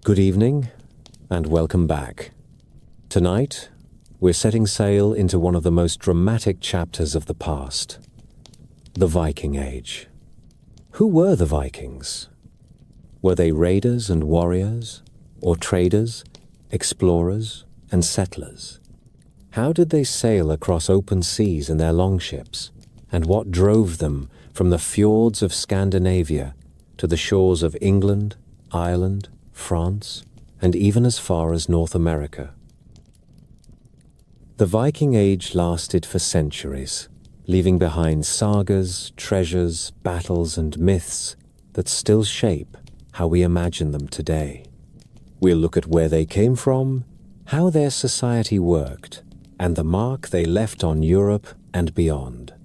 Good evening, and welcome back. Tonight, we're setting sail into one of the most dramatic chapters of the past, the Viking Age. Who were the Vikings? Were they raiders and warriors, or traders, explorers, and settlers? How did they sail across open seas in their longships, and what drove them from the fjords of Scandinavia to the shores of England, Ireland, France, and even as far as North America? The Viking Age lasted for centuries, leaving behind sagas, treasures, battles, and myths that still shape how we imagine them today. We'll look at where they came from, how their society worked, and the mark they left on Europe and beyond.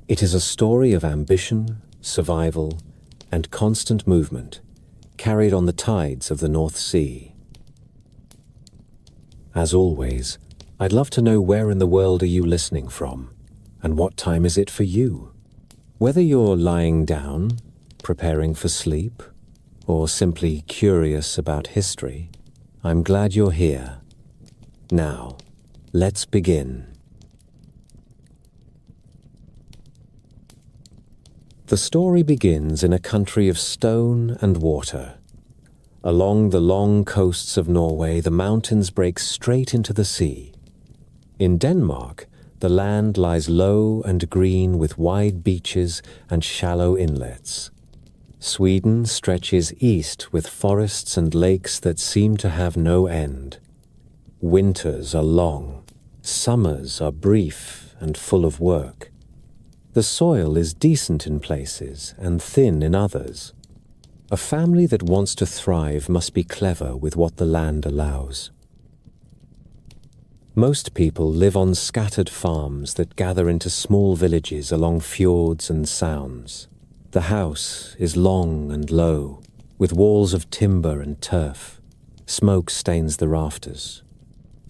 It is a story of ambition, survival, and constant movement, carried on the tides of the North Sea. As always, I'd love to know where in the world are you listening from, and what time is it for you? Whether you're lying down, preparing for sleep, or simply curious about history, I'm glad you're here. Now, let's begin. The story begins in a country of stone and water. Along the long coasts of Norway, the mountains break straight into the sea. In Denmark, the land lies low and green with wide beaches and shallow inlets. Sweden stretches east with forests and lakes that seem to have no end. Winters are long, summers are brief and full of work. The soil is decent in places and thin in others. A family that wants to thrive must be clever with what the land allows. Most people live on scattered farms that gather into small villages along fjords and sounds. The house is long and low, with walls of timber and turf. Smoke stains the rafters.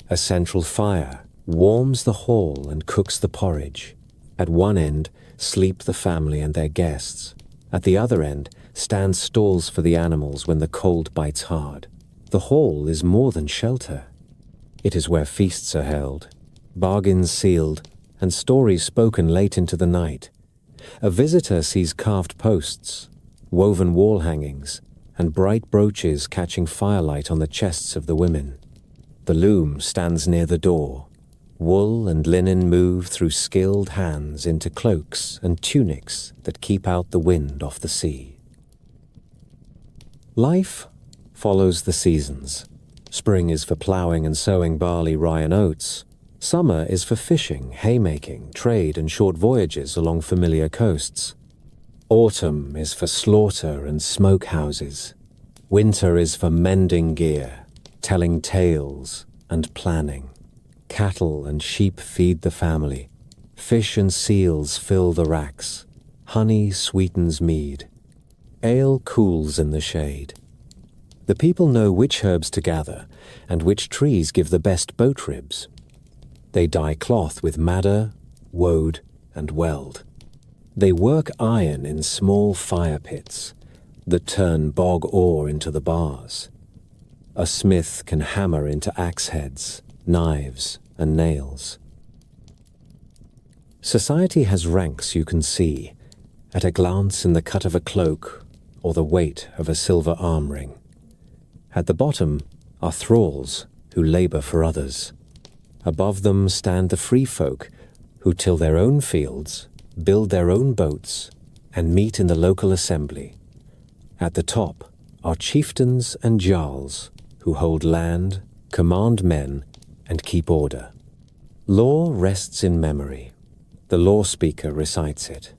A central fire warms the hall and cooks the porridge. At one end sleep the family and their guests. At the other end stand stalls for the animals when the cold bites hard. The hall is more than shelter. It is where feasts are held, bargains sealed, and stories spoken late into the night. A visitor sees carved posts, woven wall hangings, and bright brooches catching firelight on the chests of the women. The loom stands near the door. Wool and linen move through skilled hands into cloaks and tunics that keep out the wind off the sea. Life follows the seasons. Spring is for ploughing and sowing barley, rye, and oats. Summer is for fishing, haymaking, trade, and short voyages along familiar coasts. Autumn is for slaughter and smoke houses. Winter is for mending gear, telling tales, and planning. Cattle and sheep feed the family. Fish and seals fill the racks. Honey sweetens mead. Ale cools in the shade. The people know which herbs to gather and which trees give the best boat ribs. They dye cloth with madder, woad, and weld. They work iron in small fire pits that turn bog ore into the bars. A smith can hammer into axe heads, knives, and nails. Society has ranks you can see, at a glance in the cut of a cloak or the weight of a silver arm ring. At the bottom are thralls who labor for others. Above them stand the free folk who till their own fields, build their own boats, and meet in the local assembly. At the top are chieftains and jarls who hold land, command men, and keep order. Law rests in memory. The law speaker recites it.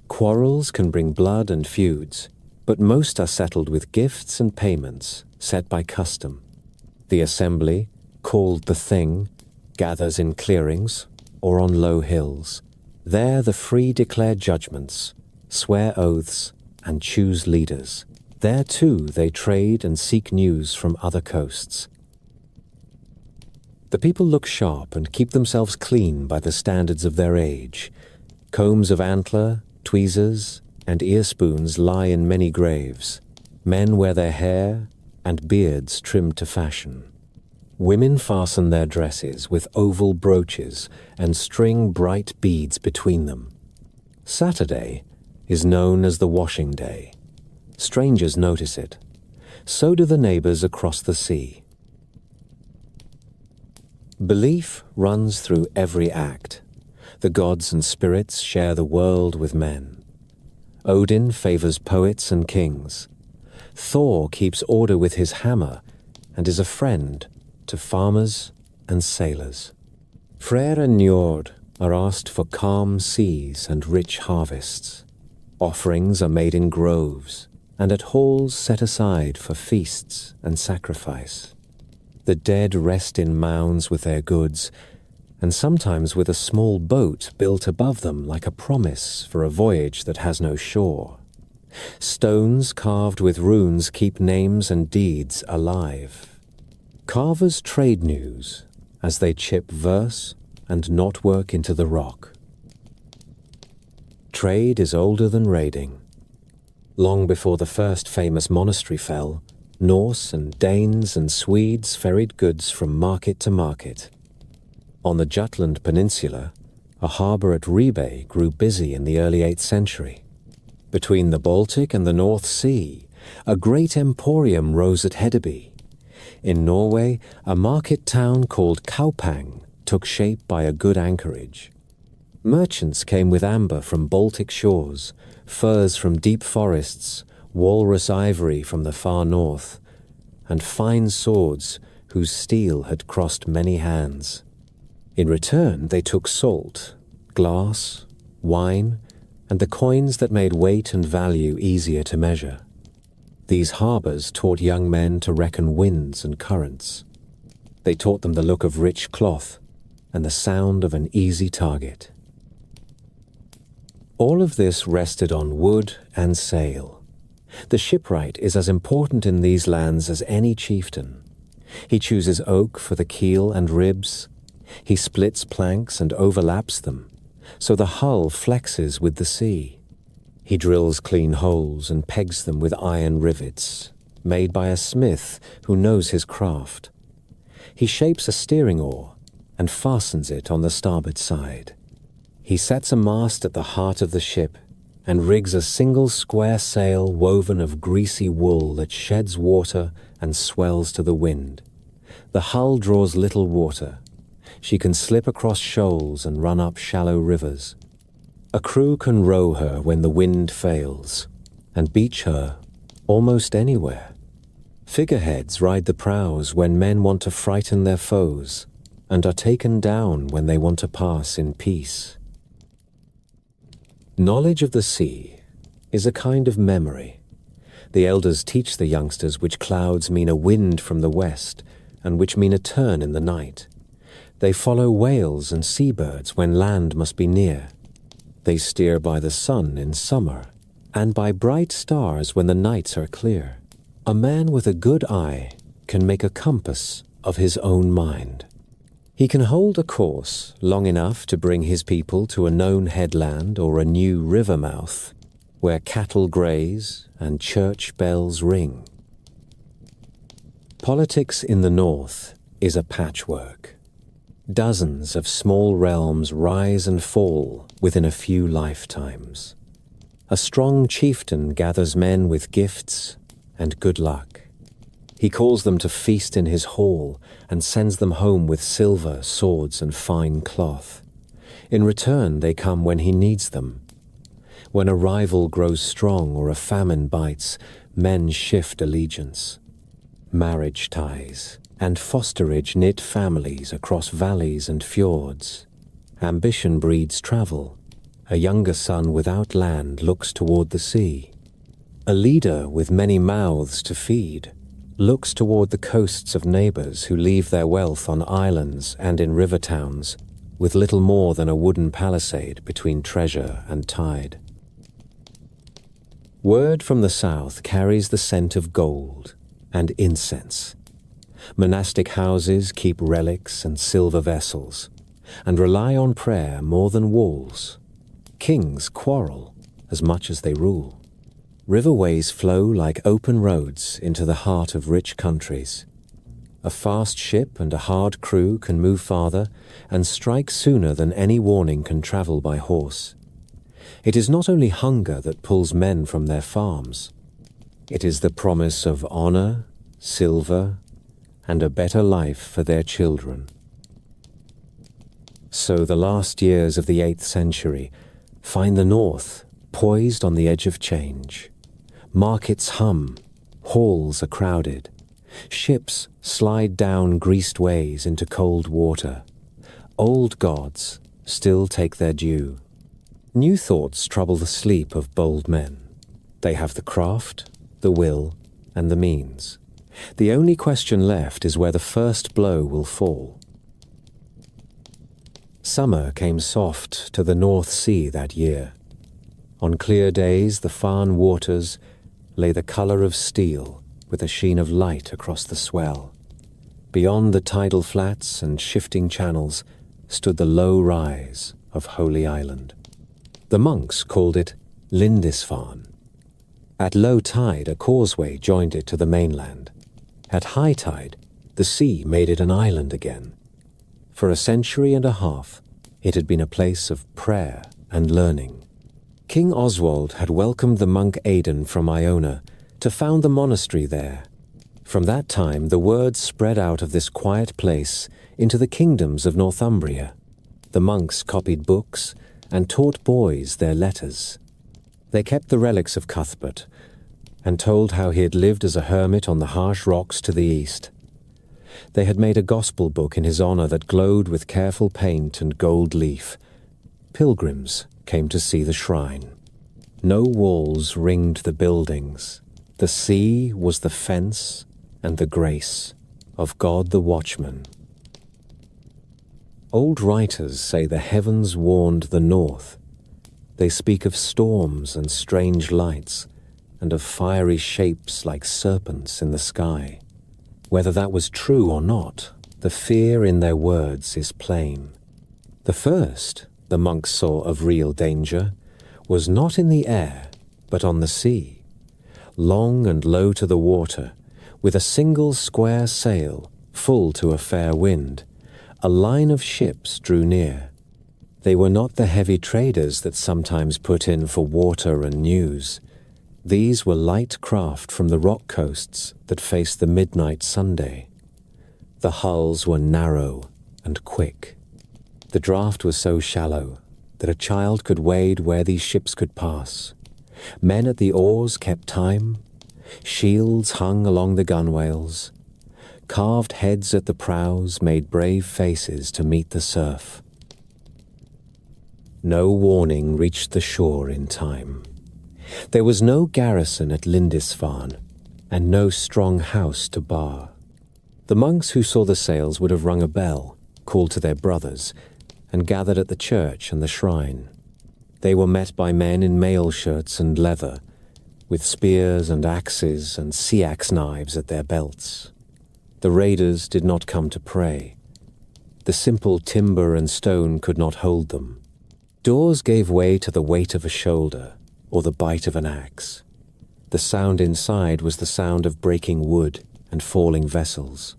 Quarrels can bring blood and feuds, but most are settled with gifts and payments set by custom. The assembly, called the Thing, gathers in clearings or on low hills. There the free declare judgments, swear oaths, and choose leaders. There too they trade and seek news from other coasts. The people look sharp and keep themselves clean by the standards of their age. Combs of antler, tweezers, and ear spoons lie in many graves. Men wear their hair, and beards trimmed to fashion. Women fasten their dresses with oval brooches and string bright beads between them. Saturday is known as the washing day. Strangers notice it. So do the neighbors across the sea. Belief runs through every act. The gods and spirits share the world with men. Odin favors poets and kings. Thor keeps order with his hammer and is a friend to farmers and sailors. Freyr and Njord are asked for calm seas and rich harvests. Offerings are made in groves and at halls set aside for feasts and sacrifice. The dead rest in mounds with their goods, and sometimes with a small boat built above them like a promise for a voyage that has no shore. Stones carved with runes keep names and deeds alive. Carvers trade news as they chip verse and knotwork into the rock. Trade is older than raiding. Long before the first famous monastery fell, Norse and Danes and Swedes ferried goods from market to market. On the Jutland Peninsula, a harbour at Ribe grew busy in the early 8th century. Between the Baltic and the North Sea, a great emporium rose at Hedeby. In Norway, a market town called Kaupang took shape by a good anchorage. Merchants came with amber from Baltic shores, furs from deep forests, walrus ivory from the far north, and fine swords whose steel had crossed many hands. In return, they took salt, glass, wine, and the coins that made weight and value easier to measure. These harbours taught young men to reckon winds and currents. They taught them the look of rich cloth and the sound of an easy target. All of this rested on wood and sail. The shipwright is as important in these lands as any chieftain. He chooses oak for the keel and ribs. He splits planks and overlaps them, so the hull flexes with the sea. He drills clean holes and pegs them with iron rivets, made by a smith who knows his craft. He shapes a steering oar and fastens it on the starboard side. He sets a mast at the heart of the ship and rigs a single square sail woven of greasy wool that sheds water and swells to the wind. The hull draws little water. She can slip across shoals and run up shallow rivers. A crew can row her when the wind fails, and beach her almost anywhere. Figureheads ride the prows when men want to frighten their foes, and are taken down when they want to pass in peace. Knowledge of the sea is a kind of memory. The elders teach the youngsters which clouds mean a wind from the west, and which mean a turn in the night. They follow whales and seabirds when land must be near. They steer by the sun in summer, and by bright stars when the nights are clear. A man with a good eye can make a compass of his own mind. He can hold a course long enough to bring his people to a known headland or a new river mouth, where cattle graze and church bells ring. Politics in the north is a patchwork. Dozens of small realms rise and fall within a few lifetimes. A strong chieftain gathers men with gifts and good luck. He calls them to feast in his hall and sends them home with silver, swords, and fine cloth. In return, they come when he needs them. When a rival grows strong or a famine bites, men shift allegiance. Marriage ties and fosterage knit families across valleys and fjords. Ambition breeds travel. A younger son without land looks toward the sea. A leader with many mouths to feed looks toward the coasts of neighbors who leave their wealth on islands and in river towns, with little more than a wooden palisade between treasure and tide. Word from the south carries the scent of gold and incense. Monastic houses keep relics and silver vessels, and rely on prayer more than walls. Kings quarrel as much as they rule. Riverways flow like open roads into the heart of rich countries. A fast ship and a hard crew can move farther and strike sooner than any warning can travel by horse. It is not only hunger that pulls men from their farms. It is the promise of honor, silver, and a better life for their children. So the last years of the 8th century find the North poised on the edge of change. Markets hum, halls are crowded, ships slide down greased ways into cold water. Old gods still take their due. New thoughts trouble the sleep of bold men. They have the craft, the will, and the means. The only question left is where the first blow will fall. Summer came soft to the North Sea that year. On clear days, the Farne waters lay the colour of steel with a sheen of light across the swell. Beyond the tidal flats and shifting channels stood the low rise of Holy Island. The monks called it Lindisfarne. At low tide, a causeway joined it to the mainland. At high tide, the sea made it an island again. For a century and a half, it had been a place of prayer and learning. King Oswald had welcomed the monk Aidan from Iona to found the monastery there. From that time, the word spread out of this quiet place into the kingdoms of Northumbria. The monks copied books and taught boys their letters. They kept the relics of Cuthbert and told how he had lived as a hermit on the harsh rocks to the east. They had made a gospel book in his honor that glowed with careful paint and gold leaf. Pilgrims came to see the shrine. No walls ringed the buildings. The sea was the fence and the grace of God the watchman. Old writers say the heavens warned the north. They speak of storms and strange lights, and of fiery shapes like serpents in the sky. Whether that was true or not, the fear in their words is plain. The first the monks saw of real danger was not in the air, but on the sea. Long and low to the water, with a single square sail, full to a fair wind, a line of ships drew near. They were not the heavy traders that sometimes put in for water and news. These were light craft from the rock coasts that faced the midnight Sunday. The hulls were narrow and quick. The draught was so shallow that a child could wade where these ships could pass. Men at the oars kept time. Shields hung along the gunwales. Carved heads at the prows made brave faces to meet the surf. No warning reached the shore in time. There was no garrison at Lindisfarne, and no strong house to bar. The monks who saw the sails would have rung a bell, called to their brothers, and gathered at the church and the shrine. They were met by men in mail shirts and leather, with spears and axes and sea-axe knives at their belts. The raiders did not come to pray. The simple timber and stone could not hold them. Doors gave way to the weight of a shoulder, or the bite of an axe. The sound inside was the sound of breaking wood and falling vessels.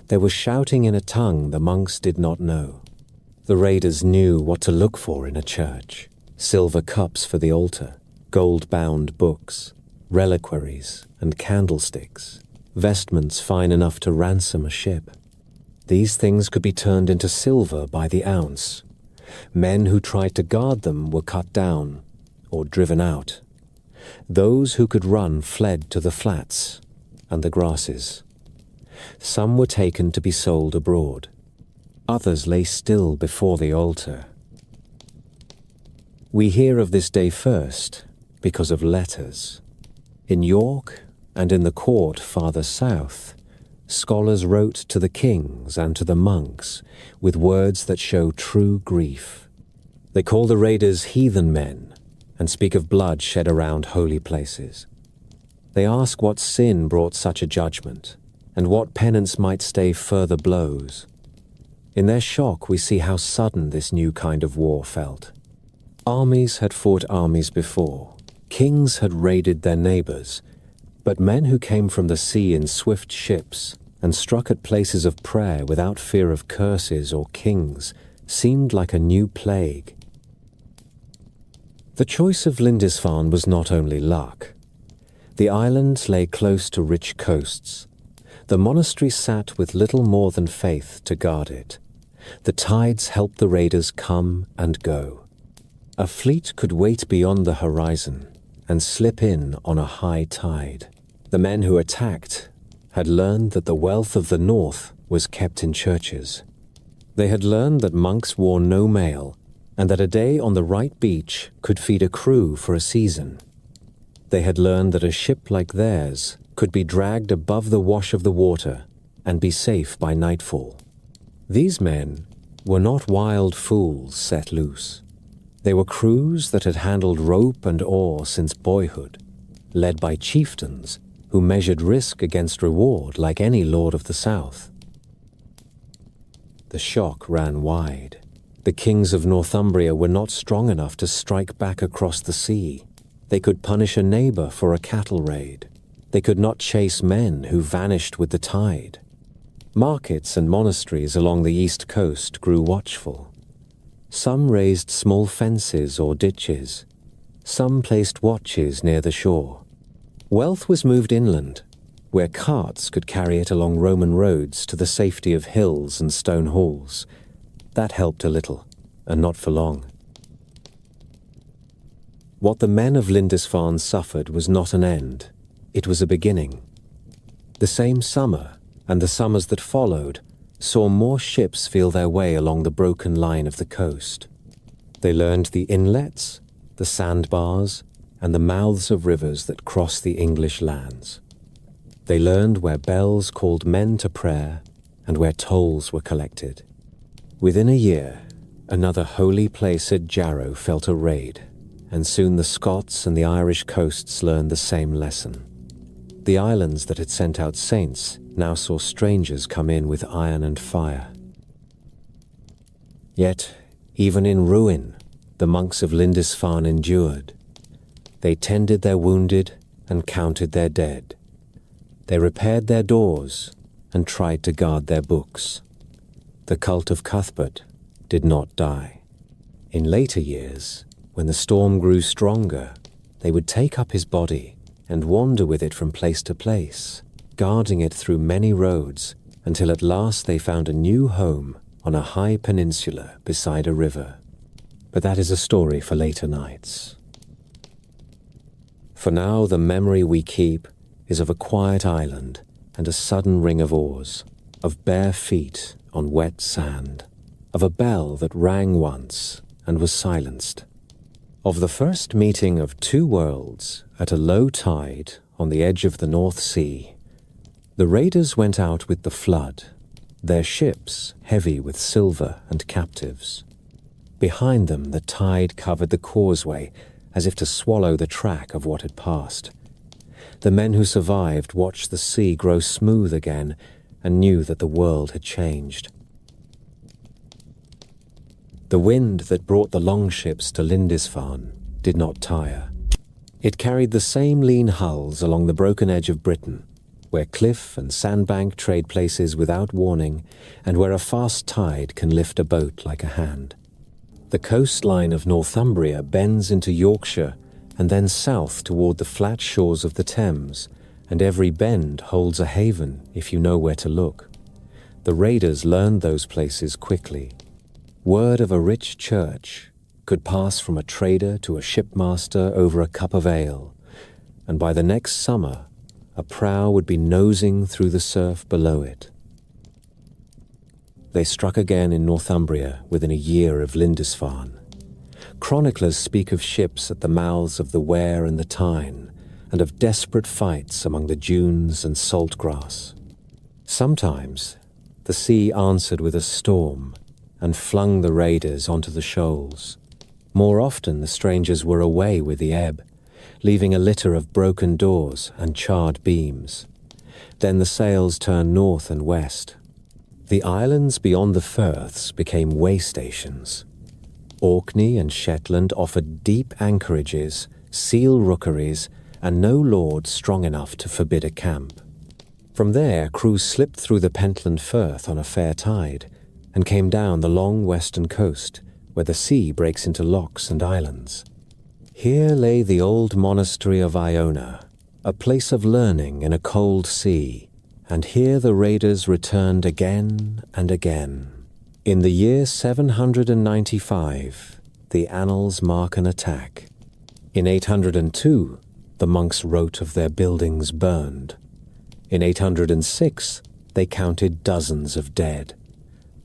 There was shouting in a tongue the monks did not know. The raiders knew what to look for in a church: silver cups for the altar, gold-bound books, reliquaries and candlesticks, vestments fine enough to ransom a ship. These things could be turned into silver by the ounce. Men who tried to guard them were cut down or driven out. Those who could run fled to the flats and the grasses. Some were taken to be sold abroad. Others lay still before the altar. We hear of this day first because of letters. In York and in the court farther south, scholars wrote to the kings and to the monks with words that show true grief. They call the raiders heathen men and speak of blood shed around holy places. They ask what sin brought such a judgment, and what penance might stay further blows. In their shock we see how sudden this new kind of war felt. Armies had fought armies before, Kings had raided their neighbors, but men who came from the sea in swift ships and struck at places of prayer without fear of curses or kings seemed like a new plague. The choice of Lindisfarne was not only luck. The island lay close to rich coasts. The monastery sat with little more than faith to guard it. The tides helped the raiders come and go. A fleet could wait beyond the horizon and slip in on a high tide. The men who attacked had learned that the wealth of the north was kept in churches. They had learned that monks wore no mail and that a day on the right beach could feed a crew for a season. They had learned that a ship like theirs could be dragged above the wash of the water and be safe by nightfall. These men were not wild fools set loose. They were crews that had handled rope and oar since boyhood, led by chieftains who measured risk against reward like any lord of the south. The shock ran wide. The kings of Northumbria were not strong enough to strike back across the sea. They could punish a neighbor for a cattle raid. They could not chase men who vanished with the tide. Markets and monasteries along the east coast grew watchful. Some raised small fences or ditches. Some placed watches near the shore. Wealth was moved inland, where carts could carry it along Roman roads to the safety of hills and stone halls. That helped a little, and not for long. What the men of Lindisfarne suffered was not an end. It was a beginning. The same summer, and the summers that followed, saw more ships feel their way along the broken line of the coast. They learned the inlets, the sandbars, and the mouths of rivers that cross the English lands. They learned where bells called men to prayer and where tolls were collected. Within a year, another holy place at Jarrow felt a raid, and soon the Scots and the Irish coasts learned the same lesson. The islands that had sent out saints now saw strangers come in with iron and fire. Yet, even in ruin, the monks of Lindisfarne endured. They tended their wounded and counted their dead. They repaired their doors and tried to guard their books. The cult of Cuthbert did not die. In later years, when the storm grew stronger, they would take up his body and wander with it from place to place, guarding it through many roads until at last they found a new home on a high peninsula beside a river. But that is a story for later nights. For now, the memory we keep is of a quiet island and a sudden ring of oars, of bare feet on wet sand, of a bell that rang once and was silenced, of the first meeting of two worlds at a low tide on the edge of the North Sea. The raiders went out with the flood, their ships heavy with silver and captives. Behind them the tide covered the causeway as if to swallow the track of what had passed. The men who survived watched the sea grow smooth again and knew that the world had changed. The wind that brought the longships to Lindisfarne did not tire. It carried the same lean hulls along the broken edge of Britain, where cliff and sandbank trade places without warning, and where a fast tide can lift a boat like a hand. The coastline of Northumbria bends into Yorkshire and then south toward the flat shores of the Thames, and every bend holds a haven if you know where to look. The raiders learned those places quickly. Word of a rich church could pass from a trader to a shipmaster over a cup of ale, and by the next summer, a prow would be nosing through the surf below it. They struck again in Northumbria within a year of Lindisfarne. Chroniclers speak of ships at the mouths of the Wear and the Tyne, and of desperate fights among the dunes and salt grass. Sometimes the sea answered with a storm and flung the raiders onto the shoals. More often the strangers were away with the ebb, leaving a litter of broken doors and charred beams. Then the sails turned north and west. The islands beyond the firths became way stations. Orkney and Shetland offered deep anchorages seal rookeries, and no lord strong enough to forbid a camp. From there, crews slipped through the Pentland Firth on a fair tide, and came down the long western coast, where the sea breaks into lochs and islands. Here lay the old monastery of Iona, a place of learning in a cold sea, and here the raiders returned again and again. In the year 795, the annals mark an attack. In 802, the monks wrote of their buildings burned. In 806, they counted dozens of dead.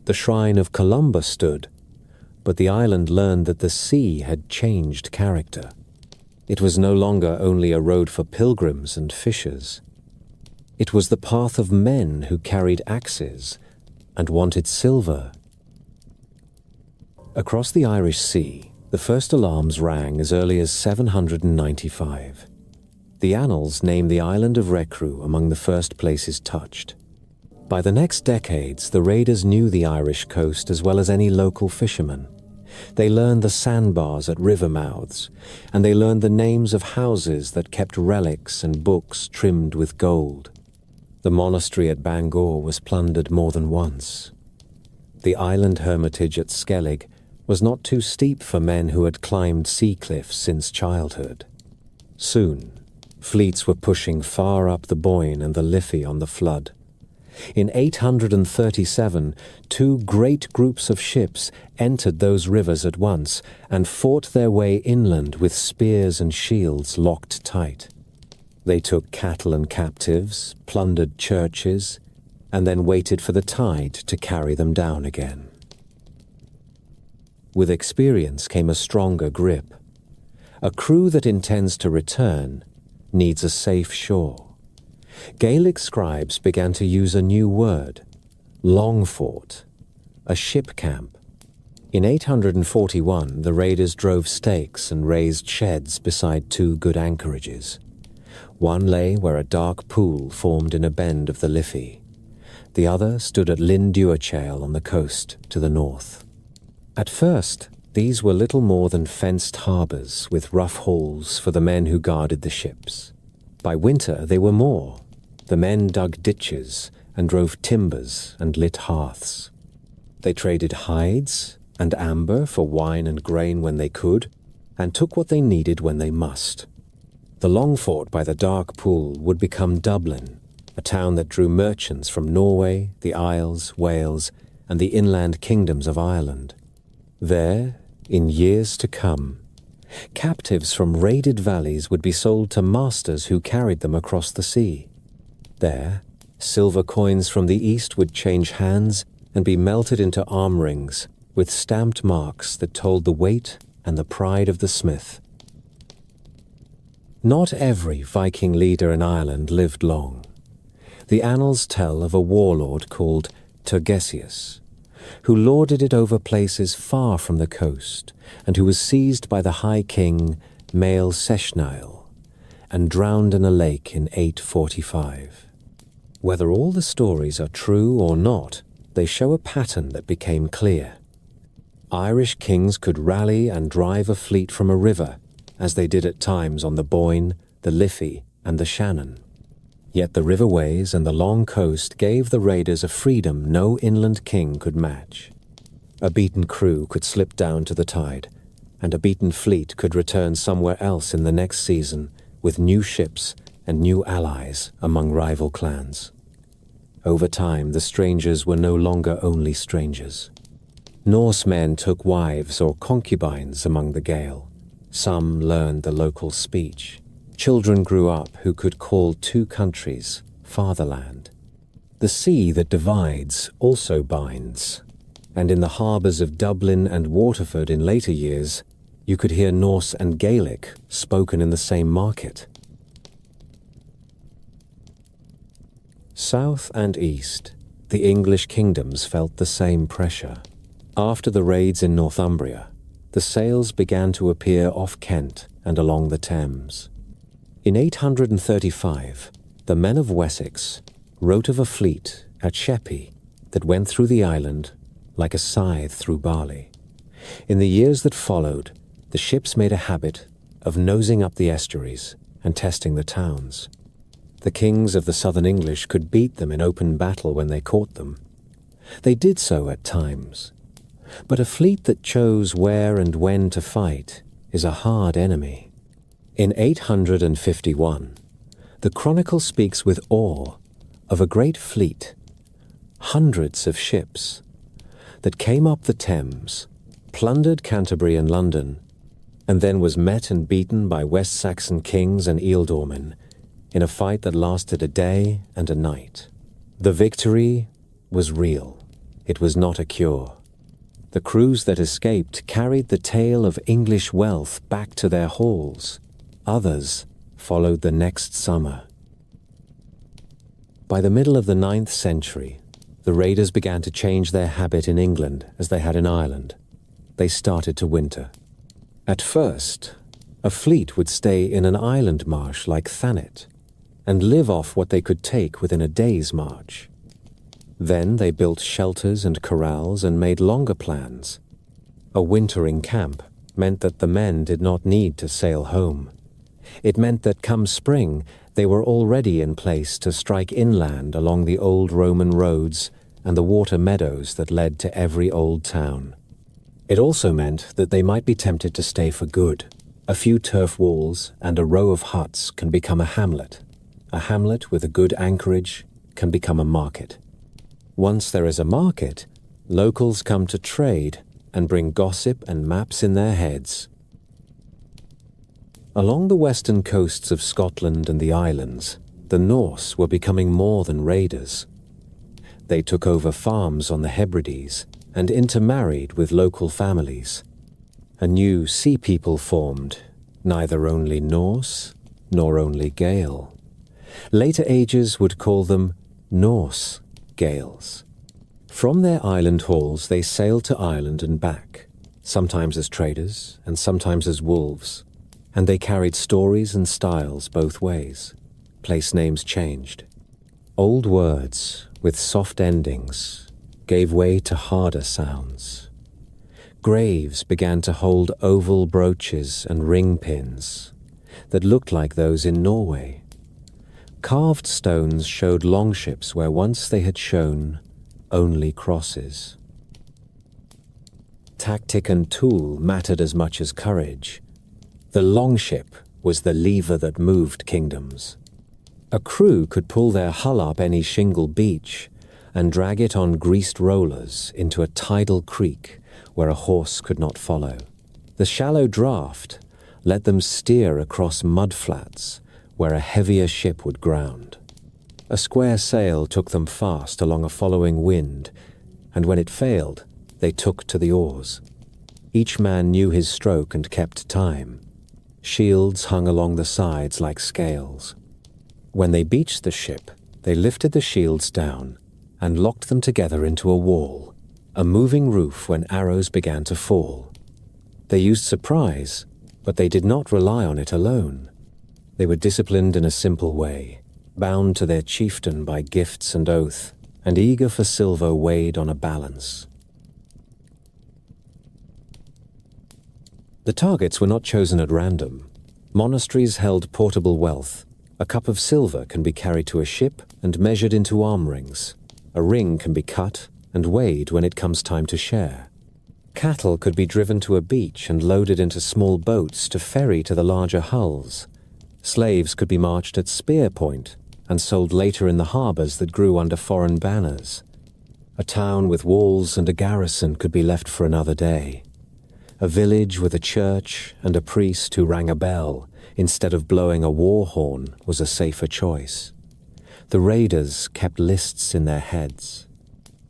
The shrine of Columba stood, but the island learned that the sea had changed character. It was no longer only a road for pilgrims and fishers. It was the path of men who carried axes and wanted silver. Across the Irish Sea, the first alarms rang as early as 795. The annals name the island of Recru among the first places touched. By the next decades, the raiders knew the Irish coast as well as any local fisherman. They learned the sandbars at river mouths, and they learned the names of houses that kept relics and books trimmed with gold. The monastery at Bangor was plundered more than once. The island hermitage at Skellig was not too steep for men who had climbed sea cliffs since childhood. Soon, fleets were pushing far up the Boyne and the Liffey on the flood. In 837, two great groups of ships entered those rivers at once and fought their way inland with spears and shields locked tight. They took cattle and captives, plundered churches, and then waited for the tide to carry them down again. With experience came a stronger grip. A crew that intends to return needs a safe shore. Gaelic scribes began to use a new word, longfort, a ship camp. In 841, the raiders drove stakes and raised sheds beside two good anchorages. One lay where a dark pool formed in a bend of the Liffey. The other stood at Lyn Duachail on the coast to the north. At first, these were little more than fenced harbours with rough halls for the men who guarded the ships. By winter, they were more. The men dug ditches and drove timbers and lit hearths. They traded hides and amber for wine and grain when they could, and took what they needed when they must. The Longfort by the Dark Pool would become Dublin, a town that drew merchants from Norway, the Isles, Wales, and the inland kingdoms of Ireland. There, in years to come, captives from raided valleys would be sold to masters who carried them across the sea. There, silver coins from the east would change hands and be melted into arm rings with stamped marks that told the weight and the pride of the smith. Not every Viking leader in Ireland lived long. The annals tell of a warlord called Turgesius, who lorded it over places far from the coast, and who was seized by the High King Mael Seshnail and drowned in a lake in 845. Whether all the stories are true or not, they show a pattern that became clear. Irish kings could rally and drive a fleet from a river, as they did at times on the Boyne, the Liffey, and the Shannon. Yet the riverways and the long coast gave the raiders a freedom no inland king could match. A beaten crew could slip down to the tide, and a beaten fleet could return somewhere else in the next season with new ships and new allies among rival clans. Over time, the strangers were no longer only strangers. Norsemen took wives or concubines among the Gael. Some learned the local speech. Children grew up who could call two countries fatherland. The sea that divides also binds, and in the harbours of Dublin and Waterford in later years, you could hear Norse and Gaelic spoken in the same market. South and east, the English kingdoms felt the same pressure. After the raids in Northumbria, the sails began to appear off Kent and along the Thames. In 835, the men of Wessex wrote of a fleet at Sheppey that went through the island like a scythe through barley. In the years that followed, the ships made a habit of nosing up the estuaries and testing the towns. The kings of the southern English could beat them in open battle when they caught them. They did so at times. But a fleet that chose where and when to fight is a hard enemy. In 851, the chronicle speaks with awe of a great fleet, hundreds of ships, that came up the Thames, plundered Canterbury and London, and then was met and beaten by West Saxon kings and ealdormen in a fight that lasted a day and a night. The victory was real. It was not a cure. The crews that escaped carried the tale of English wealth back to their halls. Others followed the next summer. By the middle of the 9th century, the raiders began to change their habit in England as they had in Ireland. They started to winter. At first, a fleet would stay in an island marsh like Thanet and live off what they could take within a day's march. Then they built shelters and corrals and made longer plans. A wintering camp meant that the men did not need to sail home. It meant that come spring, they were already in place to strike inland along the old Roman roads and the water meadows that led to every old town. It also meant that they might be tempted to stay for good. A few turf walls and a row of huts can become a hamlet. A hamlet with a good anchorage can become a market. Once there is a market, locals come to trade and bring gossip and maps in their heads. Along the western coasts of Scotland and the islands, the Norse were becoming more than raiders. They took over farms on the Hebrides and intermarried with local families. A new sea people formed, neither only Norse nor only Gael. Later ages would call them Norse Gaels. From their island halls they sailed to Ireland and back, sometimes as traders and sometimes as wolves, and they carried stories and styles both ways. Place names changed. Old words with soft endings gave way to harder sounds. Graves began to hold oval brooches and ring pins that looked like those in Norway. Carved stones showed longships where once they had shown only crosses. Tactic and tool mattered as much as courage. The longship was the lever that moved kingdoms. A crew could pull their hull up any shingle beach and drag it on greased rollers into a tidal creek where a horse could not follow. The shallow draft let them steer across mudflats where a heavier ship would ground. A square sail took them fast along a following wind, and when it failed, they took to the oars. Each man knew his stroke and kept time. Shields hung along the sides like scales. When they beached the ship, they lifted the shields down and locked them together into a wall, a moving roof when arrows began to fall. They used surprise, but they did not rely on it alone. They were disciplined in a simple way, bound to their chieftain by gifts and oath, and eager for silver weighed on a balance. The targets were not chosen at random. Monasteries held portable wealth. A cup of silver can be carried to a ship and measured into arm rings. A ring can be cut and weighed when it comes time to share. Cattle could be driven to a beach and loaded into small boats to ferry to the larger hulls. Slaves could be marched at spear point and sold later in the harbors that grew under foreign banners. A town with walls and a garrison could be left for another day. A village with a church and a priest who rang a bell instead of blowing a war horn was a safer choice. The raiders kept lists in their heads.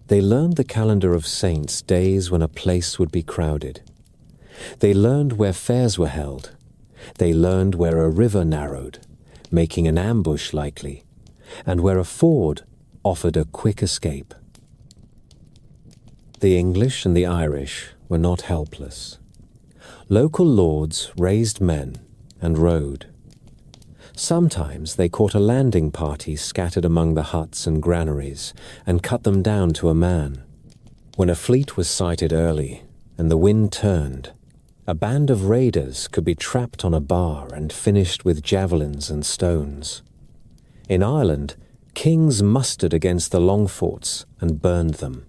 They learned the calendar of saints' days when a place would be crowded. They learned where fairs were held. They learned where a river narrowed, making an ambush likely, and where a ford offered a quick escape. The English and the Irish were not helpless. Local lords raised men and rode. Sometimes they caught a landing party scattered among the huts and granaries and cut them down to a man. When a fleet was sighted early and the wind turned, A band of raiders could be trapped on a bar and finished with javelins and stones. In Ireland, kings mustered against the Longforts and burned them.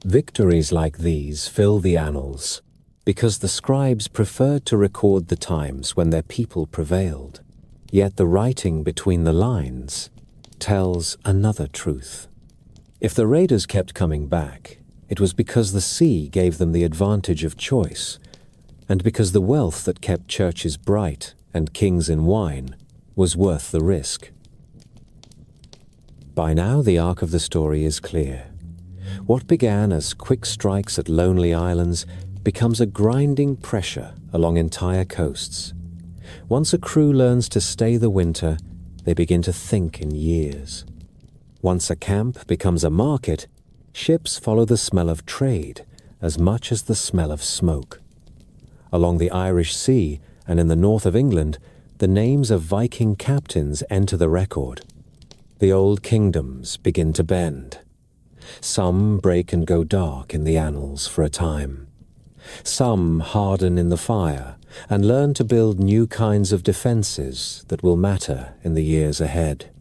Victories like these fill the annals because the scribes preferred to record the times when their people prevailed. Yet the writing between the lines tells another truth. If the raiders kept coming back, it was because the sea gave them the advantage of choice, and because the wealth that kept churches bright and kings in wine was worth the risk. By now the arc of the story is clear. What began as quick strikes at lonely islands becomes a grinding pressure along entire coasts. Once a crew learns to stay the winter, they begin to think in years. Once a camp becomes a market, ships follow the smell of trade as much as the smell of smoke. Along the Irish Sea and in the north of England, the names of Viking captains enter the record. The old kingdoms begin to bend. Some break and go dark in the annals for a time. Some harden in the fire and learn to build new kinds of defenses that will matter in the years ahead.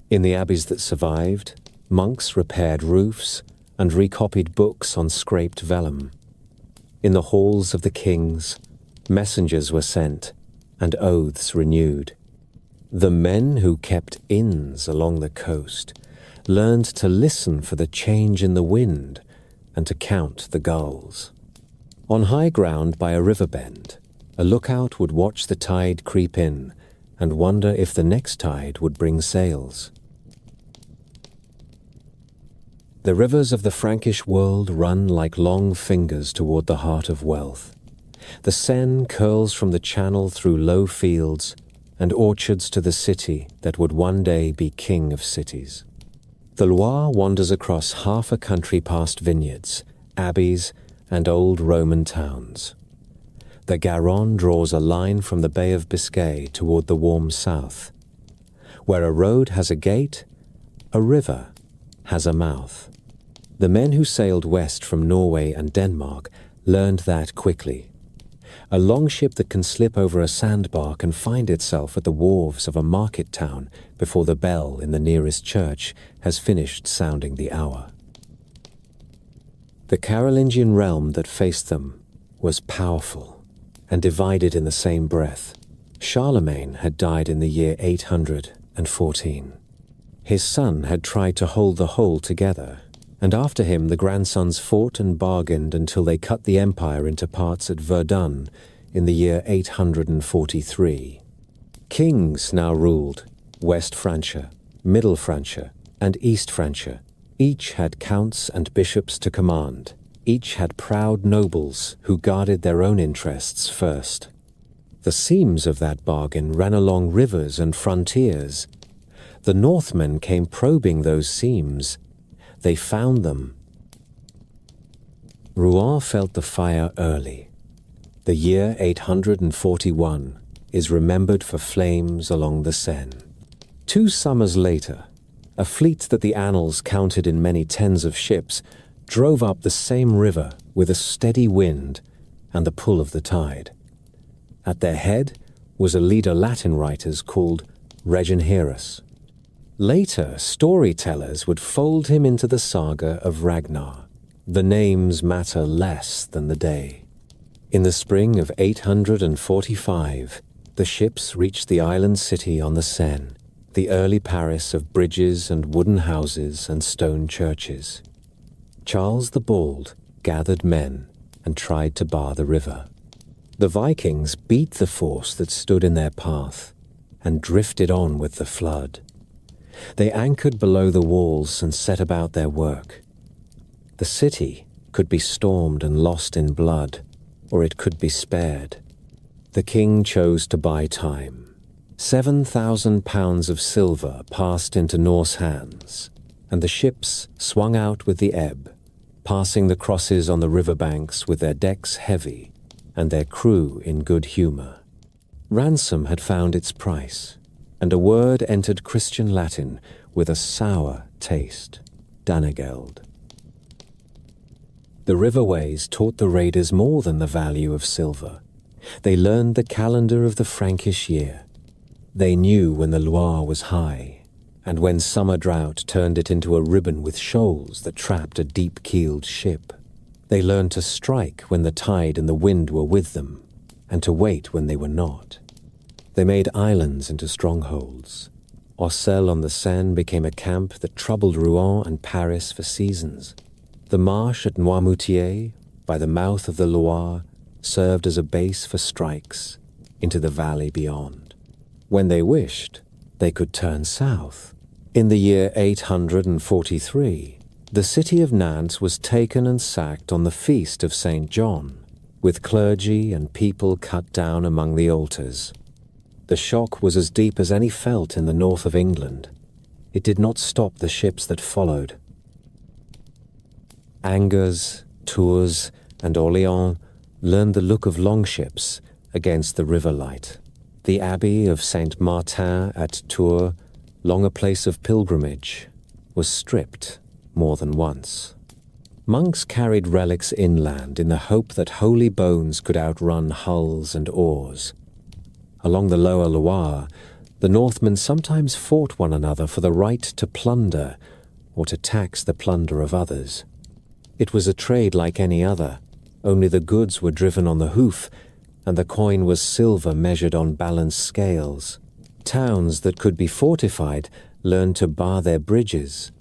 In the abbeys that survived, monks repaired roofs and recopied books on scraped vellum. In the halls of the kings, messengers were sent and oaths renewed. The men who kept inns along the coast learned to listen for the change in the wind and to count the gulls. On high ground by a river bend, a lookout would watch the tide creep in and wonder if the next tide would bring sails. The rivers of the Frankish world run like long fingers toward the heart of wealth. The Seine curls from the channel through low fields and orchards to the city that would one day be king of cities. The Loire wanders across half a country past vineyards, abbeys, and old Roman towns. The Garonne draws a line from the Bay of Biscay toward the warm south. Where a road has a gate, a river has a mouth. The men who sailed west from Norway and Denmark learned that quickly. A longship that can slip over a sandbar can find itself at the wharves of a market town before the bell in the nearest church has finished sounding the hour. The Carolingian realm that faced them was powerful and divided in the same breath. Charlemagne had died in the year 814. His son had tried to hold the whole together, and after him the grandsons fought and bargained until they cut the empire into parts at Verdun in the year 843. Kings now ruled West Francia, Middle Francia, and East Francia. Each had counts and bishops to command. Each had proud nobles who guarded their own interests first. The seams of that bargain ran along rivers and frontiers. The Northmen came probing those seams. They found them. Rouen felt the fire early. The year 841 is remembered for flames along the Seine. 2 summers later, a fleet that the annals counted in many tens of ships drove up the same river with a steady wind and the pull of the tide. At their head was a leader Latin writers called Reginherus. Later, storytellers would fold him into the saga of Ragnar. The names matter less than the day. In the spring of 845, the ships reached the island city on the Seine, the early Paris of bridges and wooden houses and stone churches. Charles the Bald gathered men and tried to bar the river. The Vikings beat the force that stood in their path and drifted on with the flood. They anchored below the walls and set about their work. The city could be stormed and lost in blood, or it could be spared. The king chose to buy time. 7,000 pounds of silver passed into Norse hands, and the ships swung out with the ebb, passing the crosses on the riverbanks with their decks heavy and their crew in good humor. Ransom had found its price, and a word entered Christian Latin with a sour taste: Danegeld. The The riverways taught the raiders more than the value of silver. They learned the calendar of the Frankish year. They knew when the Loire was high, and when summer drought turned it into a ribbon with shoals that trapped a deep-keeled ship. They learned to strike when the tide and the wind were with them, and to wait when they were not. They made islands into strongholds. Orcelles on the Seine became a camp that troubled Rouen and Paris for seasons. The marsh at Noirmoutier, by the mouth of the Loire, served as a base for strikes into the valley beyond. When they wished, they could turn south. In the year 843, the city of Nantes was taken and sacked on the feast of St. John, with clergy and people cut down among the altars. The shock was as deep as any felt in the north of England. It did not stop the ships that followed. Angers, Tours, and Orléans learned the look of longships against the river light. The abbey of Saint Martin at Tours, long a place of pilgrimage, was stripped more than once. Monks carried relics inland in the hope that holy bones could outrun hulls and oars. Along the lower Loire, the Northmen sometimes fought one another for the right to plunder or to tax the plunder of others. It was a trade like any other, only the goods were driven on the hoof, and the coin was silver measured on balanced scales. Towns that could be fortified learned to bar their bridges.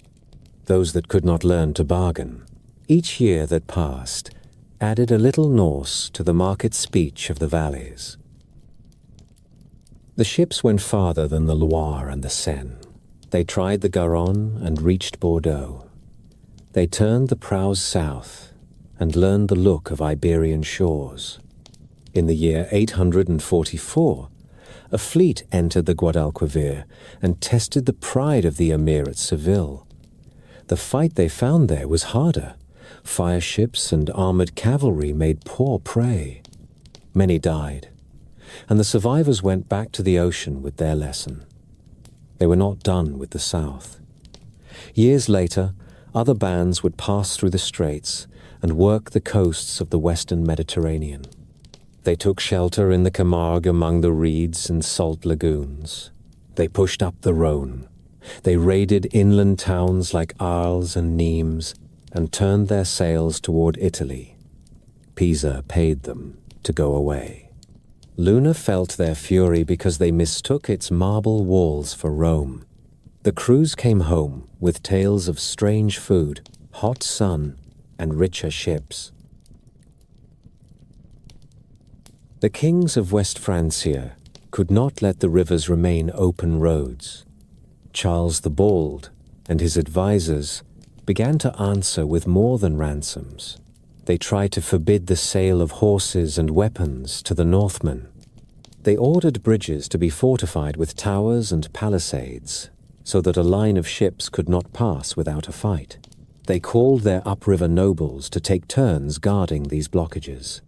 Those that could not learn to bargain. Each year that passed added a little Norse to the market speech of the valleys. The ships went farther than the Loire and the Seine. They tried the Garonne and reached Bordeaux. They turned the prows south and learned the look of Iberian shores. In the year 844, a fleet entered the Guadalquivir and tested the pride of the emir at Seville. The fight they found there was harder. Fire ships and armored cavalry made poor prey. Many died, and the survivors went back to the ocean with their lesson. They were not done with the south. Years later, other bands would pass through the straits and work the coasts of the western Mediterranean. They took shelter in the Camargue among the reeds and salt lagoons. They pushed up the Rhone. They raided inland towns like Arles and Nimes and turned their sails toward Italy. Pisa paid them to go away. Luna felt their fury because they mistook its marble walls for Rome. The crews came home with tales of strange food, hot sun, and richer ships. The kings of West Francia could not let the rivers remain open roads. Charles the Bald and his advisors began to answer with more than ransoms. They tried to forbid the sale of horses and weapons to the Northmen. They ordered bridges to be fortified with towers and palisades, so that a line of ships could not pass without a fight. They called their upriver nobles to take turns guarding these blockages.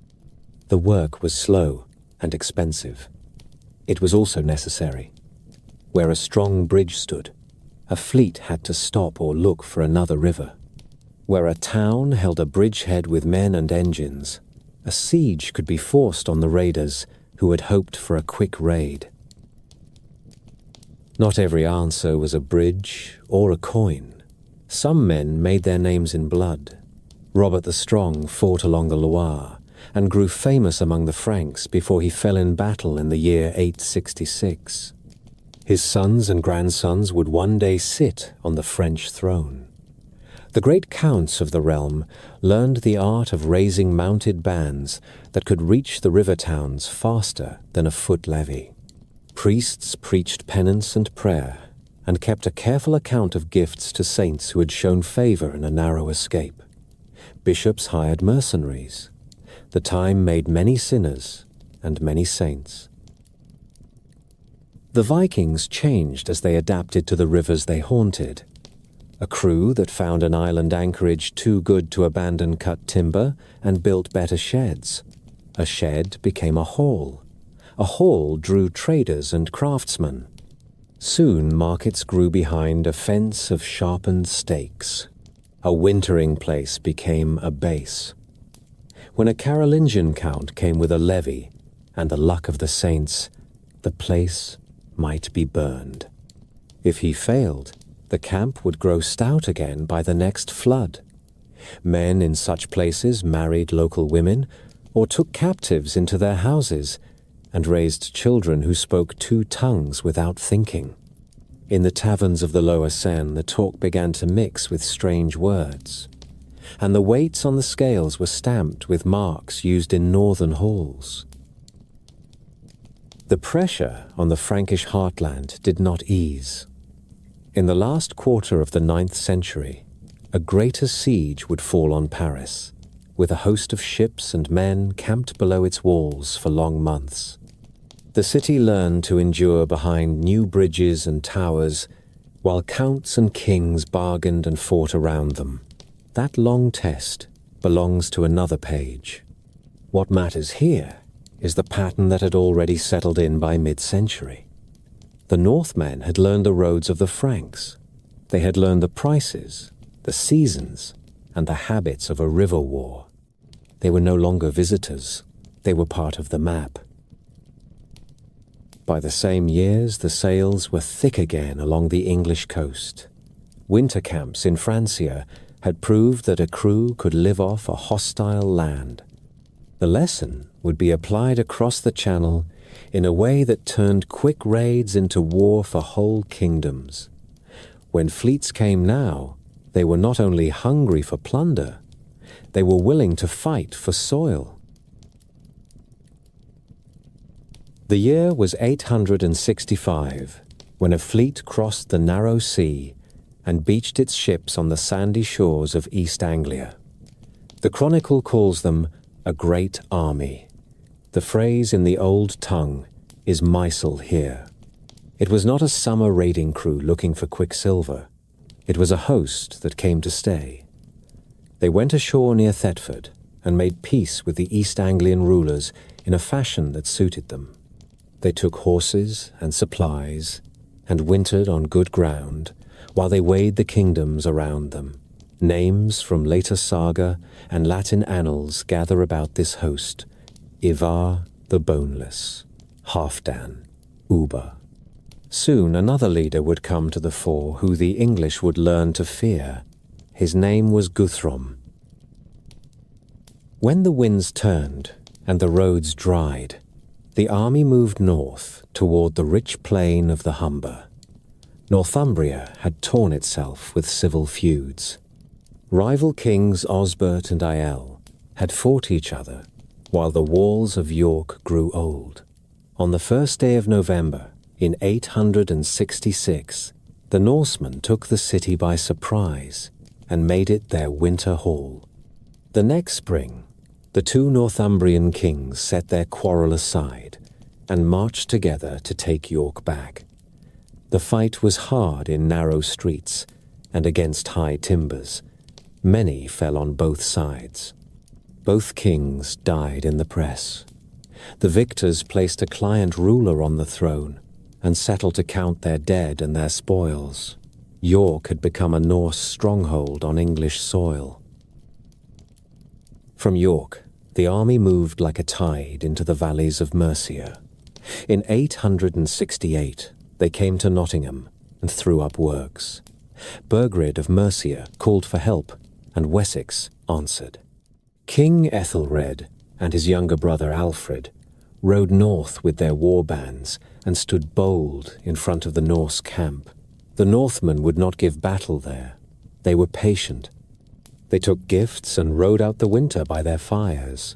The work was slow and expensive. It was also necessary. Where a strong bridge stood, a fleet had to stop or look for another river. Where a town held a bridgehead with men and engines, a siege could be forced on the raiders who had hoped for a quick raid. Not every answer was a bridge or a coin. Some men made their names in blood. Robert the Strong fought along the Loire and grew famous among the Franks before he fell in battle in the year 866. His sons and grandsons would one day sit on the French throne. The great counts of the realm learned the art of raising mounted bands that could reach the river towns faster than a foot levy. Priests preached penance and prayer, and kept a careful account of gifts to saints who had shown favor in a narrow escape. Bishops hired mercenaries. The time made many sinners and many saints. The Vikings changed as they adapted to the rivers they haunted. A crew that found an island anchorage too good to abandon cut timber and built better sheds. A shed became a hall. A hall drew traders and craftsmen. Soon markets grew behind a fence of sharpened stakes. A wintering place became a base. When a Carolingian count came with a levy and the luck of the saints, the place might be burned. If he failed, the camp would grow stout again by the next flood. Men in such places married local women or took captives into their houses and raised children who spoke two tongues without thinking. In the taverns of the Lower Seine, the talk began to mix with strange words, and the weights on the scales were stamped with marks used in northern halls. The pressure on the Frankish heartland did not ease. In the last quarter of the 9th century, a greater siege would fall on Paris, with a host of ships and men camped below its walls for long months. The city learned to endure behind new bridges and towers, while counts and kings bargained and fought around them. That long test belongs to another page. What matters here is the pattern that had already settled in by mid-century. The Northmen had learned the roads of the Franks. They had learned the prices, the seasons, and the habits of a river war. They were no longer visitors. They were part of the map. By the same years, the sails were thick again along the English coast. Winter camps in Francia had proved that a crew could live off a hostile land. The lesson would be applied across the Channel in a way that turned quick raids into war for whole kingdoms. When fleets came now, they were not only hungry for plunder, they were willing to fight for soil. The year was 865, when a fleet crossed the narrow sea and beached its ships on the sandy shores of East Anglia. The chronicle calls them a great army. The phrase in the old tongue is Mysel here. It was not a summer raiding crew looking for quicksilver. It was a host that came to stay. They went ashore near Thetford and made peace with the East Anglian rulers in a fashion that suited them. They took horses and supplies and wintered on good ground while they weighed the kingdoms around them. Names from later saga and Latin annals gather about this host: Ivar the Boneless, Halfdan, Uber. Soon another leader would come to the fore who the English would learn to fear. His name was Guthrum. When the winds turned and the roads dried, the army moved north toward the rich plain of the Humber. Northumbria had torn itself with civil feuds. Rival kings Osbert and Aiel had fought each other while the walls of York grew old. On the first day of November, in 866, the Norsemen took the city by surprise and made it their winter hall. The next spring, the two Northumbrian kings set their quarrel aside and marched together to take York back. The fight was hard in narrow streets and against high timbers. Many fell on both sides. Both kings died in the press. The victors placed a client ruler on the throne and settled to count their dead and their spoils. York had become a Norse stronghold on English soil. From York, the army moved like a tide into the valleys of Mercia. In 868, they came to Nottingham and threw up works. Burgred of Mercia called for help, and Wessex answered. King Ethelred and his younger brother Alfred rode north with their war bands and stood bold in front of the Norse camp. The Northmen would not give battle there. They were patient. They took gifts and rode out the winter by their fires.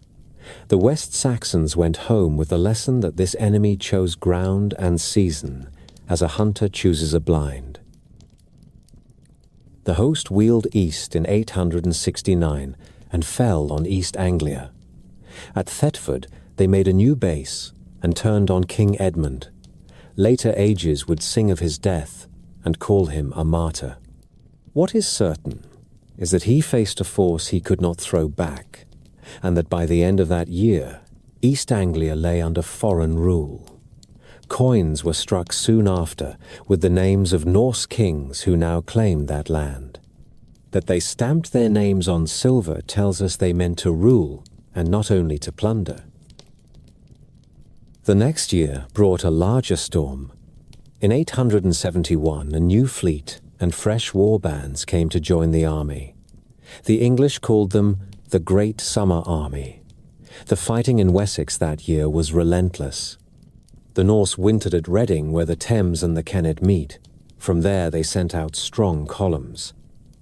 The West Saxons went home with the lesson that this enemy chose ground and season, as a hunter chooses a blind. The host wheeled east in 869 and fell on East Anglia. At Thetford, they made a new base and turned on King Edmund. Later ages would sing of his death and call him a martyr. What is certain is that he faced a force he could not throw back, and that by the end of that year, East Anglia lay under foreign rule. Coins were struck soon after with the names of Norse kings who now claimed that land. That they stamped their names on silver tells us they meant to rule and not only to plunder. The next year brought a larger storm. In 871, a new fleet and fresh war bands came to join the army. The English called them the Great Summer Army. The fighting in Wessex that year was relentless. The Norse wintered at Reading, where the Thames and the Kennet meet. From there they sent out strong columns.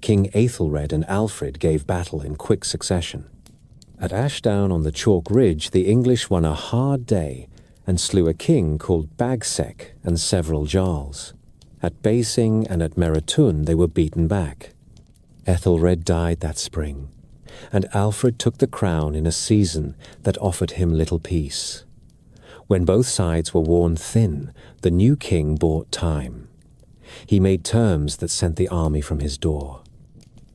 King Aethelred and Alfred gave battle in quick succession. At Ashdown on the Chalk Ridge, the English won a hard day and slew a king called Bagsec and several jarls. At Basing and at Meratun they were beaten back. Ethelred died that spring, and Alfred took the crown in a season that offered him little peace. When both sides were worn thin, the new king bought time. He made terms that sent the army from his door.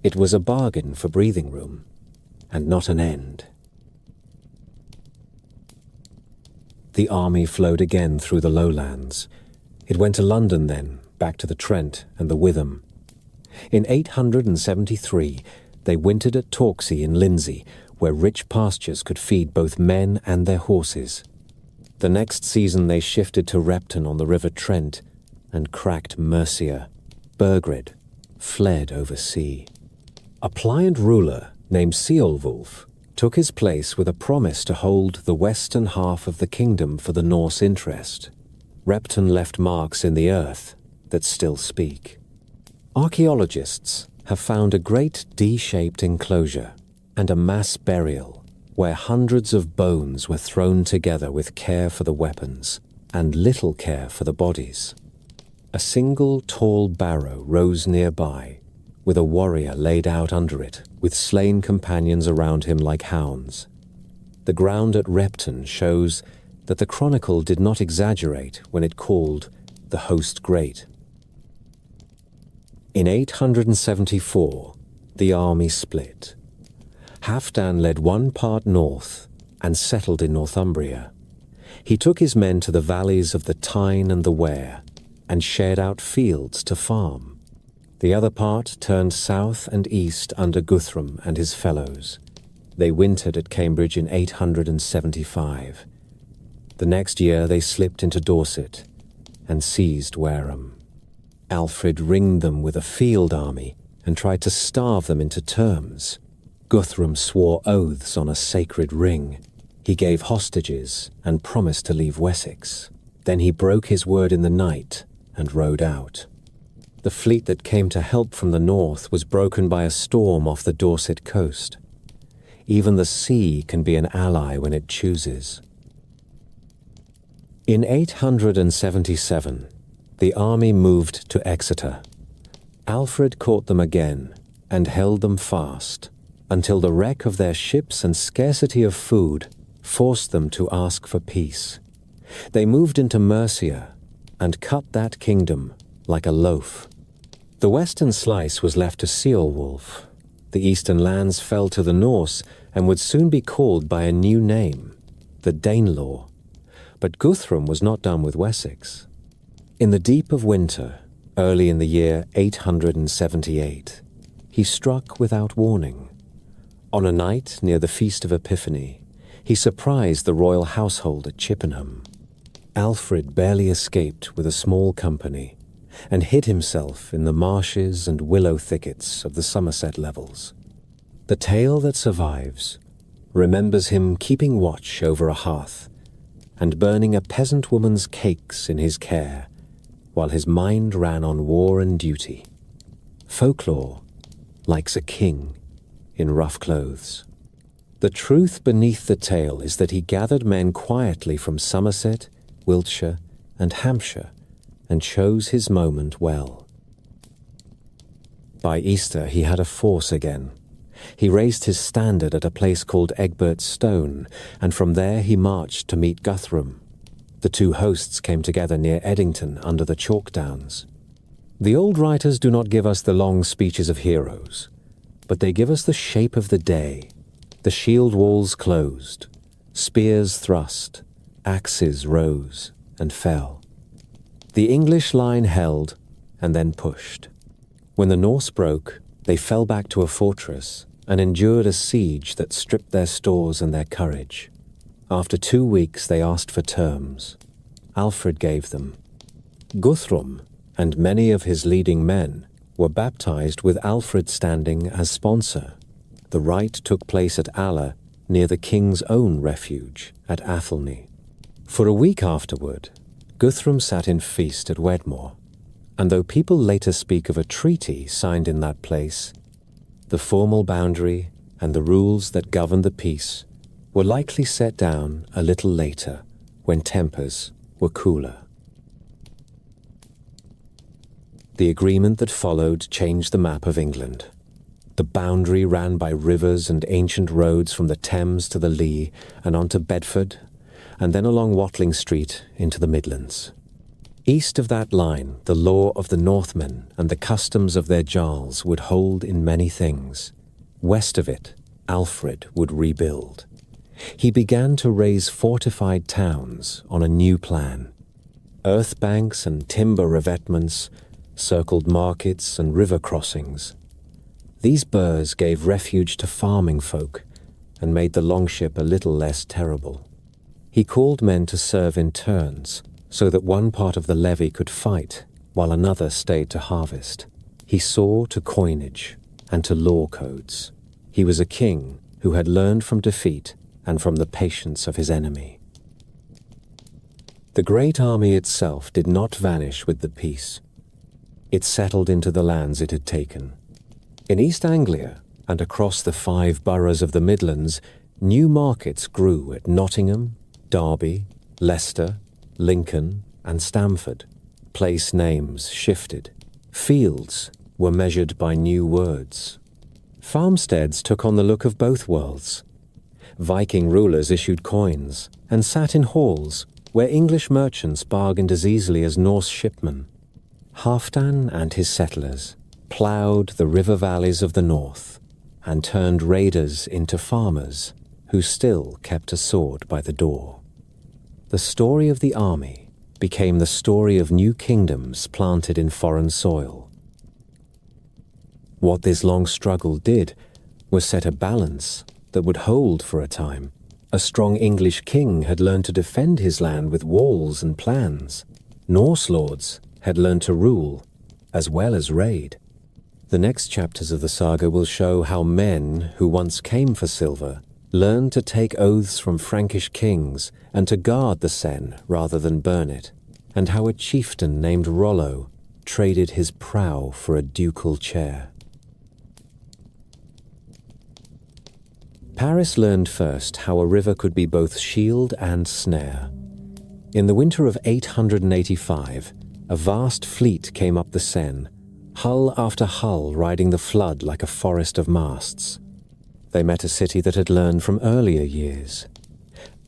It was a bargain for breathing room, and not an end. The army flowed again through the lowlands. It went to London then, back to the Trent and the Witham. In 873, they wintered at Torksey in Lindsey, where rich pastures could feed both men and their horses. The next season they shifted to Repton on the River Trent and cracked Mercia. Burgred fled over sea. A pliant ruler named Ceolwulf took his place with a promise to hold the western half of the kingdom for the Norse interest. Repton left marks in the earth that still speak. Archaeologists have found a great D-shaped enclosure and a mass burial where hundreds of bones were thrown together with care for the weapons and little care for the bodies. A single tall barrow rose nearby, with a warrior laid out under it, with slain companions around him like hounds. The ground at Repton shows that the chronicle did not exaggerate when it called the host great. In 874, the army split. Halfdan led one part north and settled in Northumbria. He took his men to the valleys of the Tyne and the Wear and shared out fields to farm. The other part turned south and east under Guthrum and his fellows. They wintered at Cambridge in 875. The next year they slipped into Dorset and seized Wareham. Alfred ringed them with a field army and tried to starve them into terms. Guthrum swore oaths on a sacred ring. He gave hostages and promised to leave Wessex. Then he broke his word in the night and rode out. The fleet that came to help from the north was broken by a storm off the Dorset coast. Even the sea can be an ally when it chooses. In 877, the army moved to Exeter. Alfred caught them again and held them fast until the wreck of their ships and scarcity of food forced them to ask for peace. They moved into Mercia and cut that kingdom like a loaf. The western slice was left to Ceolwulf. The eastern lands fell to the Norse and would soon be called by a new name, the Danelaw. But Guthrum was not done with Wessex. In the deep of winter, early in the year 878, he struck without warning. On a night near the Feast of Epiphany, he surprised the royal household at Chippenham. Alfred barely escaped with a small company and hid himself in the marshes and willow thickets of the Somerset levels. The tale that survives remembers him keeping watch over a hearth and burning a peasant woman's cakes in his care, while his mind ran on war and duty. Folklore likes a king in rough clothes. The truth beneath the tale is that he gathered men quietly from Somerset, Wiltshire, and Hampshire, and chose his moment well. By Easter he had a force again. He raised his standard at a place called Egbert's Stone, and from there he marched to meet Guthrum. The two hosts came together near Eddington under the Chalk Downs. The old writers do not give us the long speeches of heroes, but they give us the shape of the day. The shield walls closed, spears thrust, axes rose and fell. The English line held and then pushed. When the Norse broke, They fell back to a fortress and endured a siege that stripped their stores and their courage. After 2 weeks they asked for terms. Alfred gave them. Guthrum and many of his leading men were baptized with Alfred standing as sponsor. The rite took place at Aller, near the king's own refuge at Athelney. For a week afterward, Guthrum sat in feast at Wedmore, and though people later speak of a treaty signed in that place, the formal boundary and the rules that governed the peace were likely set down a little later, when tempers were cooler. The agreement that followed changed the map of England. The boundary ran by rivers and ancient roads from the Thames to the Lee and on to Bedford, and then along Watling Street into the Midlands. East of that line, the law of the Northmen and the customs of their jarls would hold in many things. West of it, Alfred would rebuild. He began to raise fortified towns on a new plan. Earth banks and timber revetments circled markets and river crossings. These burhs gave refuge to farming folk and made the longship a little less terrible. He called men to serve in turns, so that one part of the levy could fight while another stayed to harvest. He saw to coinage and to law codes. He was a king who had learned from defeat and from the patience of his enemy. The great army itself did not vanish with the peace. It settled into the lands it had taken. In East Anglia and across the 5 boroughs of the Midlands, new markets grew at Nottingham, Derby, Leicester, Lincoln, and Stamford. Place names shifted. Fields were measured by new words. Farmsteads took on the look of both worlds. Viking rulers issued coins and sat in halls where English merchants bargained as easily as Norse shipmen. Halfdan and his settlers ploughed the river valleys of the north and turned raiders into farmers who still kept a sword by the door. The story of the army became the story of new kingdoms planted in foreign soil. What this long struggle did was set a balance that would hold for a time. A strong English king had learned to defend his land with walls and plans. Norse lords had learned to rule as well as raid. The next chapters of the saga will show how men who once came for silver learned to take oaths from Frankish kings and to guard the Seine rather than burn it, and how a chieftain named Rollo traded his prow for a ducal chair. Paris learned first how a river could be both shield and snare. In the winter of 885, a vast fleet came up the Seine, hull after hull riding the flood like a forest of masts. They met a city that had learned from earlier years.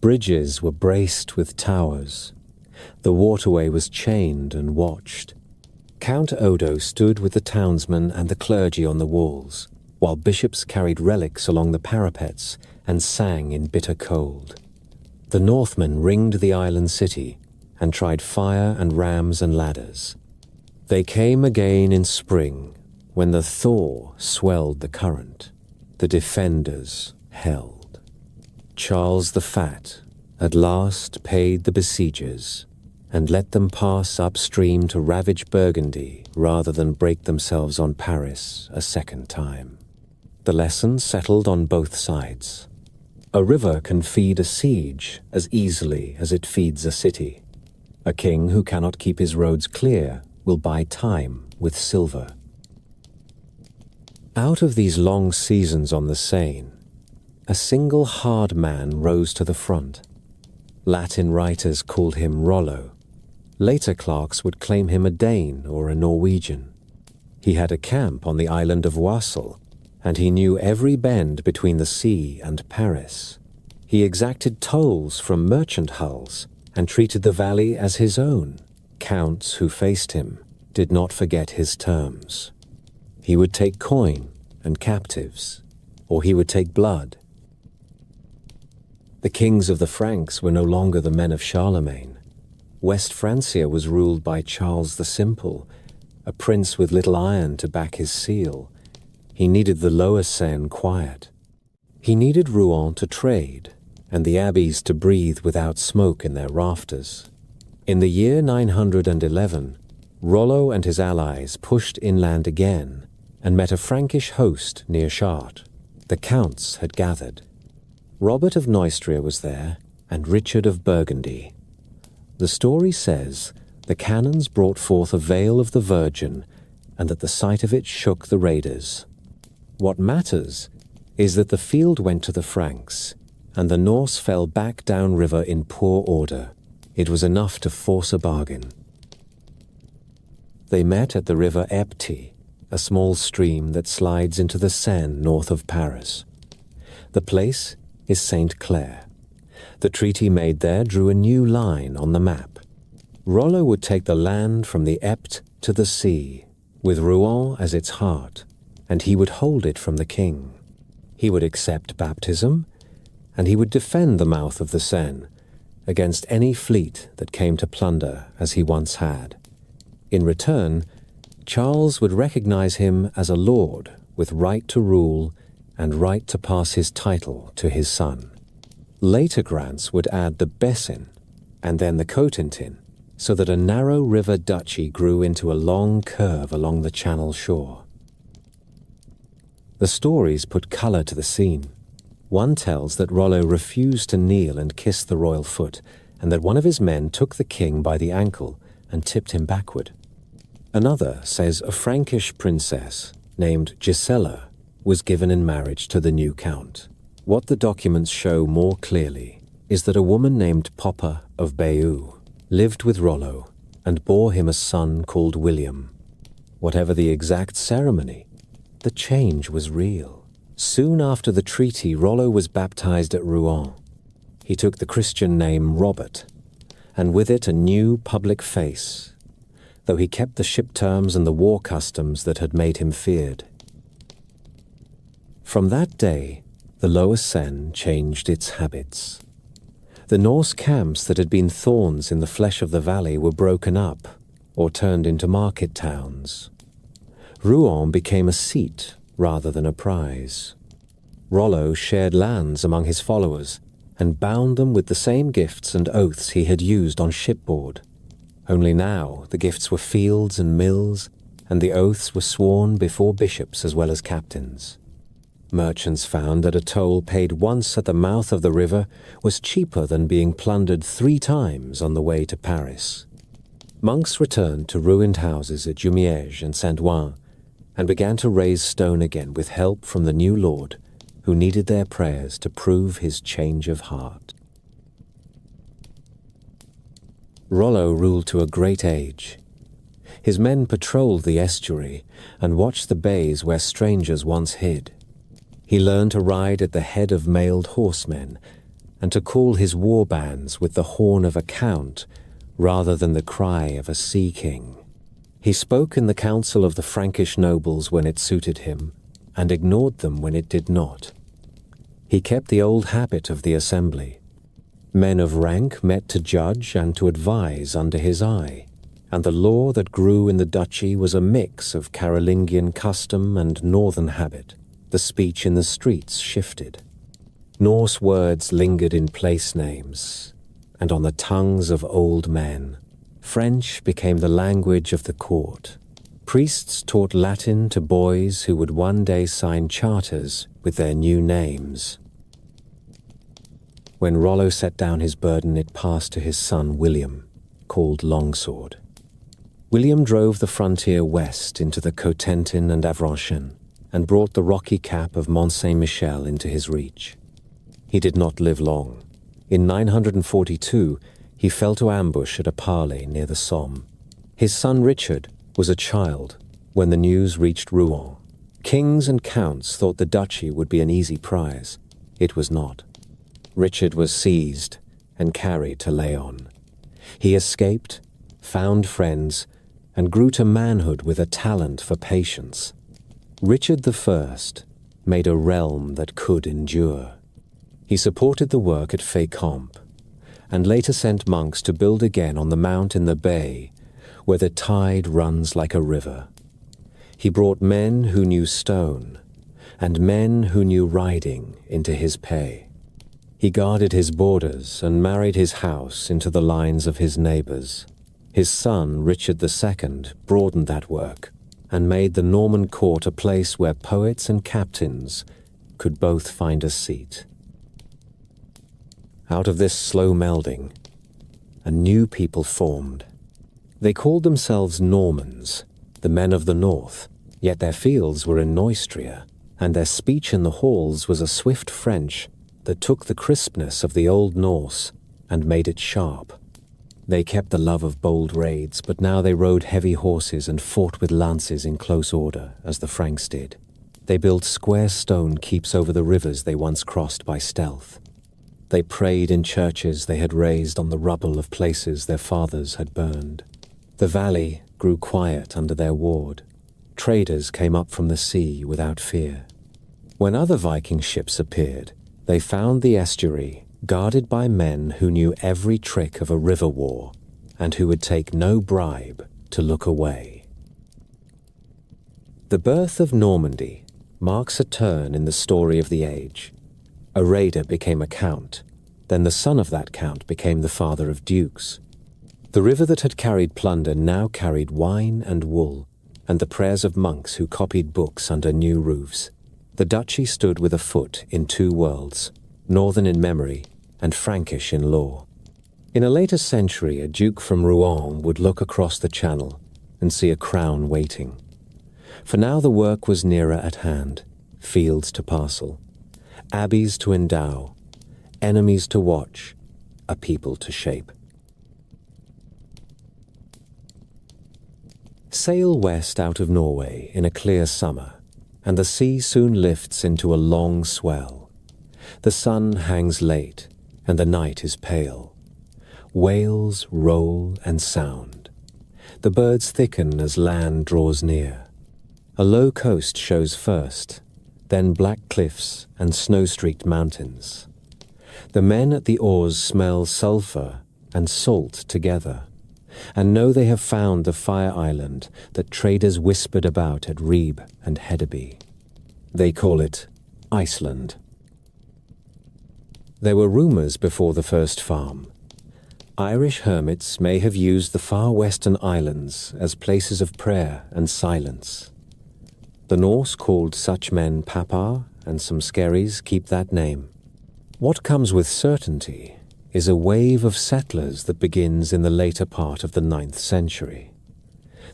Bridges were braced with towers. The waterway was chained and watched. Count Odo stood with the townsmen and the clergy on the walls, while bishops carried relics along the parapets and sang in bitter cold. The Northmen ringed the island city and tried fire and rams and ladders. They came again in spring, when the thaw swelled the current. The defenders held. Charles the Fat at last paid the besiegers and let them pass upstream to ravage Burgundy rather than break themselves on Paris a second time. The lesson settled on both sides. A river can feed a siege as easily as it feeds a city. A king who cannot keep his roads clear will buy time with silver. Out of these long seasons on the Seine, a single hard man rose to the front. Latin writers called him Rollo. Later clerks would claim him a Dane or a Norwegian. He had a camp on the island of Wasel, and he knew every bend between the sea and Paris. He exacted tolls from merchant hulls and treated the valley as his own. Counts who faced him did not forget his terms. He would take coin and captives, or he would take blood. The kings of the Franks were no longer the men of Charlemagne. West Francia was ruled by Charles the Simple, a prince with little iron to back his seal. He needed the lower Seine quiet. He needed Rouen to trade, and the abbeys to breathe without smoke in their rafters. In the year 911, Rollo and his allies pushed inland again and met a Frankish host near Chartres. The counts had gathered. Robert of Neustria was there, and Richard of Burgundy. The story says the cannons brought forth a veil of the Virgin, and that the sight of it shook the raiders. What matters is that the field went to the Franks, and the Norse fell back downriver in poor order. It was enough to force a bargain. They met at the river Epte, a small stream that slides into the Seine north of Paris. The place is Saint Clair. The treaty made there drew a new line on the map. Rollo would take the land from the Epte to the sea, with Rouen as its heart, and he would hold it from the king. He would accept baptism, and he would defend the mouth of the Seine against any fleet that came to plunder as he once had. In return, Charles would recognize him as a lord with right to rule and right to pass his title to his son. Later grants would add the Bessin and then the Cotentin, so that a narrow river duchy grew into a long curve along the Channel shore. The stories put color to the scene. One tells that Rollo refused to kneel and kiss the royal foot, and that one of his men took the king by the ankle and tipped him backward. Another says a Frankish princess named Gisela was given in marriage to the new count. What the documents show more clearly is that a woman named Poppa of Bayeux lived with Rollo and bore him a son called William. Whatever the exact ceremony, the change was real. Soon after the treaty, Rollo was baptized at Rouen. He took the Christian name Robert, and with it a new public face, though he kept the ship terms and the war customs that had made him feared. From that day, the lower Seine changed its habits. The Norse camps that had been thorns in the flesh of the valley were broken up or turned into market towns. Rouen became a seat rather than a prize. Rollo shared lands among his followers and bound them with the same gifts and oaths he had used on shipboard. Only now the gifts were fields and mills, and the oaths were sworn before bishops as well as captains. Merchants found that a toll paid once at the mouth of the river was cheaper than being plundered 3 times on the way to Paris. Monks returned to ruined houses at Jumièges and Saint-Ouen and began to raise stone again with help from the new lord, who needed their prayers to prove his change of heart. Rollo ruled to a great age. His men patrolled the estuary and watched the bays where strangers once hid. He learned to ride at the head of mailed horsemen and to call his war bands with the horn of a count rather than the cry of a sea king. He spoke in the council of the Frankish nobles when it suited him and ignored them when it did not. He kept the old habit of the assembly. Men of rank met to judge and to advise under his eye, and the law that grew in the duchy was a mix of Carolingian custom and northern habit. The speech in the streets shifted. Norse words lingered in place names and on the tongues of old men. French became the language of the court. Priests taught Latin to boys who would one day sign charters with their new names. When Rollo set down his burden, it passed to his son William, called Longsword. William drove the frontier west into the Cotentin and Avranchin, and brought the rocky cap of Mont Saint-Michel into his reach. He did not live long. In 942, he fell to ambush at a parley near the Somme. His son Richard was a child when the news reached Rouen. Kings and counts thought the duchy would be an easy prize. It was not. Richard was seized and carried to Laon. He escaped, found friends, and grew to manhood with a talent for patience. Richard I made a realm that could endure. He supported the work at Fécamp, and later sent monks to build again on the mount in the bay, where the tide runs like a river. He brought men who knew stone, and men who knew riding into his pay. He guarded his borders and married his house into the lines of his neighbors. His son, Richard II, broadened that work and made the Norman court a place where poets and captains could both find a seat. Out of this slow melding, a new people formed. They called themselves Normans, the men of the north, yet their fields were in Neustria, and their speech in the halls was a swift French that took the crispness of the Old Norse and made it sharp. They kept the love of bold raids, but now they rode heavy horses and fought with lances in close order, as the Franks did. They built square stone keeps over the rivers they once crossed by stealth. They prayed in churches they had raised on the rubble of places their fathers had burned. The valley grew quiet under their ward. Traders came up from the sea without fear. When other Viking ships appeared, they found the estuary guarded by men who knew every trick of a river war and who would take no bribe to look away. The birth of Normandy marks a turn in the story of the age. A raider became a count, then the son of that count became the father of dukes. The river that had carried plunder now carried wine and wool, and the prayers of monks who copied books under new roofs. The duchy stood with a foot in two worlds, northern in memory and Frankish in law. In a later century, a duke from Rouen would look across the channel and see a crown waiting. For now the work was nearer at hand, fields to parcel, abbeys to endow, enemies to watch, a people to shape. Sail west out of Norway in a clear summer, and the sea soon lifts into a long swell. The sun hangs late, and the night is pale. Whales roll and sound. The birds thicken as land draws near. A low coast shows first, then black cliffs and snow-streaked mountains. The men at the oars smell sulphur and salt together, and know they have found the fire island that traders whispered about at Ribe and Hedeby. They call it Iceland. There were rumors before the first farm. Irish hermits may have used the far western islands as places of prayer and silence. The Norse called such men papar, and some skerries keep that name. What comes with certainty is a wave of settlers that begins in the later part of the 9th century.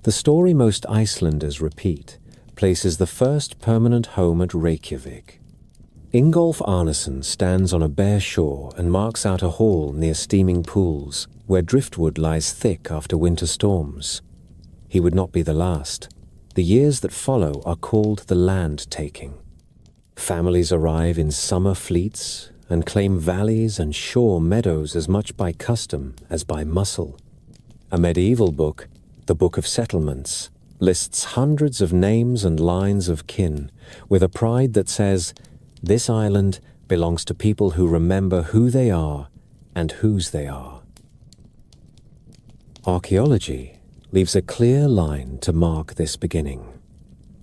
The story most Icelanders repeat places the first permanent home at Reykjavik. Ingolf Arneson stands on a bare shore and marks out a hall near steaming pools where driftwood lies thick after winter storms. He would not be the last. The years that follow are called the land-taking. Families arrive in summer fleets and claim valleys and shore meadows as much by custom as by muscle. A medieval book, the Book of Settlements, lists hundreds of names and lines of kin with a pride that says, "This island belongs to people who remember who they are and whose they are." Archaeology leaves a clear line to mark this beginning.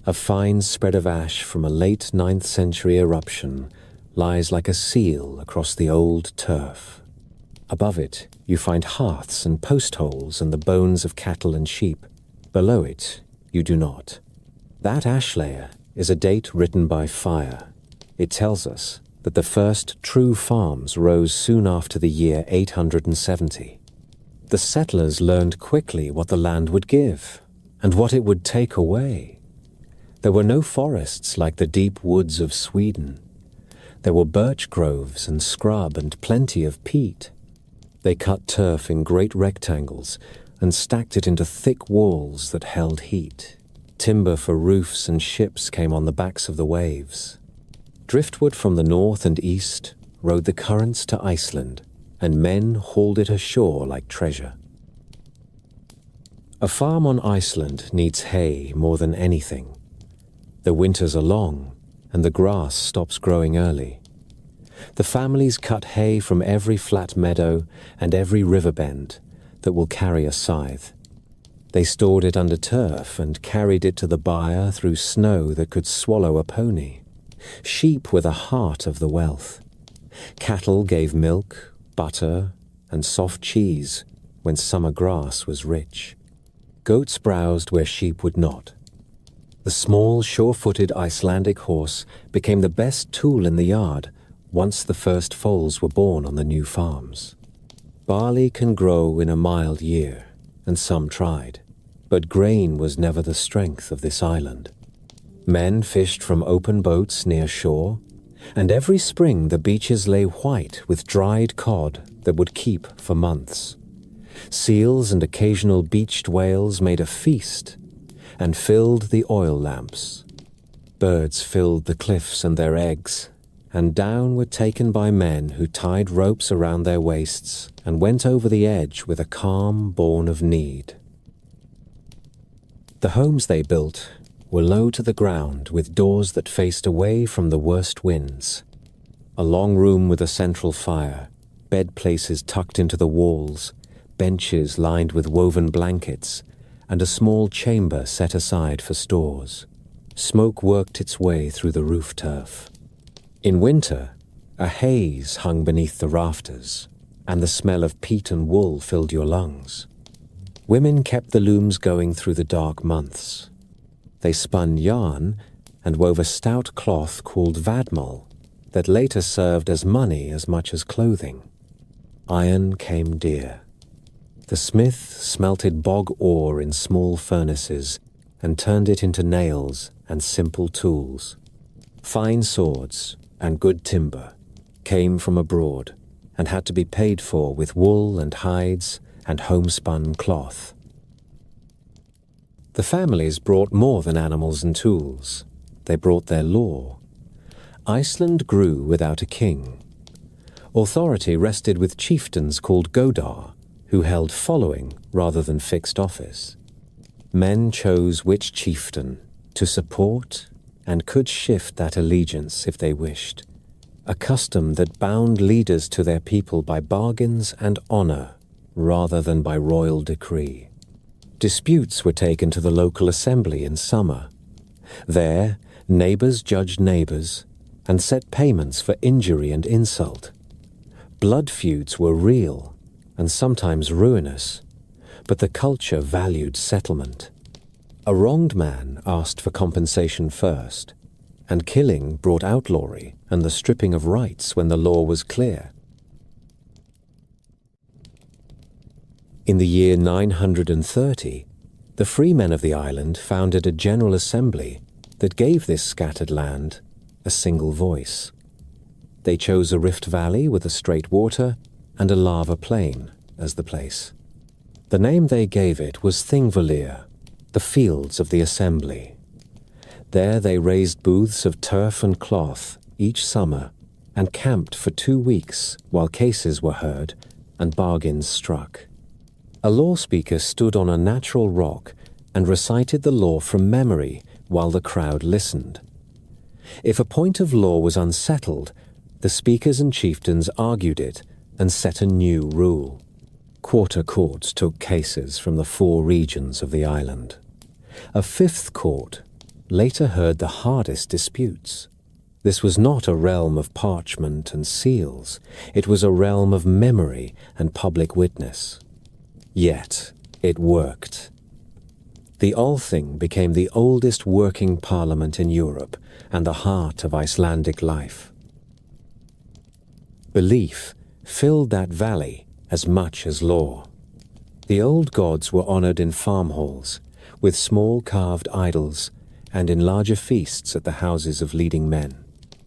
A fine spread of ash from a late 9th century eruption lies like a seal across the old turf. Above it, you find hearths and post holes and the bones of cattle and sheep. Below it, you do not. That ash layer is a date written by fire. It tells us that the first true farms rose soon after the year 870. The settlers learned quickly what the land would give and what it would take away. There were no forests like the deep woods of Sweden. There were birch groves and scrub and plenty of peat. They cut turf in great rectangles and stacked it into thick walls that held heat. Timber for roofs and ships came on the backs of the waves. Driftwood from the north and east rode the currents to Iceland, and men hauled it ashore like treasure. A farm on Iceland needs hay more than anything. The winters are long, and the grass stops growing early. The families cut hay from every flat meadow and every river bend that will carry a scythe. They stored it under turf and carried it to the byre through snow that could swallow a pony. Sheep were the heart of the wealth. Cattle gave milk, butter, and soft cheese when summer grass was rich. Goats browsed where sheep would not. The small, sure-footed Icelandic horse became the best tool in the yard once the first foals were born on the new farms. Barley can grow in a mild year, and some tried, but grain was never the strength of this island. Men fished from open boats near shore, and every spring the beaches lay white with dried cod that would keep for months. Seals and occasional beached whales made a feast and filled the oil lamps. Birds filled the cliffs and their eggs, and down were taken by men who tied ropes around their waists and went over the edge with a calm born of need. The homes they built were low to the ground with doors that faced away from the worst winds. A long room with a central fire, bed places tucked into the walls, benches lined with woven blankets, and a small chamber set aside for stores. Smoke worked its way through the roof turf. In winter, a haze hung beneath the rafters, and the smell of peat and wool filled your lungs. Women kept the looms going through the dark months. They spun yarn and wove a stout cloth called vadmal that later served as money as much as clothing. Iron came dear. The smith smelted bog ore in small furnaces and turned it into nails and simple tools. Fine swords and good timber came from abroad and had to be paid for with wool and hides and homespun cloth. The families brought more than animals and tools. They brought their law. Iceland grew without a king. Authority rested with chieftains called godar, who held following rather than fixed office. Men chose which chieftain to support and could shift that allegiance if they wished, a custom that bound leaders to their people by bargains and honor rather than by royal decree. Disputes were taken to the local assembly in summer. There, neighbors judged neighbors and set payments for injury and insult. Blood feuds were real and sometimes ruinous, but the culture valued settlement. A wronged man asked for compensation first, and killing brought outlawry and the stripping of rights when the law was clear. In the year 930, the freemen of the island founded a general assembly that gave this scattered land a single voice. They chose a rift valley with a straight water and a lava plain as the place. The name they gave it was Thingvellir, the fields of the assembly. There they raised booths of turf and cloth each summer and camped for 2 weeks while cases were heard and bargains struck. A law speaker stood on a natural rock and recited the law from memory while the crowd listened. If a point of law was unsettled, the speakers and chieftains argued it and set a new rule. Quarter courts took cases from the 4 regions of the island. A 5th court later heard the hardest disputes. This was not a realm of parchment and seals. It was a realm of memory and public witness. Yet it worked. The Althing became the oldest working parliament in Europe and the heart of Icelandic life. Belief filled that valley as much as law. The old gods were honored in farm halls, with small carved idols, and in larger feasts at the houses of leading men.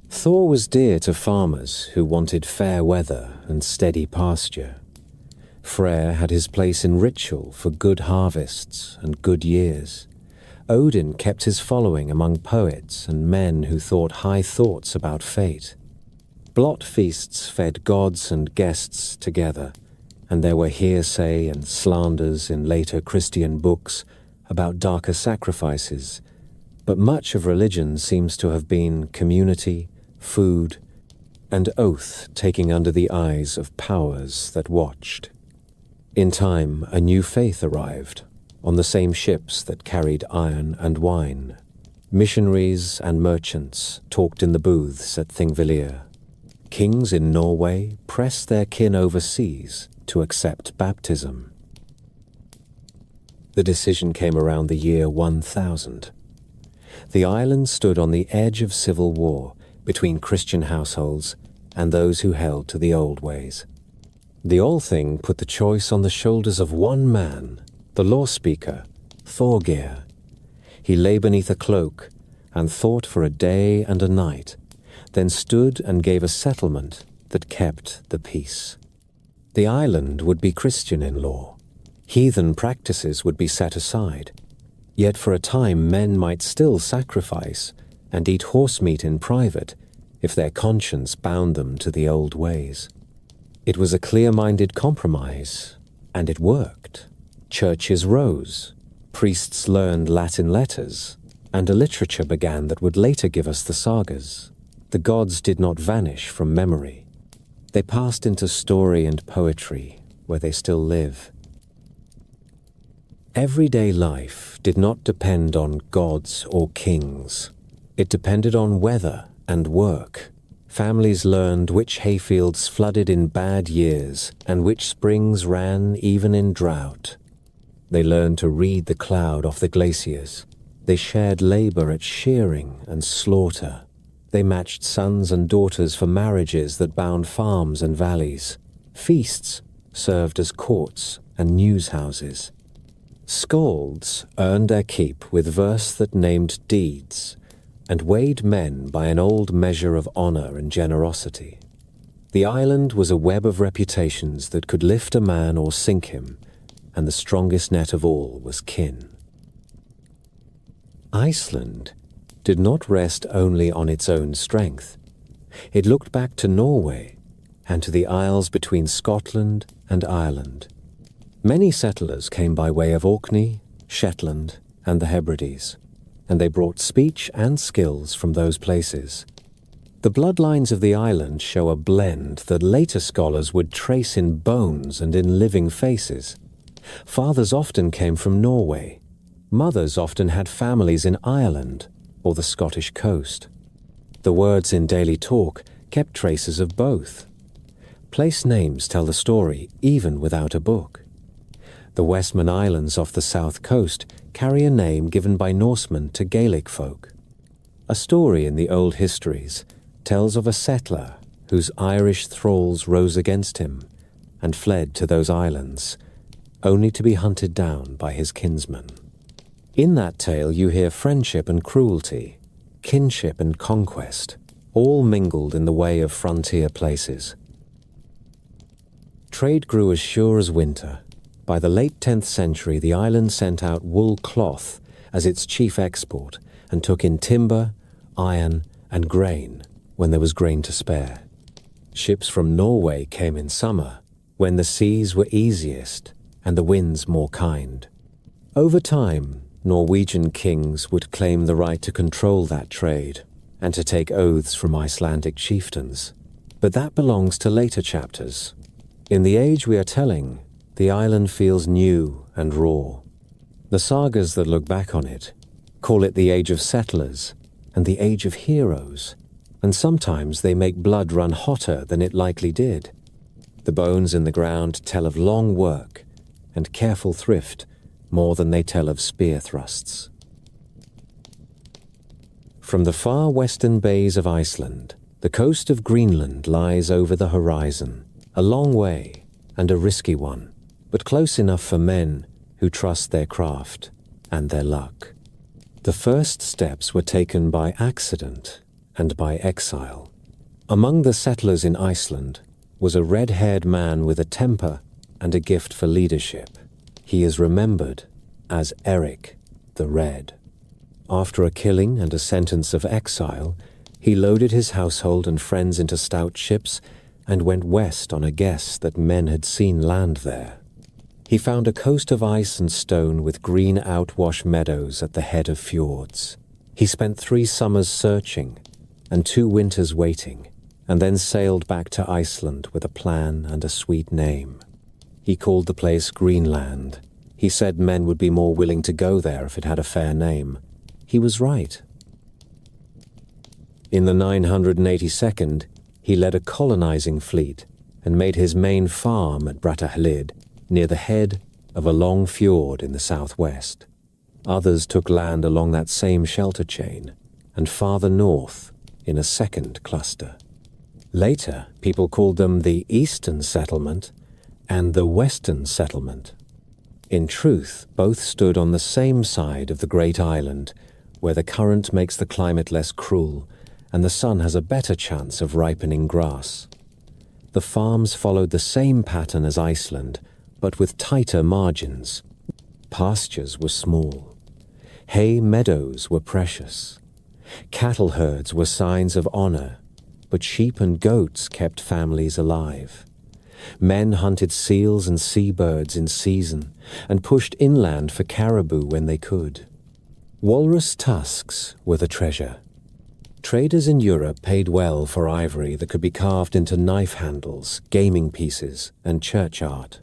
Thor was dear to farmers who wanted fair weather and steady pasture. Freyr had his place in ritual for good harvests and good years. Odin kept his following among poets and men who thought high thoughts about fate. Blot feasts fed gods and guests together, and there were hearsay and slanders in later Christian books about darker sacrifices, but much of religion seems to have been community, food, and oath taking under the eyes of powers that watched. In time, a new faith arrived, on the same ships that carried iron and wine. Missionaries and merchants talked in the booths at Thingvellir. Kings in Norway pressed their kin overseas to accept baptism. The decision came around the year 1000. The island stood on the edge of civil war between Christian households and those who held to the old ways. The Althing put the choice on the shoulders of one man, the law speaker, Thorgeir. He lay beneath a cloak and thought for a day and a night, then stood and gave a settlement that kept the peace. The island would be Christian in law. Heathen practices would be set aside. Yet for a time men might still sacrifice and eat horse meat in private if their conscience bound them to the old ways. It was a clear-minded compromise, and it worked. Churches rose, priests learned Latin letters, and a literature began that would later give us the sagas. The gods did not vanish from memory. They passed into story and poetry, where they still live. Everyday life did not depend on gods or kings. It depended on weather and work. Families learned which hayfields flooded in bad years and which springs ran even in drought. They learned to read the cloud off the glaciers. They shared labor at shearing and slaughter. They matched sons and daughters for marriages that bound farms and valleys. Feasts served as courts and news houses. Skalds earned their keep with verse that named deeds and weighed men by an old measure of honor and generosity. The island was a web of reputations that could lift a man or sink him, and the strongest net of all was kin. Iceland did not rest only on its own strength. It looked back to Norway and to the isles between Scotland and Ireland. Many settlers came by way of Orkney, Shetland, and the Hebrides, and they brought speech and skills from those places. The bloodlines of the island show a blend that later scholars would trace in bones and in living faces. Fathers often came from Norway. Mothers often had families in Ireland or the Scottish coast. The words in daily talk kept traces of both. Place names tell the story even without a book. The Westman Islands off the south coast carry a name given by Norsemen to Gaelic folk. A story in the old histories tells of a settler whose Irish thralls rose against him and fled to those islands, only to be hunted down by his kinsmen. In that tale you hear friendship and cruelty, kinship and conquest, all mingled in the way of frontier places. Trade grew as sure as winter. By the late 10th century, the island sent out wool cloth as its chief export and took in timber, iron, and grain when there was grain to spare. Ships from Norway came in summer, when the seas were easiest and the winds more kind. Over time, Norwegian kings would claim the right to control that trade and to take oaths from Icelandic chieftains. But that belongs to later chapters. In the age we are telling, the island feels new and raw. The sagas that look back on it call it the age of settlers and the age of heroes, and sometimes they make blood run hotter than it likely did. The bones in the ground tell of long work and careful thrift more than they tell of spear thrusts. From the far western bays of Iceland, the coast of Greenland lies over the horizon, a long way and a risky one, but close enough for men who trust their craft and their luck. The first steps were taken by accident and by exile. Among the settlers in Iceland was a red-haired man with a temper and a gift for leadership. He is remembered as Eric the Red. After a killing and a sentence of exile, he loaded his household and friends into stout ships and went west on a guess that men had seen land there. He found a coast of ice and stone with green outwash meadows at the head of fjords. He spent 3 summers searching and 2 winters waiting, and then sailed back to Iceland with a plan and a sweet name. He called the place Greenland, He said men would be more willing to go there if it had a fair name. He was right. In the 982nd, he led a colonizing fleet and made his main farm at Brattahlid, near the head of a long fjord in the southwest. Others took land along that same shelter chain, and farther north in a second cluster. Later, people called them the Eastern Settlement and the Western Settlement. In truth, both stood on the same side of the great island, where the current makes the climate less cruel, and the sun has a better chance of ripening grass. The farms followed the same pattern as Iceland, but with tighter margins. Pastures were small. Hay meadows were precious. Cattle herds were signs of honor, but sheep and goats kept families alive. Men hunted seals and seabirds in season, and pushed inland for caribou when they could. Walrus tusks were the treasure. Traders in Europe paid well for ivory that could be carved into knife handles, gaming pieces, and church art.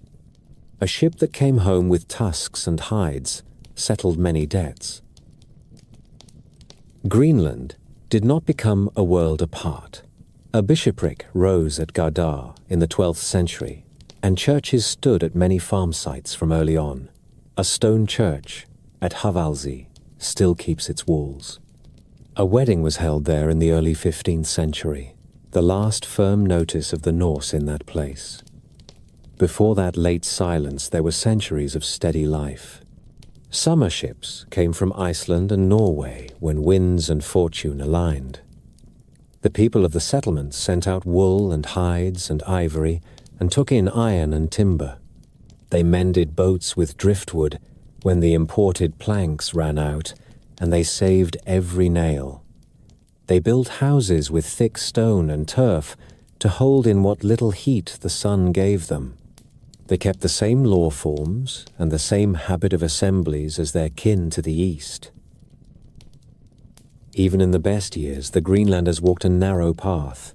A ship that came home with tusks and hides settled many debts. Greenland did not become a world apart. A bishopric rose at Gardar in the 12th century, and churches stood at many farm sites from early on. A stone church at Havalsi still keeps its walls. A wedding was held there in the early 15th century, the last firm notice of the Norse in that place. Before that late silence, there were centuries of steady life. Summer ships came from Iceland and Norway when winds and fortune aligned. The people of the settlements sent out wool and hides and ivory and took in iron and timber. They mended boats with driftwood when the imported planks ran out, and they saved every nail. They built houses with thick stone and turf to hold in what little heat the sun gave them. They kept the same law forms and the same habit of assemblies as their kin to the east. Even in the best years, the Greenlanders walked a narrow path.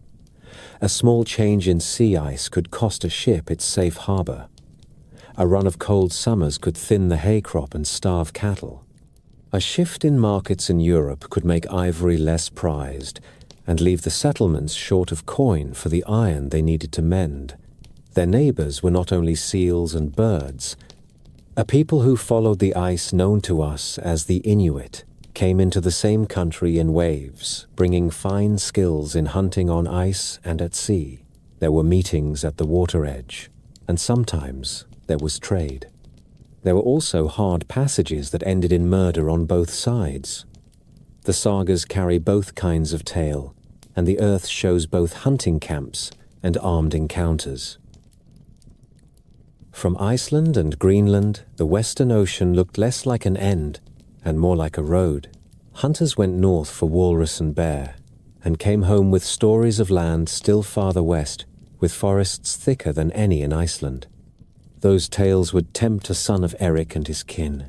A small change in sea ice could cost a ship its safe harbor. A run of cold summers could thin the hay crop and starve cattle. A shift in markets in Europe could make ivory less prized and leave the settlements short of coin for the iron they needed to mend. Their neighbors were not only seals and birds. A people who followed the ice known to us as the Inuit came into the same country in waves, bringing fine skills in hunting on ice and at sea. There were meetings at the water edge, and sometimes there was trade. There were also hard passages that ended in murder on both sides. The sagas carry both kinds of tale, and the earth shows both hunting camps and armed encounters. From Iceland and Greenland, the Western Ocean looked less like an end and more like a road. Hunters went north for walrus and bear, and came home with stories of land still farther west, with forests thicker than any in Iceland. Those tales would tempt a son of Eric and his kin.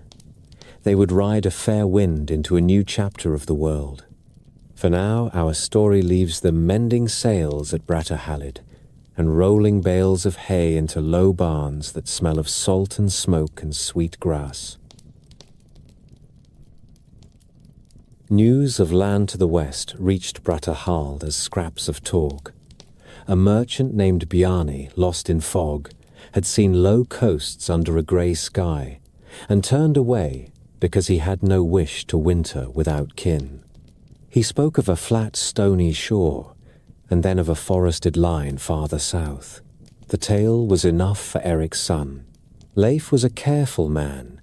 They would ride a fair wind into a new chapter of the world. For now, our story leaves them mending sails at Brattahlid, and rolling bales of hay into low barns that smell of salt and smoke and sweet grass. News of land to the west reached Brattahlid as scraps of talk. A merchant named Bjarni, lost in fog, had seen low coasts under a grey sky, and turned away because he had no wish to winter without kin. He spoke of a flat stony shore, and then of a forested line farther south. The tale was enough for Eric's son. Leif was a careful man,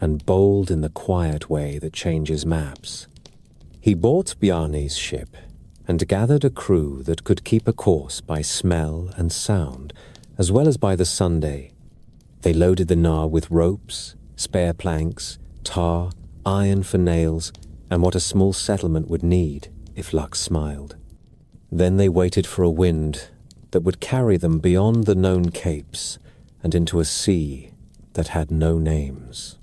and bold in the quiet way that changes maps. He bought Bjarni's ship, and gathered a crew that could keep a course by smell and sound, as well as by the Sunday. They loaded the Nar with ropes, spare planks, tar, iron for nails, and what a small settlement would need if luck smiled. Then they waited for a wind that would carry them beyond the known capes and into a sea that had no names.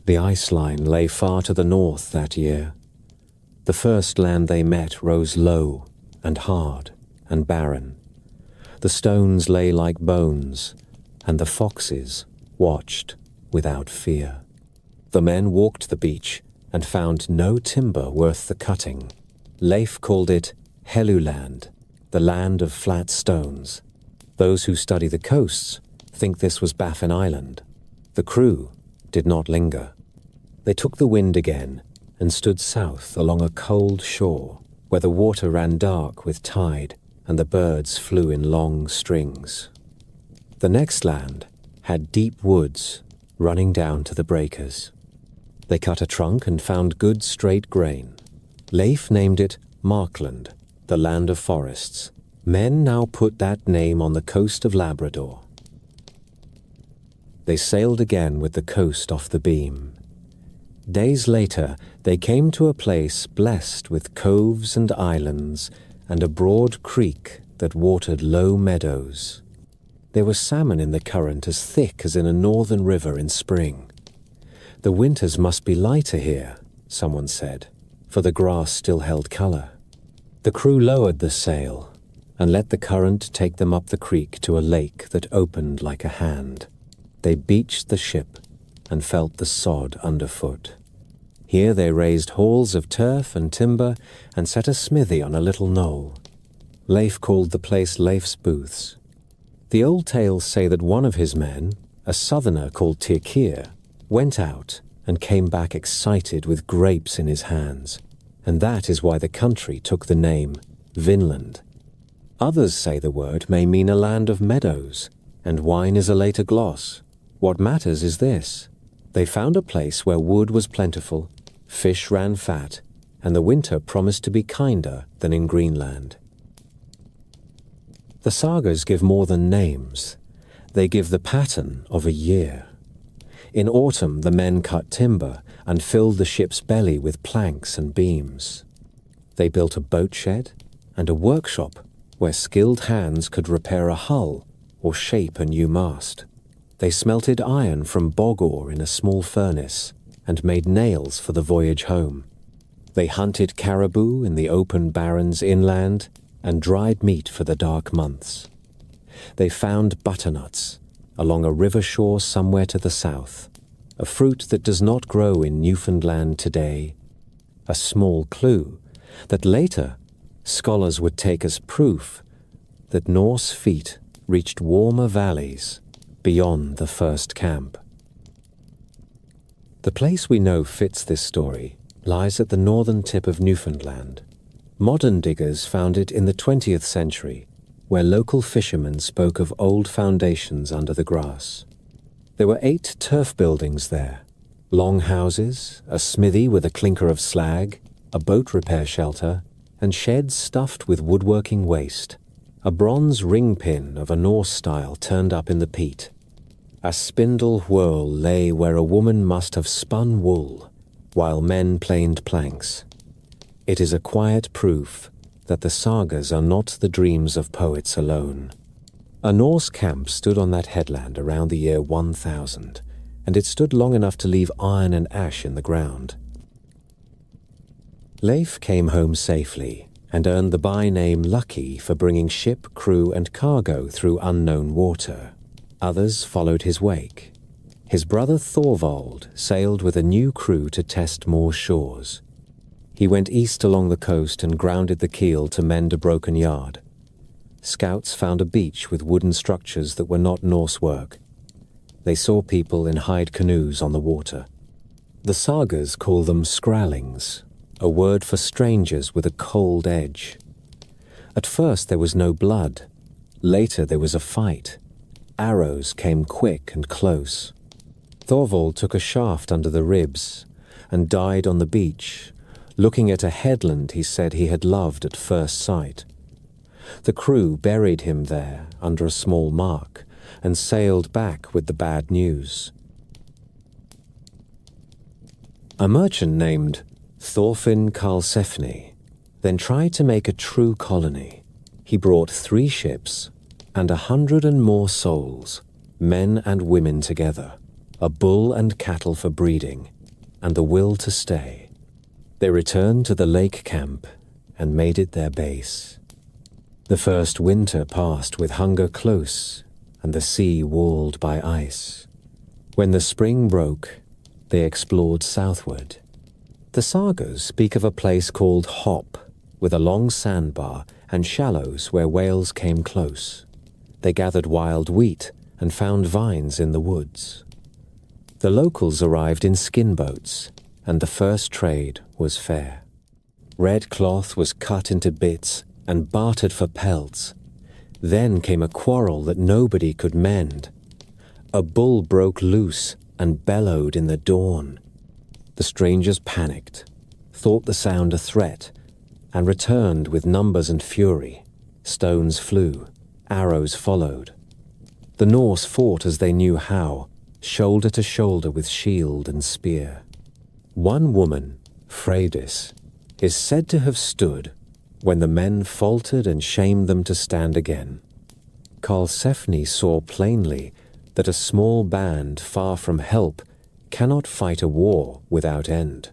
The ice line lay far to the north that year. The first land they met rose low and hard and barren. The stones lay like bones, and the foxes watched without fear. The men walked the beach and found no timber worth the cutting. Leif called it Helluland, the land of flat stones. Those who study the coasts think this was Baffin Island. The crew did not linger. They took the wind again and stood south along a cold shore where the water ran dark with tide and the birds flew in long strings. The next land had deep woods running down to the breakers. They cut a trunk and found good straight grain. Leif named it Markland, the land of forests. Men now put that name on the coast of Labrador. They sailed again with the coast off the beam. Days later, they came to a place blessed with coves and islands and a broad creek that watered low meadows. There was salmon in the current as thick as in a northern river in spring. The winters must be lighter here, someone said, for the grass still held color. The crew lowered the sail and let the current take them up the creek to a lake that opened like a hand. They beached the ship and felt the sod underfoot. Here they raised halls of turf and timber and set a smithy on a little knoll. Leif called the place Leif's Booths. The old tales say that one of his men, a southerner called Tirkir, went out and came back excited with grapes in his hands, and that is why the country took the name Vinland. Others say the word may mean a land of meadows, and wine is a later gloss. What matters is this: they found a place where wood was plentiful, fish ran fat, and the winter promised to be kinder than in Greenland. The sagas give more than names. They give the pattern of a year. In autumn, the men cut timber and filled the ship's belly with planks and beams. They built a boat shed and a workshop where skilled hands could repair a hull or shape a new mast. They smelted iron from bog ore in a small furnace and made nails for the voyage home. They hunted caribou in the open barrens inland and dried meat for the dark months. They found butternuts along a river shore somewhere to the south, a fruit that does not grow in Newfoundland today, a small clue that later scholars would take as proof that Norse feet reached warmer valleys beyond the first camp. The place we know fits this story lies at the northern tip of Newfoundland. Modern diggers found it in the 20th century, where local fishermen spoke of old foundations under the grass. There were 8 turf buildings there, long houses, a smithy with a clinker of slag, a boat repair shelter, and sheds stuffed with woodworking waste. A bronze ring pin of a Norse style turned up in the peat. A spindle whirl lay where a woman must have spun wool, while men planed planks. It is a quiet proof that the sagas are not the dreams of poets alone. A Norse camp stood on that headland around the year 1000, and it stood long enough to leave iron and ash in the ground. Leif came home safely and earned the by-name Lucky for bringing ship, crew, and cargo through unknown water. Others followed his wake. His brother Thorvald sailed with a new crew to test more shores. He went east along the coast and grounded the keel to mend a broken yard. Scouts found a beach with wooden structures that were not Norse work. They saw people in hide canoes on the water. The sagas call them skrallings, a word for strangers with a cold edge. At first there was no blood. Later there was a fight. Arrows came quick and close. Thorvald took a shaft under the ribs and died on the beach, looking at a headland he said he had loved at first sight. The crew buried him there under a small mark and sailed back with the bad news. A merchant named Thorfinn Karlsefni then tried to make a true colony. He brought 3 ships and 100 and more souls, men and women together, a bull and cattle for breeding, and the will to stay. They returned to the lake camp and made it their base. The first winter passed with hunger close and the sea walled by ice. When the spring broke, they explored southward. The sagas speak of a place called Hop, with a long sandbar and shallows where whales came close. They gathered wild wheat and found vines in the woods. The locals arrived in skin boats, and the first trade was fair. Red cloth was cut into bits and bartered for pelts. Then came a quarrel that nobody could mend. A bull broke loose and bellowed in the dawn. The strangers panicked, thought the sound a threat, and returned with numbers and fury. Stones flew, arrows followed. The Norse fought as they knew how, shoulder to shoulder with shield and spear. One woman, Freydis, is said to have stood when the men faltered and shamed them to stand again. Karlsefni saw plainly that a small band far from help cannot fight a war without end.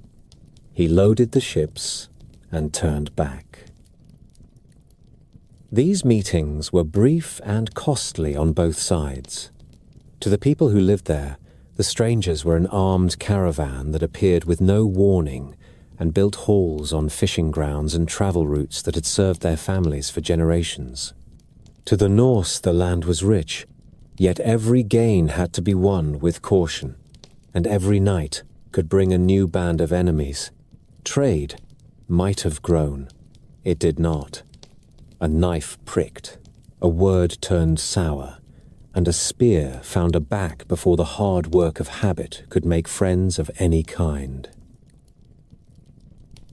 He loaded the ships and turned back. These meetings were brief and costly on both sides. To the people who lived there, the strangers were an armed caravan that appeared with no warning and built halls on fishing grounds and travel routes that had served their families for generations. To the Norse, the land was rich, yet every gain had to be won with caution, and every night could bring a new band of enemies. Trade might have grown. It did not. A knife pricked, a word turned sour, and a spear found a back before the hard work of habit could make friends of any kind.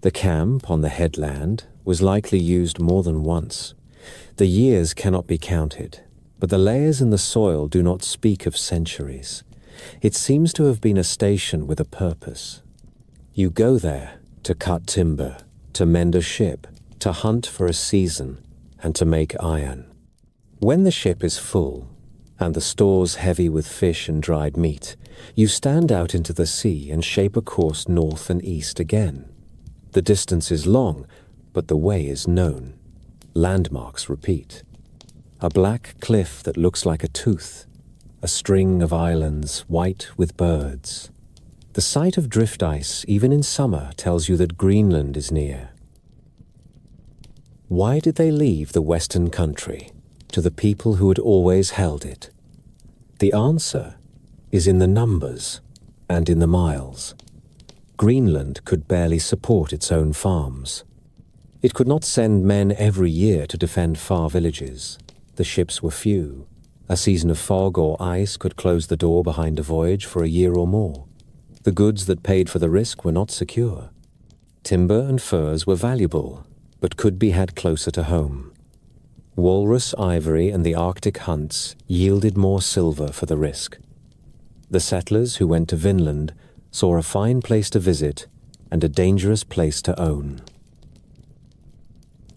The camp on the headland was likely used more than once. The years cannot be counted, but the layers in the soil do not speak of centuries. It seems to have been a station with a purpose. You go there to cut timber, to mend a ship, to hunt for a season, and to make iron. When the ship is full, and the stores heavy with fish and dried meat, you stand out into the sea and shape a course north and east again. The distance is long, but the way is known. Landmarks repeat. A black cliff that looks like a tooth, a string of islands white with birds. The sight of drift ice, even in summer, tells you that Greenland is near. Why did they leave the Western country to the people who had always held it? The answer is in the numbers and in the miles. Greenland could barely support its own farms. It could not send men every year to defend far villages. The ships were few. A season of fog or ice could close the door behind a voyage for a year or more. The goods that paid for the risk were not secure. Timber and furs were valuable, but could be had closer to home. Walrus ivory and the Arctic hunts yielded more silver for the risk. The settlers who went to Vinland saw a fine place to visit and a dangerous place to own.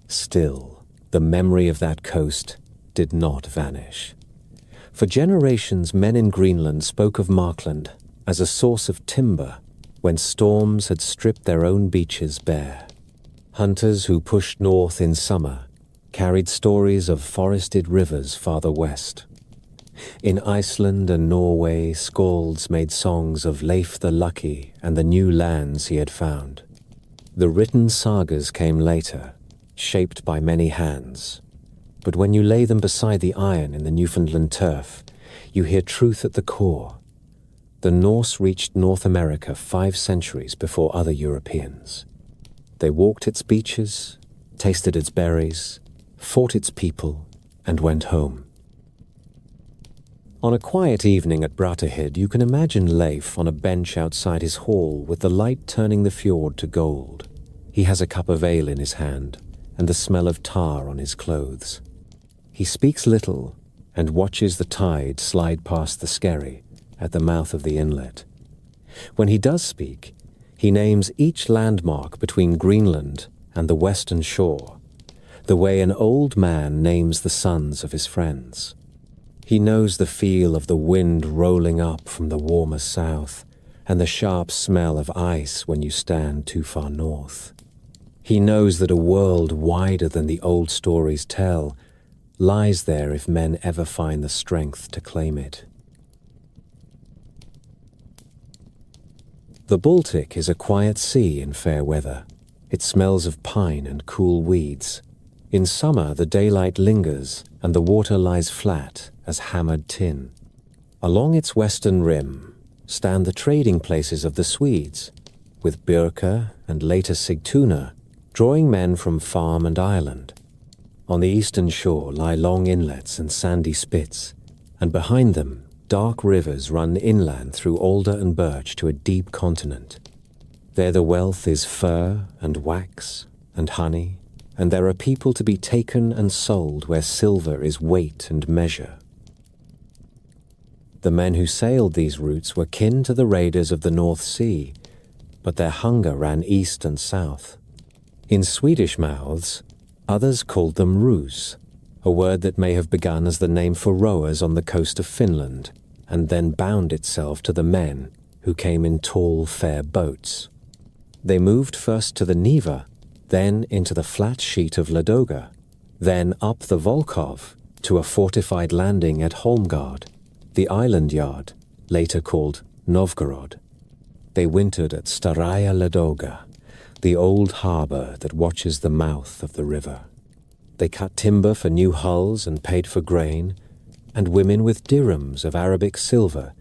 Still, the memory of that coast did not vanish. For generations, men in Greenland spoke of Markland as a source of timber when storms had stripped their own beaches bare. Hunters who pushed north in summer carried stories of forested rivers farther west. In Iceland and Norway, skalds made songs of Leif the Lucky and the new lands he had found. The written sagas came later, shaped by many hands. But when you lay them beside the iron in the Newfoundland turf, you hear truth at the core. The Norse reached North America 5 centuries before other Europeans. They walked its beaches, tasted its berries, fought its people, and went home. On a quiet evening at Brattahlid, you can imagine Leif on a bench outside his hall with the light turning the fjord to gold. He has a cup of ale in his hand and the smell of tar on his clothes. He speaks little and watches the tide slide past the skerry at the mouth of the inlet. When he does speak, he names each landmark between Greenland and the western shore, the way an old man names the sons of his friends. He knows the feel of the wind rolling up from the warmer south and the sharp smell of ice when you stand too far north. He knows that a world wider than the old stories tell lies there if men ever find the strength to claim it. The Baltic is a quiet sea in fair weather. It smells of pine and cool weeds. In summer, the daylight lingers and the water lies flat as hammered tin. Along its western rim stand the trading places of the Swedes, with Birka and later Sigtuna drawing men from farm and island. On the eastern shore lie long inlets and sandy spits, and behind them dark rivers run inland through alder and birch to a deep continent. There the wealth is fur and wax and honey, and there are people to be taken and sold where silver is weight and measure. The men who sailed these routes were kin to the raiders of the North Sea, but their hunger ran east and south. In Swedish mouths, others called them rus, a word that may have begun as the name for rowers on the coast of Finland, and then bound itself to the men who came in tall, fair boats. They moved first to the Neva, then into the flat sheet of Ladoga, then up the Volkhov to a fortified landing at Holmgard, the island yard, later called Novgorod. They wintered at Staraya Ladoga, the old harbour that watches the mouth of the river. They cut timber for new hulls and paid for grain, and women with dirhams of Arabic silver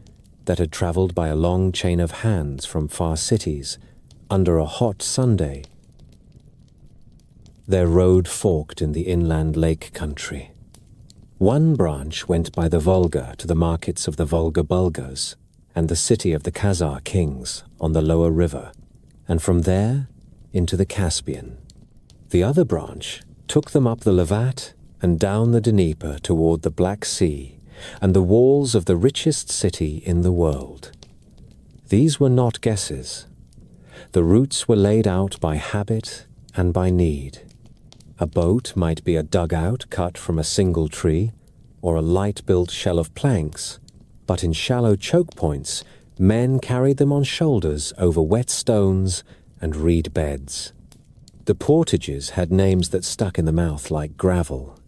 that had travelled by a long chain of hands from far cities under a hot Sunday. Their road forked in the inland lake country. One branch went by the Volga to the markets of the Volga Bulgars and the city of the Khazar kings on the lower river, and from there into the Caspian. The other branch took them up the Lovat and down the Dnieper toward the Black Sea and the walls of the richest city in the world. These were not guesses. The routes were laid out by habit and by need. A boat might be a dugout cut from a single tree, or a light-built shell of planks, but in shallow choke points, men carried them on shoulders over wet stones and reed beds. The portages had names that stuck in the mouth like gravel.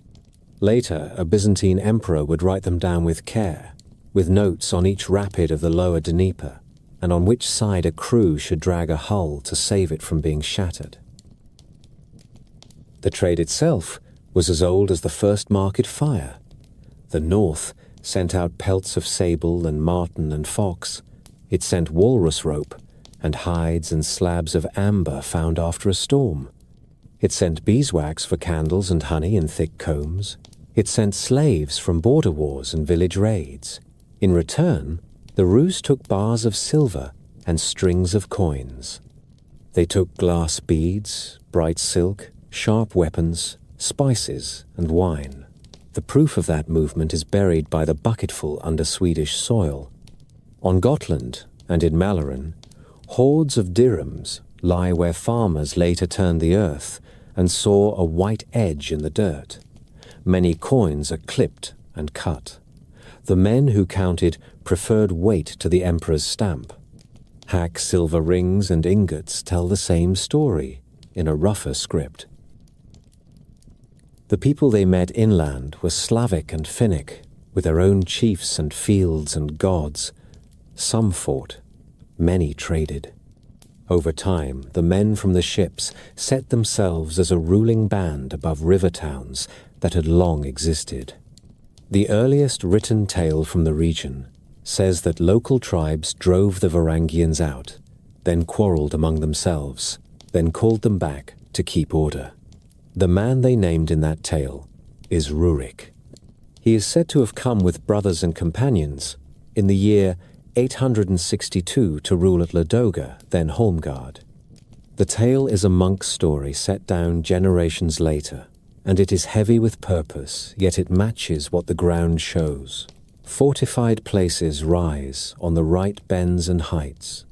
Later, a Byzantine emperor would write them down with care, with notes on each rapid of the lower Dnieper, and on which side a crew should drag a hull to save it from being shattered. The trade itself was as old as the first market fire. The north sent out pelts of sable and marten and fox. It sent walrus rope and hides and slabs of amber found after a storm. It sent beeswax for candles and honey in thick combs. It sent slaves from border wars and village raids. In return, the Rus took bars of silver and strings of coins. They took glass beads, bright silk, sharp weapons, spices, and wine. The proof of that movement is buried by the bucketful under Swedish soil. On Gotland and in Mälaren, hordes of dirhams lie where farmers later turned the earth and saw a white edge in the dirt. Many coins are clipped and cut. The men who counted preferred weight to the emperor's stamp. Hack silver rings and ingots tell the same story in a rougher script. The people they met inland were Slavic and Finnic, with their own chiefs and fields and gods. Some fought, many traded. Over time, the men from the ships set themselves as a ruling band above river towns that had long existed. The earliest written tale from the region says that local tribes drove the Varangians out, then quarreled among themselves, then called them back to keep order. The man they named in that tale is Rurik. He is said to have come with brothers and companions in the year 862 to rule at Ladoga, then Holmgard. The tale is a monk's story set down generations later, and it is heavy with purpose, yet it matches what the ground shows. Fortified places rise on the right bends and heights.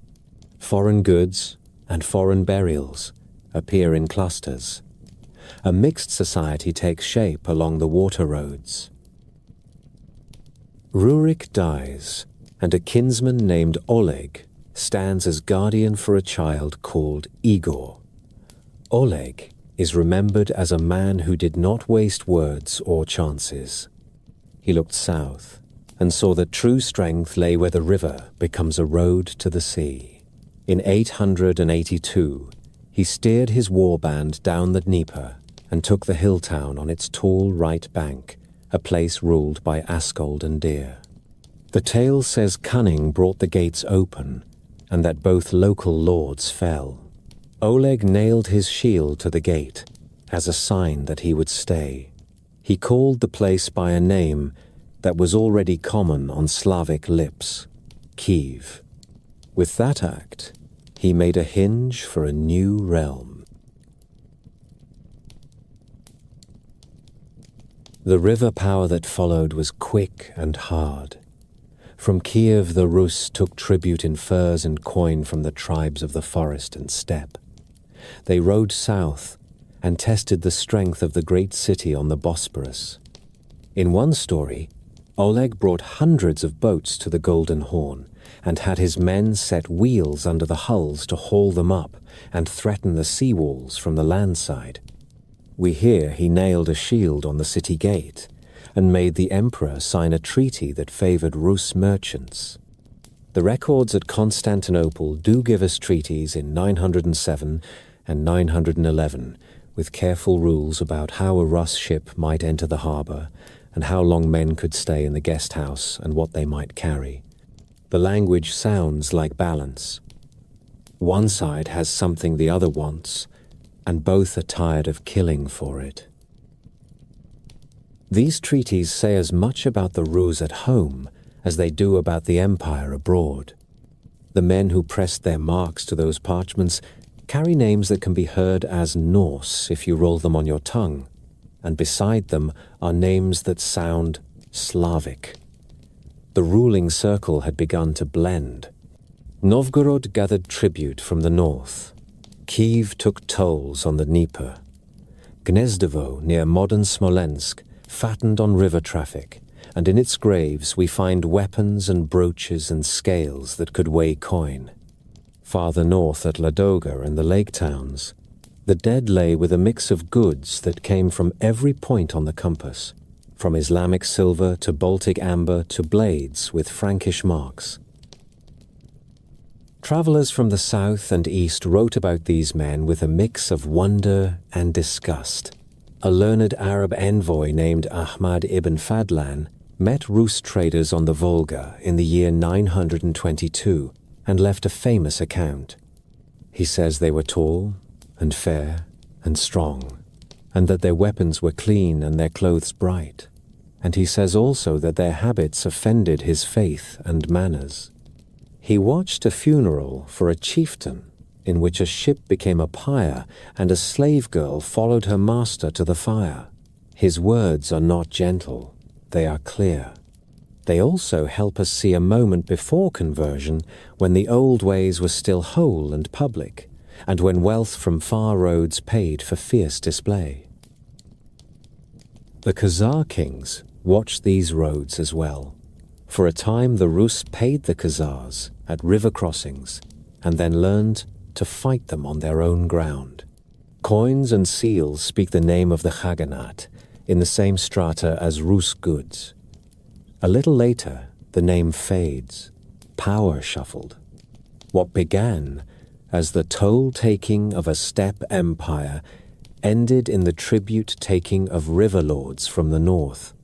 Foreign goods and foreign burials appear in clusters. A mixed society takes shape along the water roads. Rurik dies, and a kinsman named Oleg stands as guardian for a child called Igor. Oleg is remembered as a man who did not waste words or chances. He looked south and saw that true strength lay where the river becomes a road to the sea. In 882, he steered his warband down the Dnieper and took the hill town on its tall right bank, a place ruled by Askold and Deer. The tale says cunning brought the gates open, and that both local lords fell. Oleg nailed his shield to the gate, as a sign that he would stay. He called the place by a name that was already common on Slavic lips, Kiev. With that act, he made a hinge for a new realm. The river power that followed was quick and hard. From Kiev the Rus took tribute in furs and coin from the tribes of the forest and steppe. They rode south and tested the strength of the great city on the Bosporus. In one story, Oleg brought hundreds of boats to the Golden Horn and had his men set wheels under the hulls to haul them up and threaten the seawalls from the land side. We hear he nailed a shield on the city gate and made the emperor sign a treaty that favored Rus merchants. The records at Constantinople do give us treaties in 907 and 911, with careful rules about how a Rus ship might enter the harbor and how long men could stay in the guest house and what they might carry. The language sounds like balance. One side has something the other wants, and both are tired of killing for it. These treaties say as much about the Rus at home as they do about the empire abroad. The men who pressed their marks to those parchments carry names that can be heard as Norse if you roll them on your tongue, and beside them are names that sound Slavic. The ruling circle had begun to blend. Novgorod gathered tribute from the north. Kiev took tolls on the Dnieper. Gnezdovo, near modern Smolensk, fattened on river traffic, and in its graves we find weapons and brooches and scales that could weigh coin. Farther north at Ladoga and the lake towns, the dead lay with a mix of goods that came from every point on the compass, from Islamic silver to Baltic amber to blades with Frankish marks. Travelers from the south and east wrote about these men with a mix of wonder and disgust. A learned Arab envoy named Ahmad ibn Fadlan met Rus traders on the Volga in the year 922 and left a famous account. He says they were tall and fair and strong, and that their weapons were clean and their clothes bright. And he says also that their habits offended his faith and manners. He watched a funeral for a chieftain in which a ship became a pyre and a slave girl followed her master to the fire. His words are not gentle, they are clear. They also help us see a moment before conversion when the old ways were still whole and public, and when wealth from far roads paid for fierce display. The Khazar kings watched these roads as well. For a time the Rus paid the Khazars at river crossings and then learned to fight them on their own ground. Coins and seals speak the name of the Khaganate in the same strata as Rus goods. A little later, the name fades, power shuffled. What began as the toll-taking of a steppe empire ended in the tribute-taking of river lords from the north.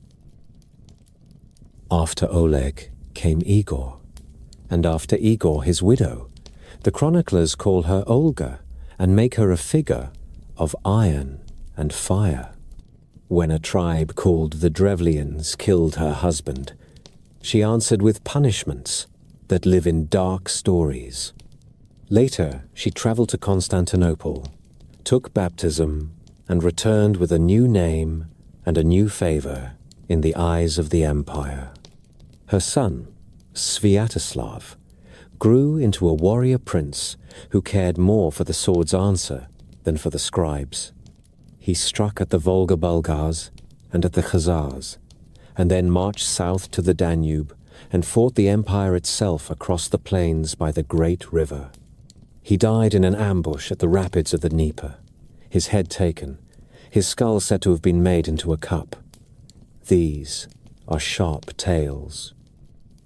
After Oleg came Igor, and after Igor his widow. The chroniclers call her Olga and make her a figure of iron and fire. When a tribe called the Drevlians killed her husband, she answered with punishments that live in dark stories. Later, she traveled to Constantinople, took baptism, and returned with a new name and a new favor in the eyes of the empire. Her son, Sviatoslav, grew into a warrior prince who cared more for the sword's answer than for the scribes. He struck at the Volga Bulgars and at the Khazars, and then marched south to the Danube and fought the empire itself across the plains by the great river. He died in an ambush at the rapids of the Dnieper, his head taken, his skull said to have been made into a cup. These are sharp tales.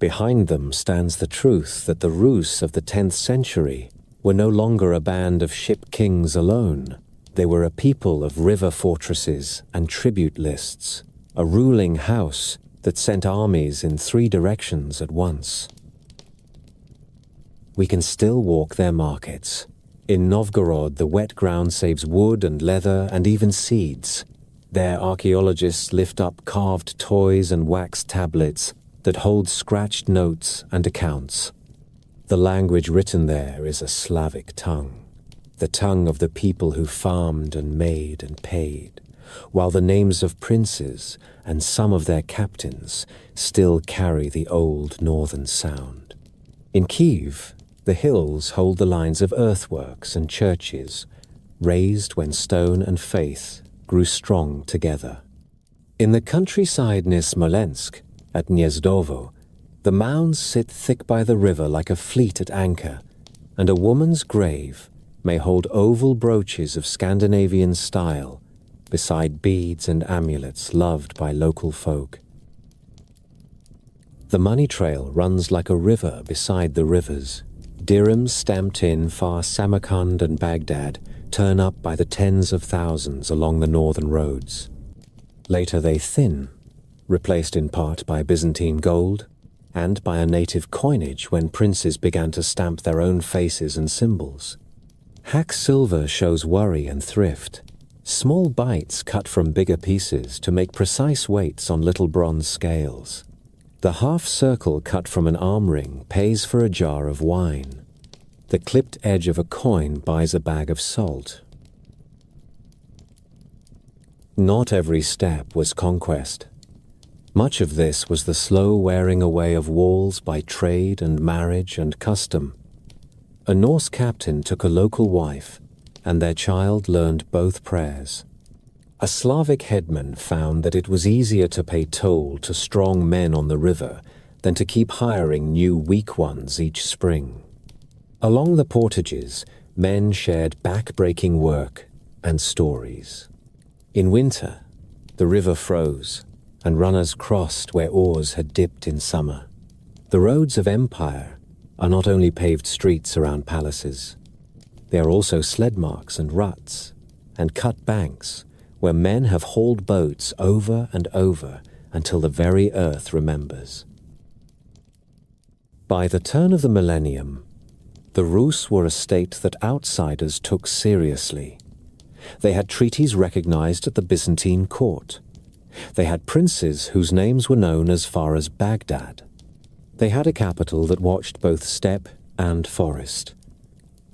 Behind them stands the truth that the Rus of the 10th century were no longer a band of ship kings alone. They were a people of river fortresses and tribute lists, a ruling house that sent armies in 3 directions at once. We can still walk their markets. In Novgorod, the wet ground saves wood and leather and even seeds. There, archaeologists lift up carved toys and wax tablets that hold scratched notes and accounts. The language written there is a Slavic tongue, the tongue of the people who farmed and made and paid, while the names of princes and some of their captains still carry the old northern sound. In Kiev, the hills hold the lines of earthworks and churches, raised when stone and faith grew strong together. In the countryside near Smolensk, at Gniezdovo, the mounds sit thick by the river like a fleet at anchor, and a woman's grave may hold oval brooches of Scandinavian style beside beads and amulets loved by local folk. The money trail runs like a river beside the rivers. Dirhams stamped in far Samarkand and Baghdad turn up by the tens of thousands along the northern roads. Later they thin, replaced in part by Byzantine gold and by a native coinage when princes began to stamp their own faces and symbols. Hack silver shows worry and thrift, small bites cut from bigger pieces to make precise weights on little bronze scales. The half circle cut from an arm ring pays for a jar of wine. The clipped edge of a coin buys a bag of salt. Not every step was conquest. Much of this was the slow wearing away of walls by trade and marriage and custom. A Norse captain took a local wife, and their child learned both prayers. A Slavic headman found that it was easier to pay toll to strong men on the river than to keep hiring new weak ones each spring. Along the portages, men shared back-breaking work and stories. In winter, the river froze, and runners crossed where oars had dipped in summer. The roads of empire are not only paved streets around palaces. They are also sled marks and ruts, and cut banks where men have hauled boats over and over until the very earth remembers. By the turn of the millennium, the Rus were a state that outsiders took seriously. They had treaties recognized at the Byzantine court. They had princes whose names were known as far as Baghdad. They had a capital that watched both steppe and forest.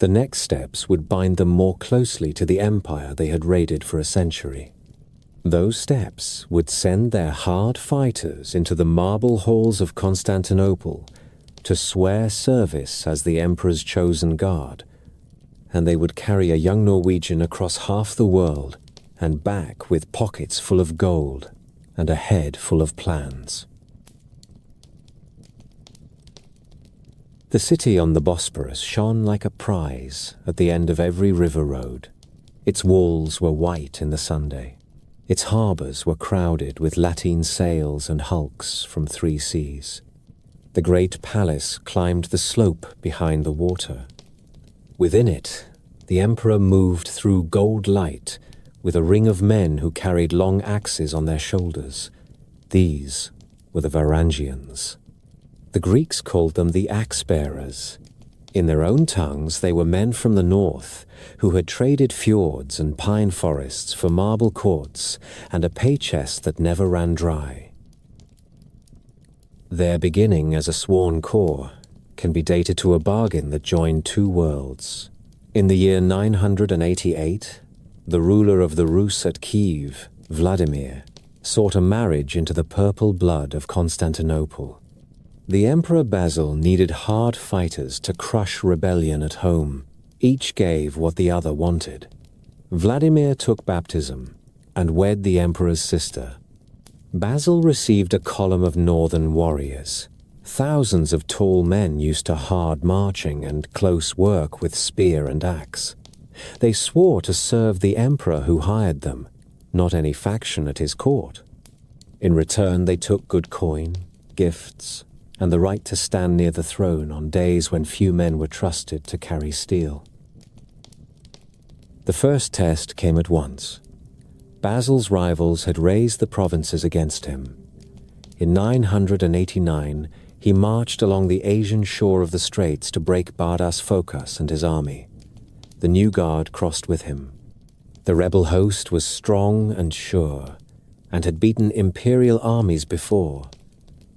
The next steps would bind them more closely to the empire they had raided for a century. Those steps would send their hard fighters into the marble halls of Constantinople to swear service as the emperor's chosen guard, and they would carry a young Norwegian across half the world and back with pockets full of gold and a head full of plans. The city on the Bosporus shone like a prize at the end of every river road. Its walls were white in the Sunday. Its harbours were crowded with lateen sails and hulks from 3 seas. The great palace climbed the slope behind the water. Within it, the emperor moved through gold light with a ring of men who carried long axes on their shoulders. These were the Varangians. The Greeks called them the axe-bearers. In their own tongues, they were men from the north who had traded fjords and pine forests for marble courts and a pay chest that never ran dry. Their beginning as a sworn corps can be dated to a bargain that joined 2 worlds. In the year 988, the ruler of the Rus at Kiev, Vladimir, sought a marriage into the purple blood of Constantinople. The Emperor Basil needed hard fighters to crush rebellion at home. Each gave what the other wanted. Vladimir took baptism and wed the emperor's sister. Basil received a column of northern warriors. Thousands of tall men used to hard marching and close work with spear and axe. They swore to serve the emperor who hired them, not any faction at his court. In return, they took good coin, gifts, and the right to stand near the throne on days when few men were trusted to carry steel. The first test came at once. Basil's rivals had raised the provinces against him. In 989, he marched along the Asian shore of the straits to break Bardas Phocas and his army. The new guard crossed with him. The rebel host was strong and sure, and had beaten imperial armies before.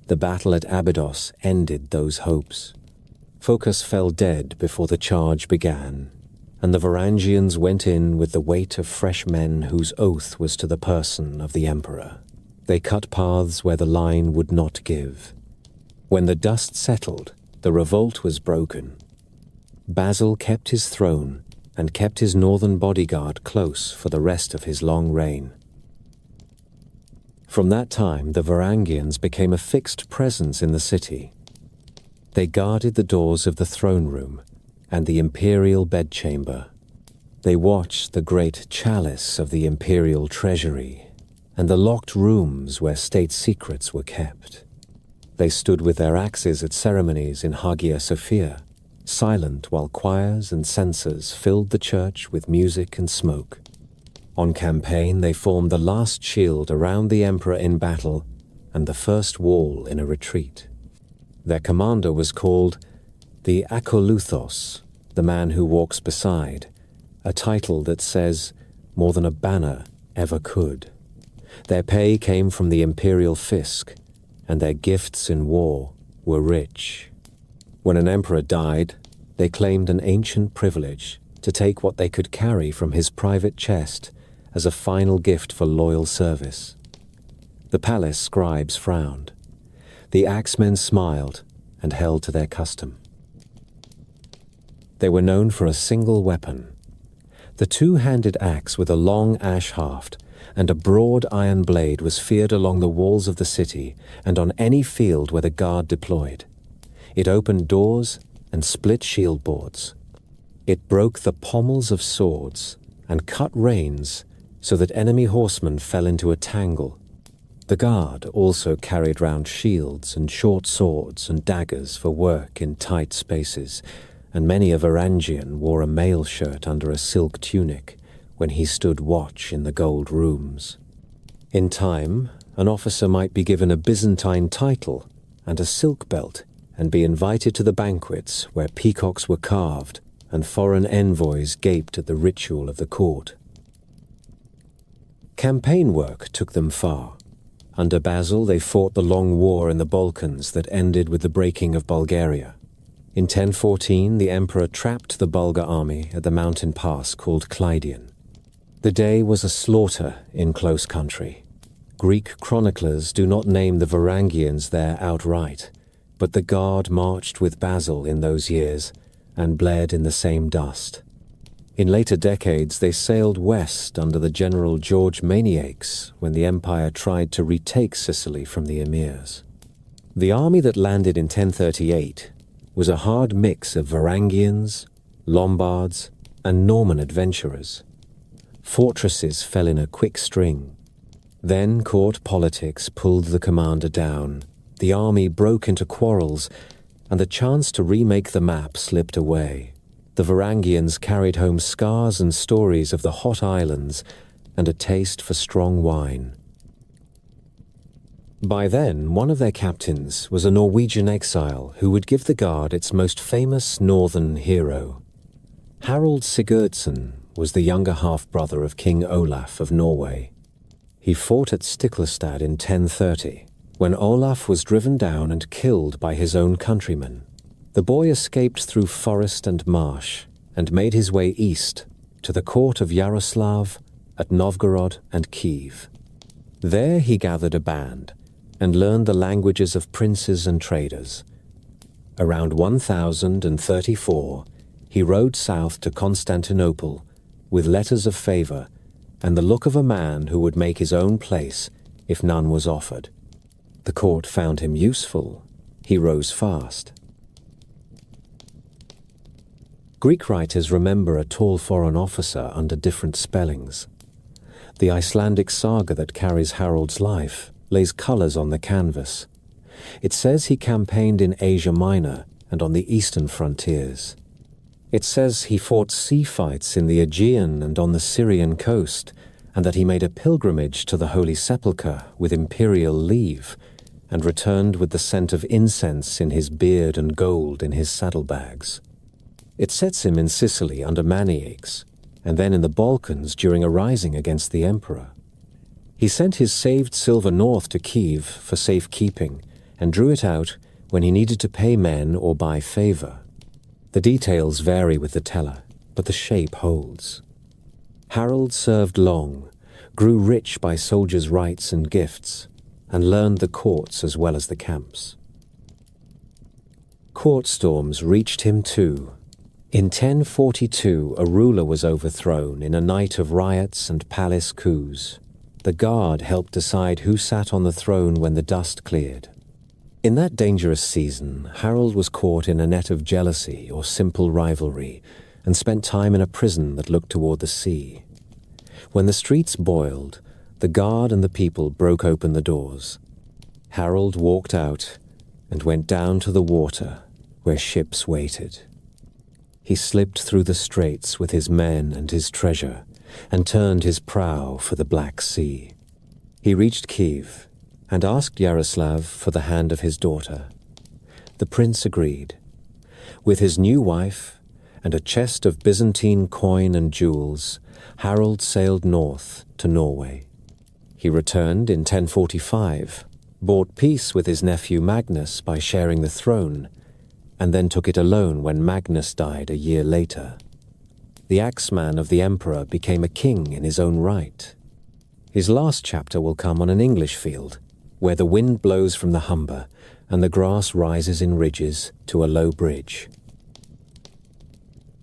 The battle at Abydos ended those hopes. Phocas fell dead before the charge began, and the Varangians went in with the weight of fresh men whose oath was to the person of the emperor. They cut paths where the line would not give. When the dust settled, the revolt was broken. Basil kept his throne and kept his northern bodyguard close for the rest of his long reign. From that time, the Varangians became a fixed presence in the city. They guarded the doors of the throne room and the imperial bedchamber. They watched the great chalice of the imperial treasury and the locked rooms where state secrets were kept. They stood with their axes at ceremonies in Hagia Sophia, silent while choirs and censers filled the church with music and smoke. On campaign, they formed the last shield around the emperor in battle and the first wall in a retreat. Their commander was called the Akoluthos, the man who walks beside, a title that says more than a banner ever could. Their pay came from the imperial fisc, and their gifts in war were rich. When an emperor died, they claimed an ancient privilege to take what they could carry from his private chest as a final gift for loyal service. The palace scribes frowned. The axemen smiled and held to their custom. They were known for a single weapon. The two-handed axe with a long ash haft and a broad iron blade was feared along the walls of the city and on any field where the guard deployed. It opened doors and split shield boards. It broke the pommels of swords and cut reins so that enemy horsemen fell into a tangle. The guard also carried round shields and short swords and daggers for work in tight spaces, and many a Varangian wore a mail shirt under a silk tunic when he stood watch in the gold rooms. In time, an officer might be given a Byzantine title and a silk belt and be invited to the banquets where peacocks were carved and foreign envoys gaped at the ritual of the court. Campaign work took them far. Under Basil, they fought the long war in the Balkans that ended with the breaking of Bulgaria. In 1014, the emperor trapped the Bulgar army at the mountain pass called Clydian. The day was a slaughter in close country. Greek chroniclers do not name the Varangians there outright, but the guard marched with Basil in those years and bled in the same dust. In later decades, they sailed west under the general George Maniacs when the empire tried to retake Sicily from the emirs. The army that landed in 1038 was a hard mix of Varangians, Lombards, and Norman adventurers. Fortresses fell in a quick string. Then court politics pulled the commander down. The army broke into quarrels, and the chance to remake the map slipped away. The Varangians carried home scars and stories of the hot islands and a taste for strong wine. By then, one of their captains was a Norwegian exile who would give the Guard its most famous northern hero. Harald Sigurdsson was the younger half-brother of King Olaf of Norway. He fought at Stiklestad in 1030, when Olaf was driven down and killed by his own countrymen. The boy escaped through forest and marsh and made his way east to the court of Yaroslav at Novgorod and Kiev. There he gathered a band and learned the languages of princes and traders. Around 1034, he rode south to Constantinople with letters of favor and the look of a man who would make his own place if none was offered. The court found him useful. He rose fast. Greek writers remember a tall foreign officer under different spellings. The Icelandic saga that carries Harald's life lays colors on the canvas. It says he campaigned in Asia Minor and on the eastern frontiers. It says he fought sea fights in the Aegean and on the Syrian coast, and that he made a pilgrimage to the Holy Sepulchre with imperial leave, and returned with the scent of incense in his beard and gold in his saddlebags. It sets him in Sicily under Maniaques, and then in the Balkans during a rising against the emperor. He sent his saved silver north to Kiev for safekeeping, and drew it out when he needed to pay men or buy favor. The details vary with the teller, but the shape holds. Harold served long, grew rich by soldiers' rights and gifts, and learned the courts as well as the camps. Court storms reached him too. In 1042, a ruler was overthrown in a night of riots and palace coups. The guard helped decide who sat on the throne when the dust cleared. In that dangerous season, Harold was caught in a net of jealousy or simple rivalry, and spent time in a prison that looked toward the sea. When the streets boiled, the guard and the people broke open the doors. Harold walked out and went down to the water where ships waited. He slipped through the straits with his men and his treasure, and turned his prow for the Black Sea. He reached Kiev and asked Yaroslav for the hand of his daughter. The prince agreed. With his new wife and a chest of Byzantine coin and jewels, Harold sailed north to Norway. He returned in 1045, bought peace with his nephew Magnus by sharing the throne, and then took it alone when Magnus died a year later. The axeman of the emperor became a king in his own right. His last chapter will come on an English field, where the wind blows from the Humber and the grass rises in ridges to a low bridge.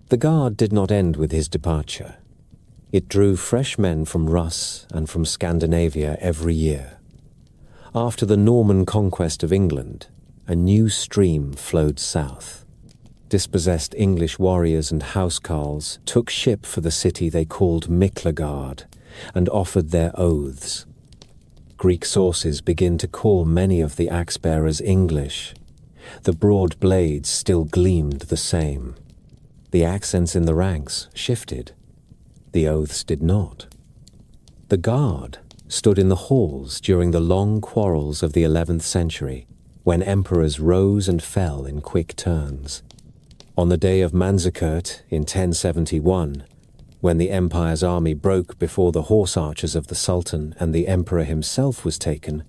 The guard did not end with his departure. It drew fresh men from Rus and from Scandinavia every year. After the Norman conquest of England, a new stream flowed south. Dispossessed English warriors and housecarls took ship for the city they called Miklagard and offered their oaths. Greek sources begin to call many of the axe-bearers English. The broad blades still gleamed the same. The accents in the ranks shifted. The oaths did not. The guard stood in the halls during the long quarrels of the 11th century, when emperors rose and fell in quick turns. On the day of Manzikert in 1071, when the empire's army broke before the horse archers of the Sultan and the emperor himself was taken,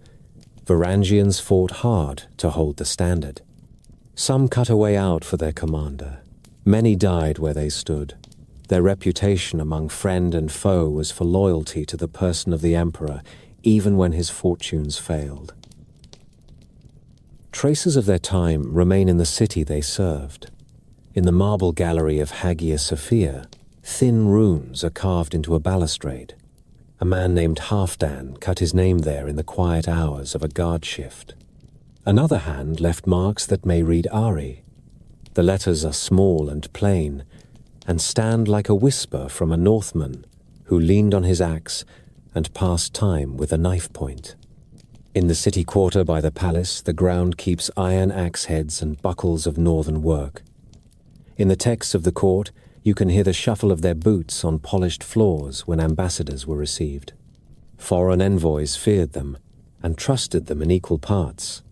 Varangians fought hard to hold the standard. Some cut a way out for their commander. Many died where they stood. Their reputation among friend and foe was for loyalty to the person of the emperor, even when his fortunes failed. Traces of their time remain in the city they served. In the marble gallery of Hagia Sophia, thin runes are carved into a balustrade. A man named Halfdan cut his name there in the quiet hours of a guard shift. Another hand left marks that may read Ari. The letters are small and plain, and stand like a whisper from a Northman who leaned on his axe and passed time with a knife point. In the city quarter by the palace, the ground keeps iron axe heads and buckles of northern work. In the texts of the court, you can hear the shuffle of their boots on polished floors when ambassadors were received. Foreign envoys feared them and trusted them in equal parts.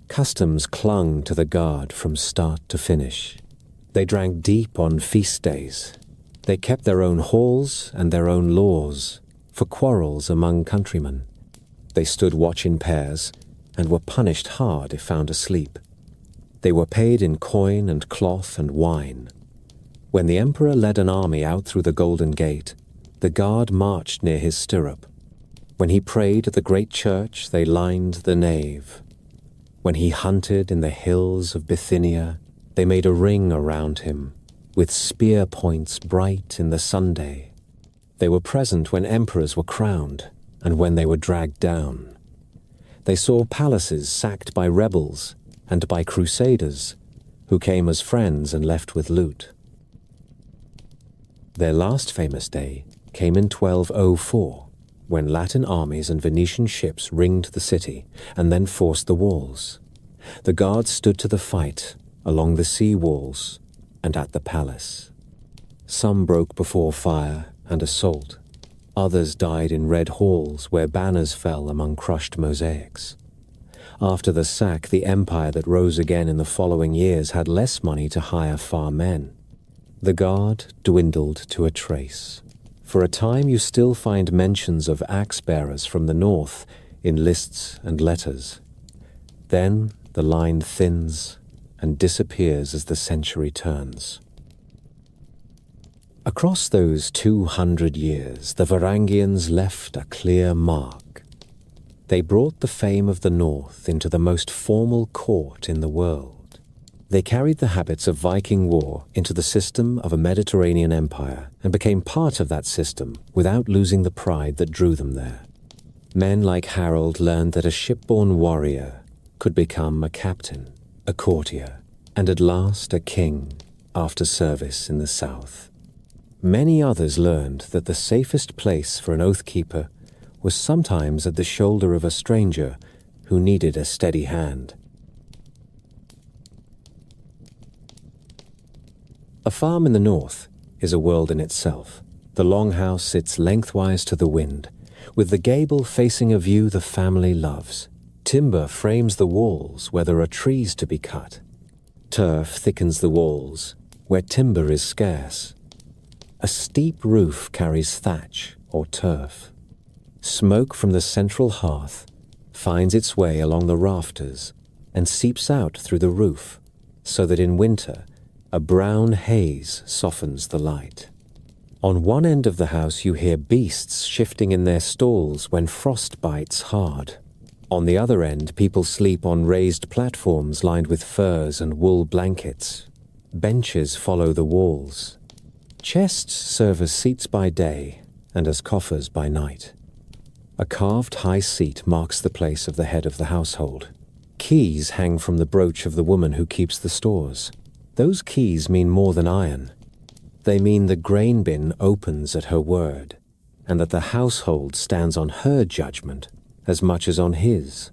Customs clung to the guard from start to finish. They drank deep on feast days. They kept their own halls and their own laws for quarrels among countrymen. They stood watch in pairs and were punished hard if found asleep. They were paid in coin and cloth and wine. When the emperor led an army out through the Golden Gate, the guard marched near his stirrup. When he prayed at the great church, they lined the nave. When he hunted in the hills of Bithynia, they made a ring around him, with spear points bright in the Sunday. They were present when emperors were crowned, and when they were dragged down. They saw palaces sacked by rebels and by crusaders, who came as friends and left with loot. Their last famous day came in 1204, when Latin armies and Venetian ships ringed the city and then forced the walls. The guards stood to the fight along the sea walls and at the palace. Some broke before fire and assault. Others died in red halls where banners fell among crushed mosaics. After the sack, the empire that rose again in the following years had less money to hire far men. The guard dwindled to a trace. For a time you still find mentions of axe-bearers from the north in lists and letters. Then the line thins and disappears as the century turns. Across those 200 years, the Varangians left a clear mark. They brought the fame of the North into the most formal court in the world. They carried the habits of Viking war into the system of a Mediterranean empire and became part of that system without losing the pride that drew them there. Men like Harold learned that a shipborne warrior could become a captain, a courtier, and at last a king after service in the south. Many others learned that the safest place for an oath-keeper was sometimes at the shoulder of a stranger who needed a steady hand. A farm in the north is a world in itself. The longhouse sits lengthwise to the wind, with the gable facing a view the family loves. Timber frames the walls where there are trees to be cut. Turf thickens the walls where timber is scarce. A steep roof carries thatch or turf. Smoke from the central hearth finds its way along the rafters and seeps out through the roof, so that in winter a brown haze softens the light. On one end of the house you hear beasts shifting in their stalls when frost bites hard. On the other end, people sleep on raised platforms lined with furs and wool blankets. Benches follow the walls. Chests serve as seats by day and as coffers by night. A carved high seat marks the place of the head of the household. Keys hang from the brooch of the woman who keeps the stores. Those keys mean more than iron. They mean the grain bin opens at her word, and that the household stands on her judgment as much as on his.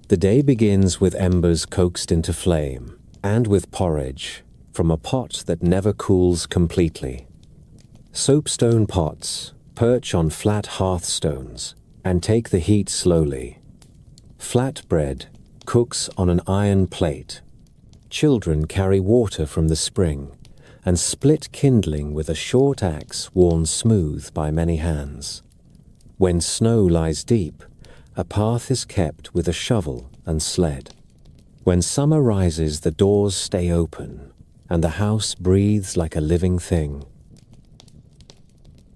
The day begins with embers coaxed into flame, and with porridge from a pot that never cools completely. Soapstone pots perch on flat hearthstones and take the heat slowly. Flat bread cooks on an iron plate. Children carry water from the spring and split kindling with a short axe worn smooth by many hands. When snow lies deep, a path is kept with a shovel and sled. When summer rises, the doors stay open and the house breathes like a living thing.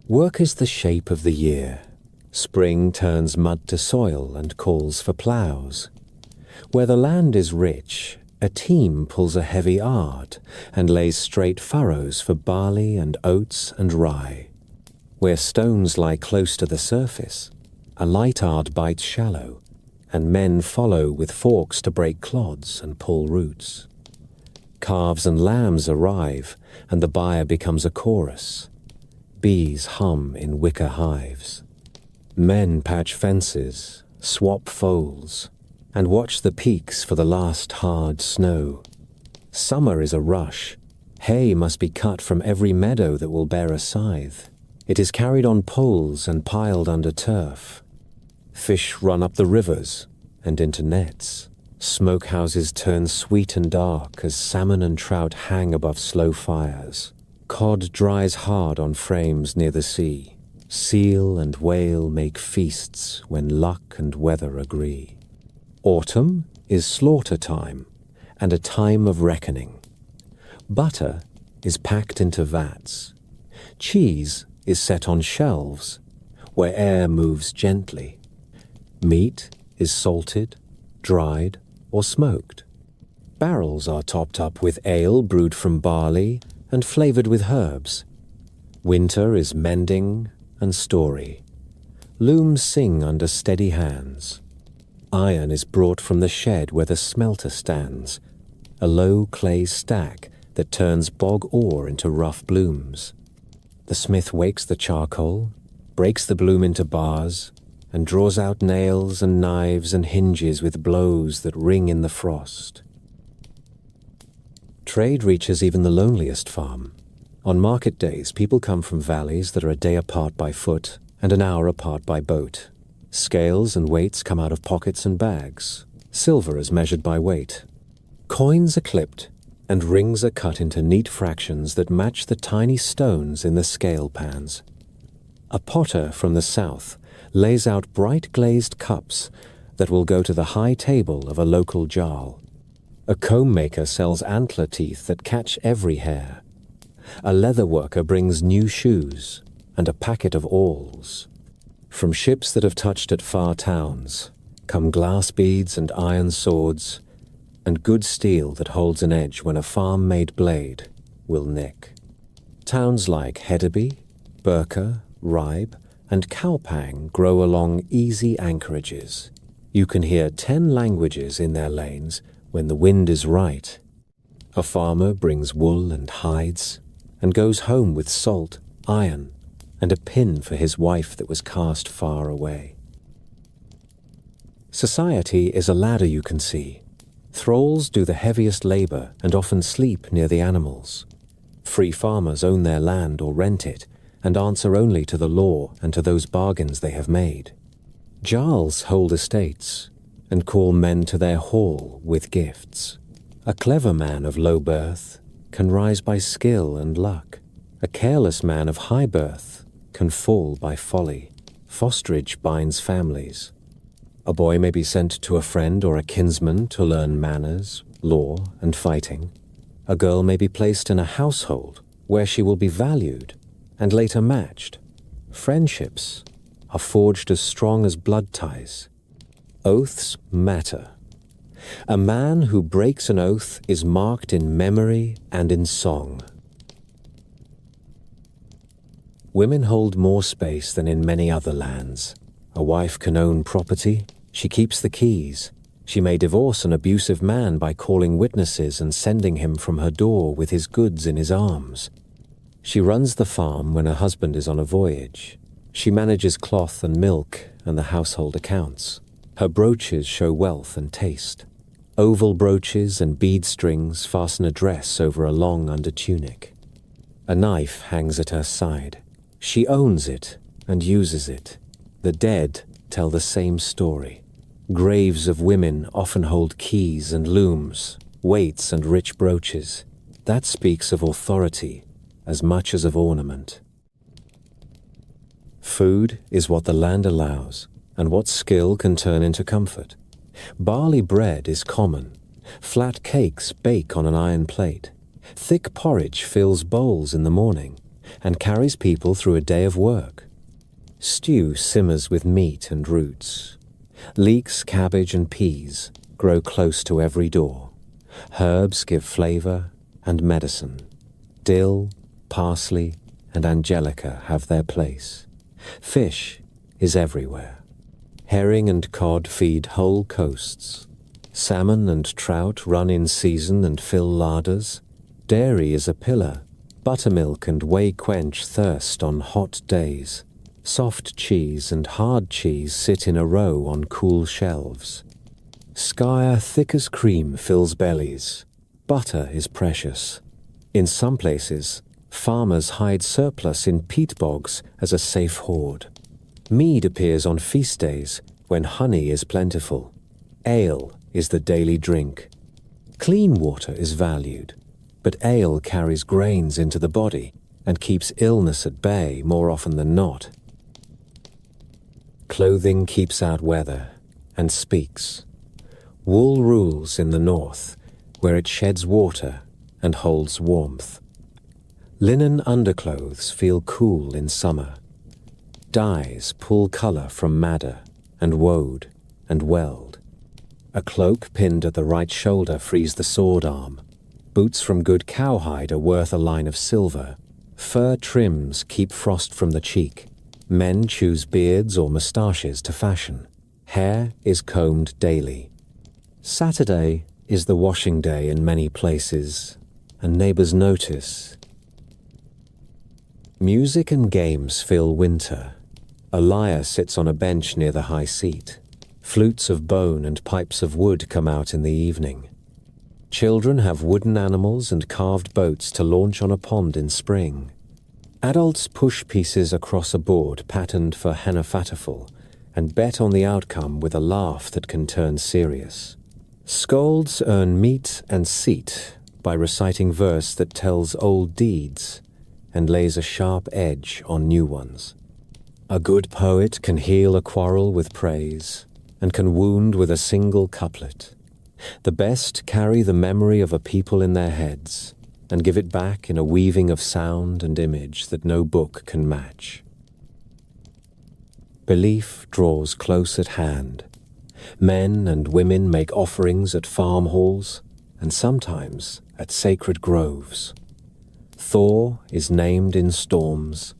Work is the shape of the year. Spring turns mud to soil and calls for ploughs. Where the land is rich, a team pulls a heavy ard and lays straight furrows for barley and oats and rye. Where stones lie close to the surface, a light ard bites shallow, and men follow with forks to break clods and pull roots. Calves and lambs arrive, and the byre becomes a chorus. Bees hum in wicker hives. Men patch fences, swap foals, and watch the peaks for the last hard snow. Summer is a rush. Hay must be cut from every meadow that will bear a scythe. It is carried on poles and piled under turf. Fish run up the rivers and into nets. Smokehouses turn sweet and dark as salmon and trout hang above slow fires. Cod dries hard on frames near the sea. Seal and whale make feasts when luck and weather agree. Autumn is slaughter time and a time of reckoning. Butter is packed into vats. Cheese is set on shelves where air moves gently. Meat is salted, dried, or smoked. Barrels are topped up with ale brewed from barley and flavored with herbs. Winter is mending and story. Looms sing under steady hands. Iron is brought from the shed where the smelter stands, a low clay stack that turns bog ore into rough blooms. The smith wakes the charcoal, breaks the bloom into bars, and draws out nails and knives and hinges with blows that ring in the frost. Trade reaches even the loneliest farm. On market days, people come from valleys that are a day apart by foot and an hour apart by boat. Scales and weights come out of pockets and bags. Silver is measured by weight. Coins are clipped, and rings are cut into neat fractions that match the tiny stones in the scale pans. A potter from the south lays out bright glazed cups that will go to the high table of a local jarl. A comb maker sells antler teeth that catch every hair. A leather worker brings new shoes and a packet of awls. From ships that have touched at far towns come glass beads and iron swords, and good steel that holds an edge when a farm-made blade will nick. Towns like Hedeby, Birka, Ribe, and Kaupang grow along easy anchorages. You can hear 10 languages in their lanes when the wind is right. A farmer brings wool and hides, and goes home with salt, iron, and a pin for his wife that was cast far away. Society is a ladder you can see. Thralls do the heaviest labor and often sleep near the animals. Free farmers own their land or rent it, and answer only to the law and to those bargains they have made. Jarls hold estates, and call men to their hall with gifts. A clever man of low birth can rise by skill and luck. A careless man of high birth can fall by folly. Fosterage binds families. A boy may be sent to a friend or a kinsman to learn manners, law, and fighting. A girl may be placed in a household where she will be valued and later matched. Friendships are forged as strong as blood ties. Oaths matter. A man who breaks an oath is marked in memory and in song. Women hold more space than in many other lands. A wife can own property. She keeps the keys. She may divorce an abusive man by calling witnesses and sending him from her door with his goods in his arms. She runs the farm when her husband is on a voyage. She manages cloth and milk and the household accounts. Her brooches show wealth and taste. Oval brooches and bead strings fasten a dress over a long undertunic. A knife hangs at her side. She owns it and uses it. The dead tell the same story. Graves of women often hold keys and looms, weights and rich brooches. That speaks of authority as much as of ornament. Food is what the land allows, and what skill can turn into comfort. Barley bread is common. Flat cakes bake on an iron plate. Thick porridge fills bowls in the morning and carries people through a day of work. Stew simmers with meat and roots. Leeks, cabbage, and peas grow close to every door. Herbs give flavor and medicine. Dill, parsley, and angelica have their place. Fish is everywhere. Herring and cod feed whole coasts. Salmon and trout run in season and fill larders. Dairy is a pillar. Buttermilk and whey quench thirst on hot days. Soft cheese and hard cheese sit in a row on cool shelves. Skyr thick as cream fills bellies. Butter is precious. In some places, farmers hide surplus in peat bogs as a safe hoard. Mead appears on feast days when honey is plentiful. Ale is the daily drink. Clean water is valued, but ale carries grains into the body and keeps illness at bay more often than not. Clothing keeps out weather and speaks. Wool rules in the north, where it sheds water and holds warmth. Linen underclothes feel cool in summer. Dyes pull color from madder and woad and weld. A cloak pinned at the right shoulder frees the sword arm. Boots from good cowhide are worth a line of silver. Fur trims keep frost from the cheek. Men choose beards or moustaches to fashion. Hair is combed daily. Saturday is the washing day in many places, and neighbors notice. Music and games fill winter. A lyre sits on a bench near the high seat. Flutes of bone and pipes of wood come out in the evening. Children have wooden animals and carved boats to launch on a pond in spring. Adults push pieces across a board patterned for Hanafataful and bet on the outcome with a laugh that can turn serious. Skalds earn meat and seat by reciting verse that tells old deeds and lays a sharp edge on new ones. A good poet can heal a quarrel with praise and can wound with a single couplet. The best carry the memory of a people in their heads and give it back in a weaving of sound and image that no book can match. Belief draws close at hand. Men and women make offerings at farm halls and sometimes at sacred groves. Thor is named in storms,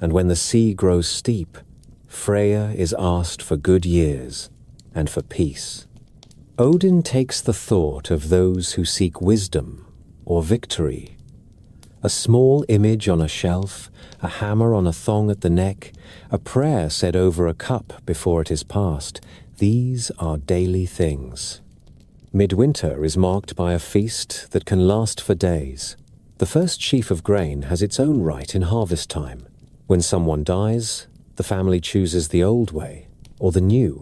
and when the sea grows steep, Freya is asked for good years and for peace. Odin takes the thought of those who seek wisdom or victory. A small image on a shelf, a hammer on a thong at the neck, a prayer said over a cup before it is passed, these are daily things. Midwinter is marked by a feast that can last for days. The first sheaf of grain has its own rite in harvest time. When someone dies, the family chooses the old way, or the new,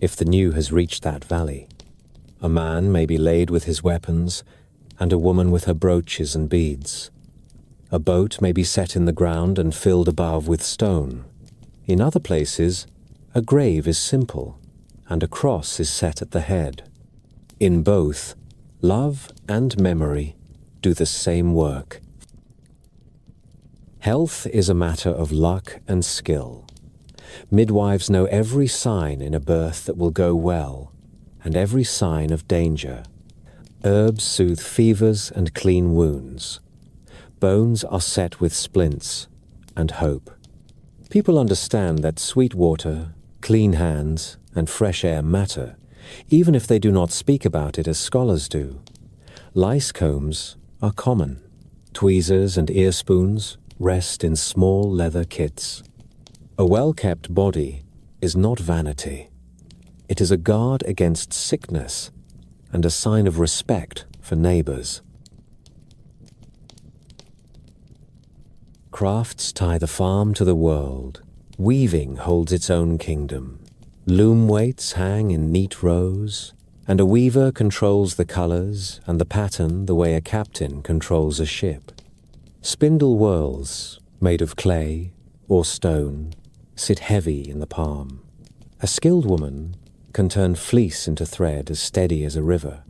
if the new has reached that valley. A man may be laid with his weapons, and a woman with her brooches and beads. A boat may be set in the ground and filled above with stone. In other places, a grave is simple, and a cross is set at the head. In both, love and memory do the same work. Health is a matter of luck and skill. Midwives know every sign in a birth that will go well, and every sign of danger. Herbs soothe fevers and clean wounds. Bones are set with splints and hope. People understand that sweet water, clean hands, and fresh air matter, even if they do not speak about it as scholars do. Lice combs are common. Tweezers and ear spoons rest in small leather kits. A well-kept body is not vanity. It is a guard against sickness and a sign of respect for neighbors. Crafts tie the farm to the world. Weaving holds its own kingdom. Loom weights hang in neat rows, and a weaver controls the colors and the pattern the way a captain controls a ship. Spindle whorls, made of clay or stone, sit heavy in the palm. A skilled woman can turn fleece into thread as steady as a river.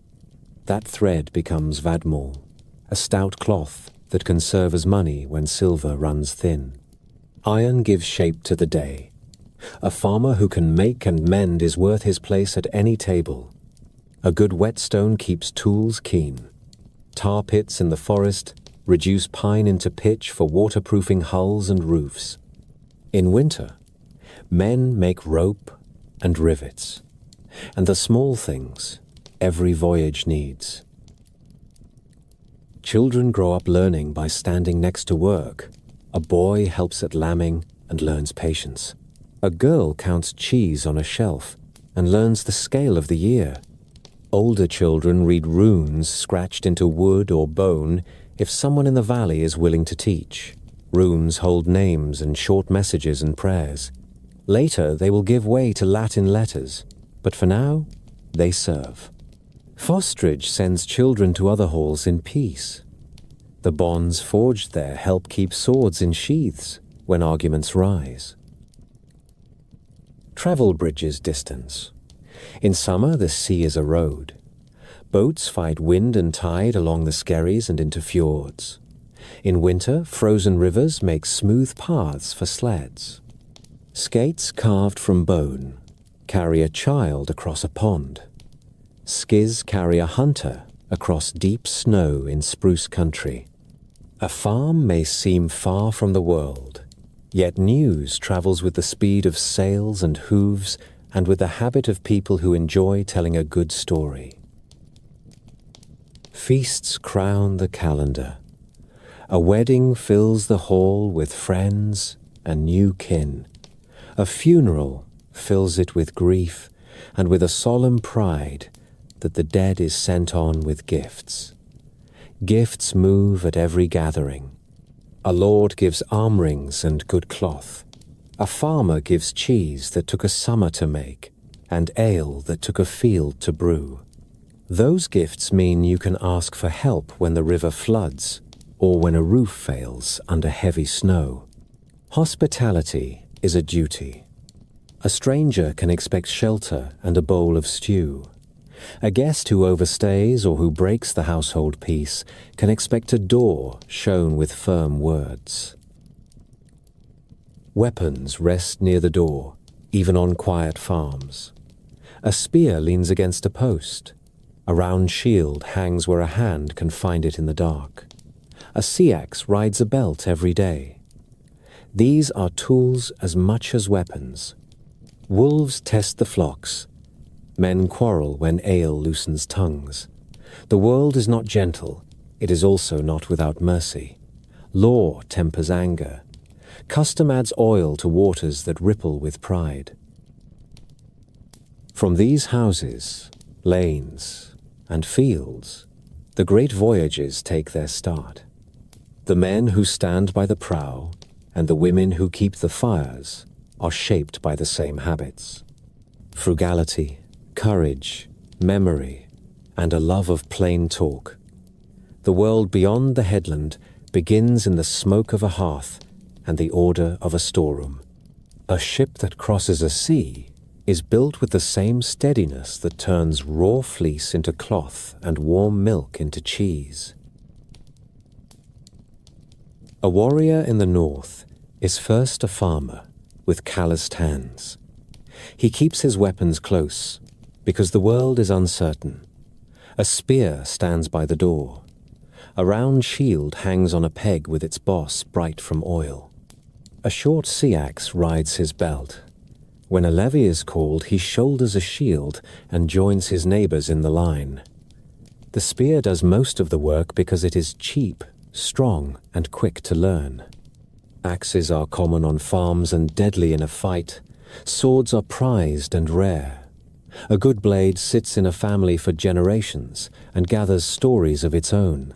That thread becomes vadmul, a stout cloth that can serve as money when silver runs thin. Iron gives shape to the day. A farmer who can make and mend is worth his place at any table. A good whetstone keeps tools keen. Tar pits in the forest reduce pine into pitch for waterproofing hulls and roofs. In winter, men make rope and rivets, and the small things every voyage needs. Children grow up learning by standing next to work. A boy helps at lambing and learns patience. A girl counts cheese on a shelf and learns the scale of the year. Older children read runes scratched into wood or bone if someone in the valley is willing to teach. Runes hold names and short messages and prayers. Later they will give way to Latin letters, but for now, they serve. Fostrage sends children to other halls in peace. The bonds forged there help keep swords in sheaths when arguments rise. Travel bridges distance. In summer, the sea is a road. Boats fight wind and tide along the skerries and into fjords. In winter, frozen rivers make smooth paths for sleds. Skates carved from bone carry a child across a pond. Skis carry a hunter across deep snow in spruce country. A farm may seem far from the world, yet news travels with the speed of sails and hooves and with the habit of people who enjoy telling a good story. Feasts crown the calendar. A wedding fills the hall with friends and new kin. A funeral fills it with grief and with a solemn pride that the dead is sent on with gifts. Gifts move at every gathering. A lord gives arm rings and good cloth. A farmer gives cheese that took a summer to make, and ale that took a field to brew. Those gifts mean you can ask for help when the river floods, or when a roof fails under heavy snow. Hospitality is a duty. A stranger can expect shelter and a bowl of stew. A guest who overstays or who breaks the household peace can expect a door shown with firm words. Weapons rest near the door, even on quiet farms. A spear leans against a post. A round shield hangs where a hand can find it in the dark. A sea-axe rides a belt every day. These are tools as much as weapons. Wolves test the flocks. Men quarrel when ale loosens tongues. The world is not gentle. It is also not without mercy. Law tempers anger. Custom adds oil to waters that ripple with pride. From these houses, lanes, and fields, the great voyages take their start. The men who stand by the prow and the women who keep the fires are shaped by the same habits. Frugality, courage, memory, and a love of plain talk. The world beyond the headland begins in the smoke of a hearth and the order of a storeroom. A ship that crosses a sea is built with the same steadiness that turns raw fleece into cloth and warm milk into cheese. A warrior in the north is first a farmer with calloused hands. He keeps his weapons close because the world is uncertain. A spear stands by the door. A round shield hangs on a peg with its boss bright from oil. A short sea-axe rides his belt. When a levy is called, he shoulders a shield and joins his neighbors in the line. The spear does most of the work because it is cheap, strong, and quick to learn. Axes are common on farms and deadly in a fight. Swords are prized and rare. A good blade sits in a family for generations and gathers stories of its own.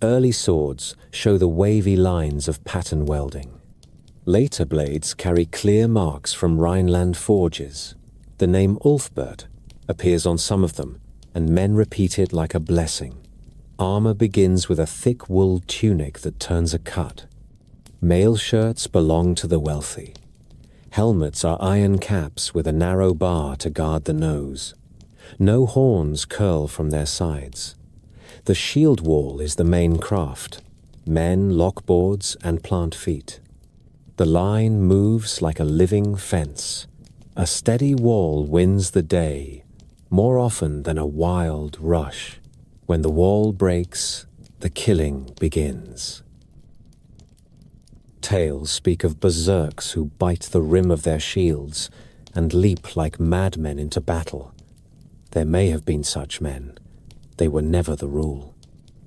Early swords show the wavy lines of pattern welding. Later blades carry clear marks from Rhineland forges. The name Ulfbert appears on some of them, and men repeat it like a blessing. Armor begins with a thick wool tunic that turns a cut. Mail shirts belong to the wealthy. Helmets are iron caps with a narrow bar to guard the nose. No horns curl from their sides. The shield wall is the main craft. Men lock boards and plant feet. The line moves like a living fence. A steady wall wins the day, more often than a wild rush. When the wall breaks, the killing begins. Tales speak of berserks who bite the rim of their shields and leap like madmen into battle. There may have been such men. They were never the rule.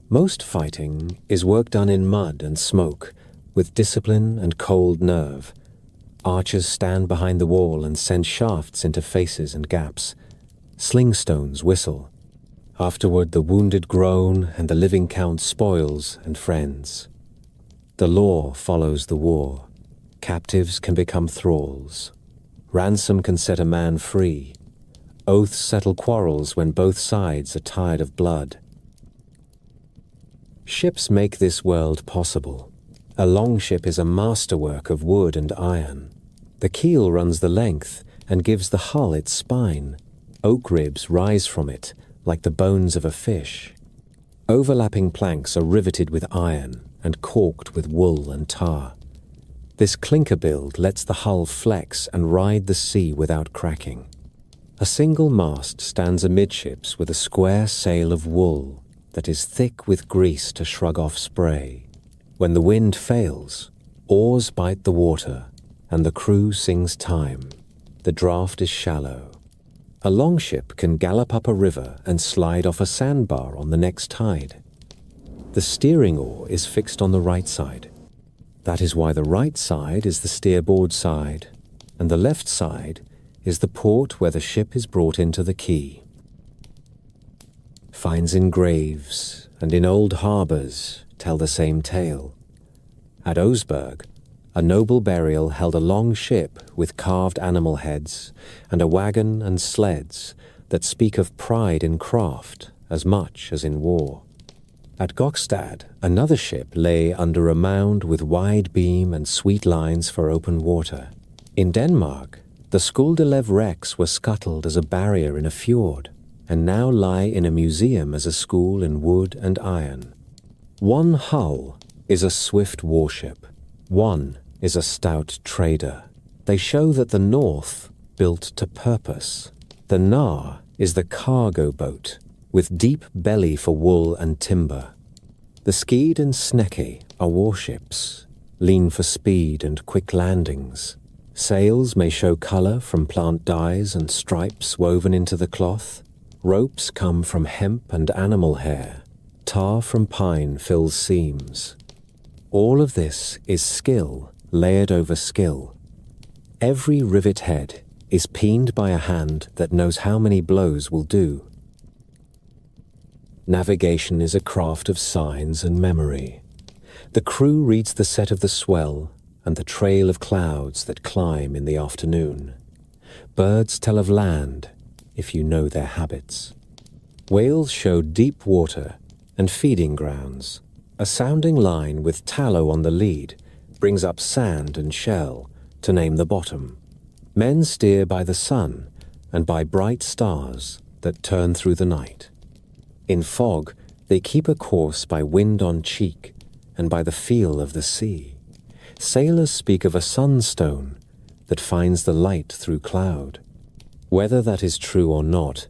Most fighting is work done in mud and smoke, with discipline and cold nerve. Archers stand behind the wall and send shafts into faces and gaps. Slingstones whistle. Afterward the wounded groan and the living count spoils and friends. The law follows the war. Captives can become thralls. Ransom can set a man free. Oaths settle quarrels when both sides are tired of blood. Ships make this world possible. A longship is a masterwork of wood and iron. The keel runs the length and gives the hull its spine. Oak ribs rise from it like the bones of a fish. Overlapping planks are riveted with iron and corked with wool and tar. This clinker build lets the hull flex and ride the sea without cracking. A single mast stands amidships with a square sail of wool that is thick with grease to shrug off spray. When the wind fails, oars bite the water, and the crew sings time. The draught is shallow. A longship can gallop up a river and slide off a sandbar on the next tide. The steering oar is fixed on the right side. That is why the right side is the steerboard side, and the left side is the port where the ship is brought into the quay. Finds in graves and in old harbours tell the same tale. At Oseberg, a noble burial held a long ship with carved animal heads and a wagon and sleds that speak of pride in craft as much as in war. At Gokstad, another ship lay under a mound with wide beam and sweet lines for open water. In Denmark, the Skuldelev wrecks were scuttled as a barrier in a fjord, and now lie in a museum as a school in wood and iron. One hull is a swift warship. One is a stout trader. They show that the North built to purpose. The Nar is the cargo boat, with deep belly for wool and timber. The Skeid and Sneki are warships, lean for speed and quick landings. Sails may show colour from plant dyes and stripes woven into the cloth. Ropes come from hemp and animal hair. Tar from pine fills seams. All of this is skill layered over skill. Every rivet head is peened by a hand that knows how many blows will do. Navigation is a craft of signs and memory. The crew reads the set of the swell and the trail of clouds that climb in the afternoon. Birds tell of land if you know their habits. Whales show deep water and feeding grounds. A sounding line with tallow on the lead brings up sand and shell to name the bottom. Men steer by the sun and by bright stars that turn through the night. In fog, they keep a course by wind on cheek and by the feel of the sea. Sailors speak of a sunstone that finds the light through cloud. Whether that is true or not,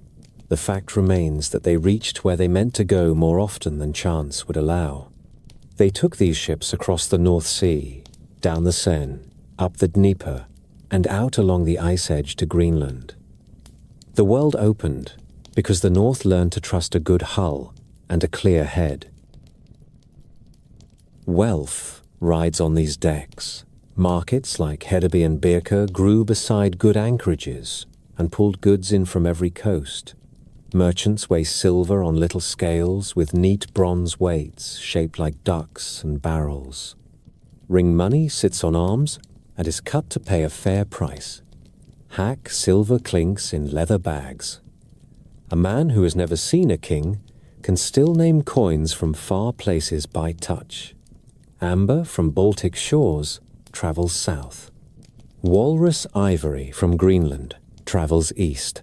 the fact remains that they reached where they meant to go more often than chance would allow. They took these ships across the North Sea, down the Seine, up the Dnieper, and out along the ice edge to Greenland. The world opened because the North learned to trust a good hull and a clear head. Wealth rides on these decks. Markets like Hedeby and Birka grew beside good anchorages and pulled goods in from every coast. Merchants weigh silver on little scales with neat bronze weights shaped like ducks and barrels. Ring money sits on arms and is cut to pay a fair price. Hack silver clinks in leather bags. A man who has never seen a king can still name coins from far places by touch. Amber from Baltic shores travels south. Walrus ivory from Greenland travels east.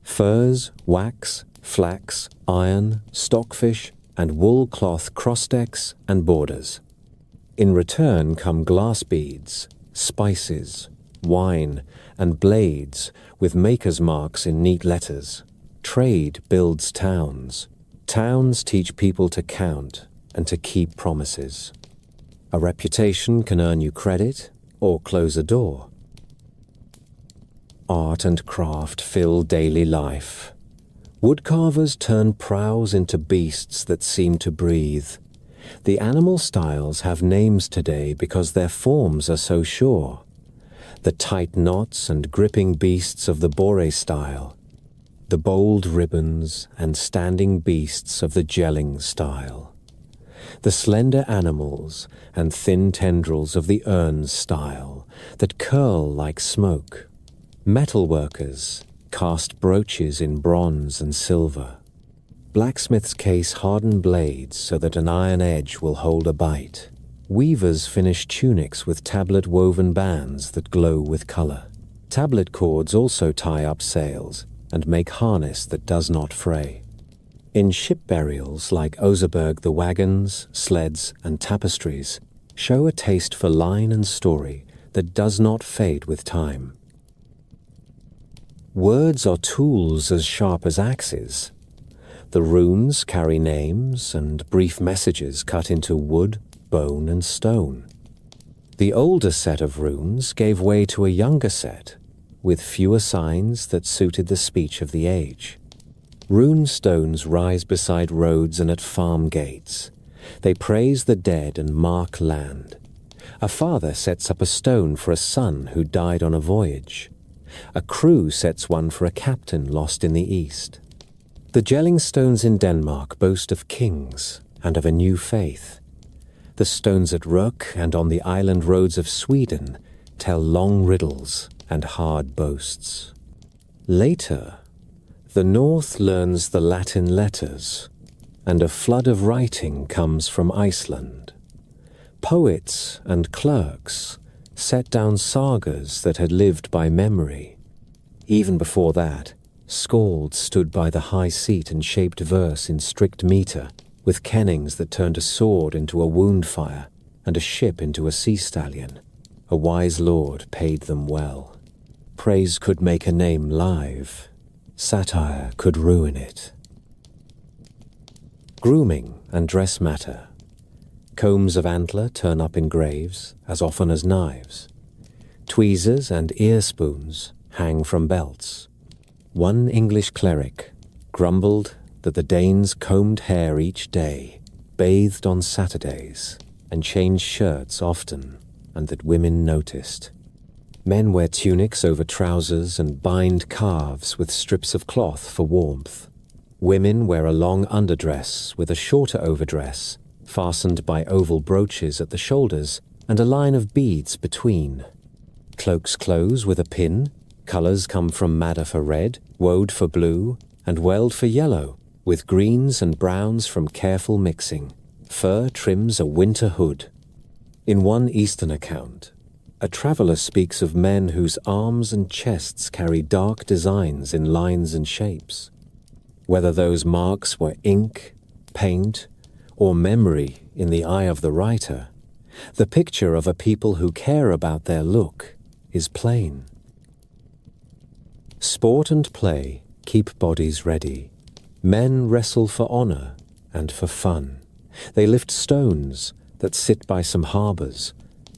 Furs, wax, flax, iron, stockfish, and wool cloth crossdecks and borders. In return come glass beads, spices, wine, and blades with maker's marks in neat letters. Trade builds towns. Towns teach people to count and to keep promises. A reputation can earn you credit or close a door. Art and craft fill daily life. Woodcarvers turn prows into beasts that seem to breathe. The animal styles have names today because their forms are so sure. The tight knots and gripping beasts of the Bore style. The bold ribbons and standing beasts of the gelling style. The slender animals and thin tendrils of the urns style that curl like smoke. Metalworkers cast brooches in bronze and silver. Blacksmiths case hardened blades so that an iron edge will hold a bite. Weavers finish tunics with tablet-woven bands that glow with color. Tablet cords also tie up sails and make harness that does not fray. In ship burials like Oseberg, the wagons, sleds, and tapestries show a taste for line and story that does not fade with time. Words are tools as sharp as axes. The runes carry names and brief messages cut into wood, bone, and stone. The older set of runes gave way to a younger set, with fewer signs that suited the speech of the age. Rune stones rise beside roads and at farm gates. They praise the dead and mark land. A father sets up a stone for a son who died on a voyage. A crew sets one for a captain lost in the east. The Jelling stones in Denmark boast of kings and of a new faith. The stones at Røk and on the island roads of Sweden tell long riddles and hard boasts. Later, the North learns the Latin letters, and a flood of writing comes from Iceland. Poets and clerks set down sagas that had lived by memory. Even before that, skalds stood by the high seat and shaped verse in strict metre, with kennings that turned a sword into a wound fire and a ship into a sea stallion. A wise lord paid them well. Praise could make a name live. Satire could ruin it. Grooming and dress matter. Combs of antler turn up in graves as often as knives. Tweezers and ear spoons hang from belts. One English cleric grumbled that the Danes combed hair each day, bathed on Saturdays, and changed shirts often, and that women noticed. Men wear tunics over trousers and bind calves with strips of cloth for warmth. Women wear a long underdress with a shorter overdress, fastened by oval brooches at the shoulders and a line of beads between. Cloaks close with a pin. Colours come from madder for red, woad for blue, and weld for yellow, with greens and browns from careful mixing. Fur trims a winter hood. In one Eastern account, a traveller speaks of men whose arms and chests carry dark designs in lines and shapes. Whether those marks were ink, paint, or memory in the eye of the writer, the picture of a people who care about their look is plain. Sport and play keep bodies ready. Men wrestle for honor and for fun. They lift stones that sit by some harbors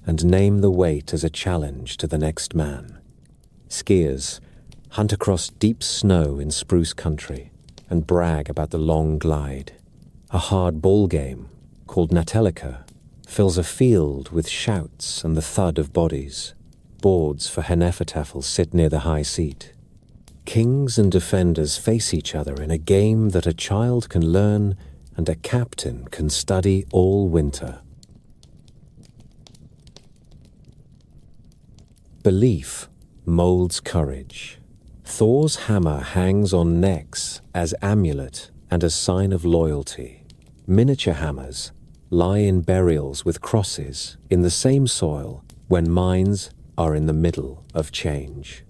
and name the weight as a challenge to the next man. Skiers hunt across deep snow in spruce country and brag about the long glide. A hard ball game, called Natelica, fills a field with shouts and the thud of bodies. Boards for Hnefatafl sit near the high seat. Kings and defenders face each other in a game that a child can learn and a captain can study all winter. Belief molds courage. Thor's hammer hangs on necks as amulet and as sign of loyalty. Miniature hammers lie in burials with crosses in the same soil when minds are in the middle of change.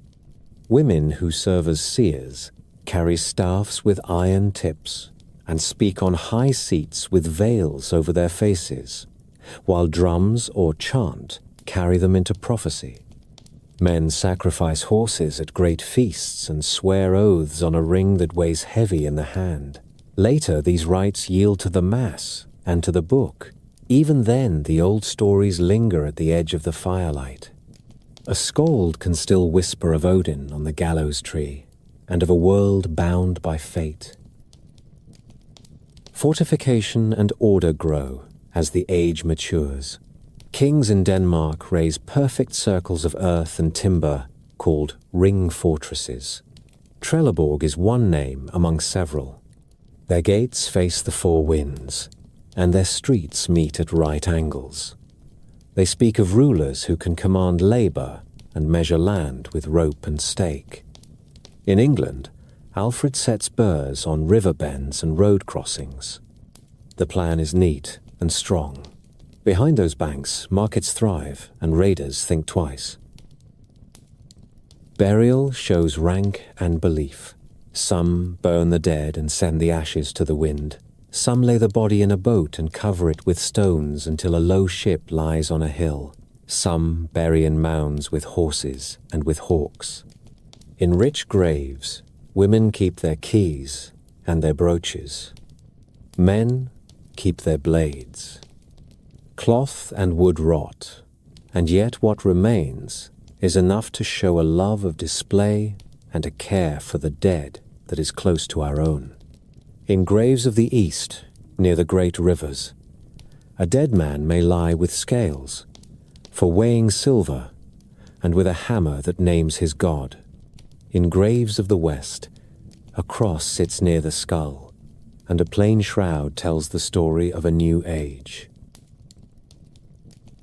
Women who serve as seers carry staffs with iron tips and speak on high seats with veils over their faces, while drums or chant carry them into prophecy. Men sacrifice horses at great feasts and swear oaths on a ring that weighs heavy in the hand. Later, these rites yield to the Mass and to the book. Even then, the old stories linger at the edge of the firelight. A skald can still whisper of Odin on the gallows tree, and of a world bound by fate. Fortification and order grow as the age matures. Kings in Denmark raise perfect circles of earth and timber called ring fortresses. Trelleborg is one name among several. Their gates face the four winds, and their streets meet at right angles. They speak of rulers who can command labour and measure land with rope and stake. In England, Alfred sets burrs on river bends and road crossings. The plan is neat and strong. Behind those banks, markets thrive and raiders think twice. Burial shows rank and belief. Some burn the dead and send the ashes to the wind. Some lay the body in a boat and cover it with stones until a low ship lies on a hill. Some bury in mounds with horses and with hawks. In rich graves, women keep their keys and their brooches. Men keep their blades. Cloth and wood rot, and yet what remains is enough to show a love of display and a care for the dead that is close to our own. In graves of the East, near the great rivers, a dead man may lie with scales, for weighing silver, and with a hammer that names his god. In graves of the west, a cross sits near the skull, and a plain shroud tells the story of a new age.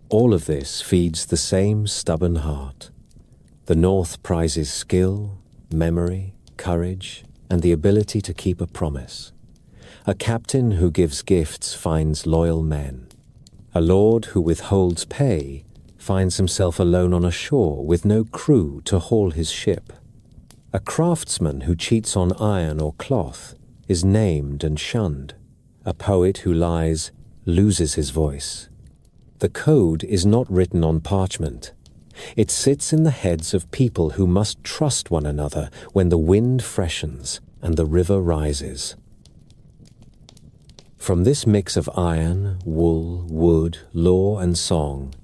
All of this feeds the same stubborn heart. The North prizes skill, memory, courage, and the ability to keep a promise. A captain who gives gifts finds loyal men. A lord who withholds pay finds himself alone on a shore with no crew to haul his ship. A craftsman who cheats on iron or cloth is named and shunned. A poet who lies loses his voice. The code is not written on parchment. It sits in the heads of people who must trust one another when the wind freshens and the river rises. From this mix of iron, wool, wood, law, and song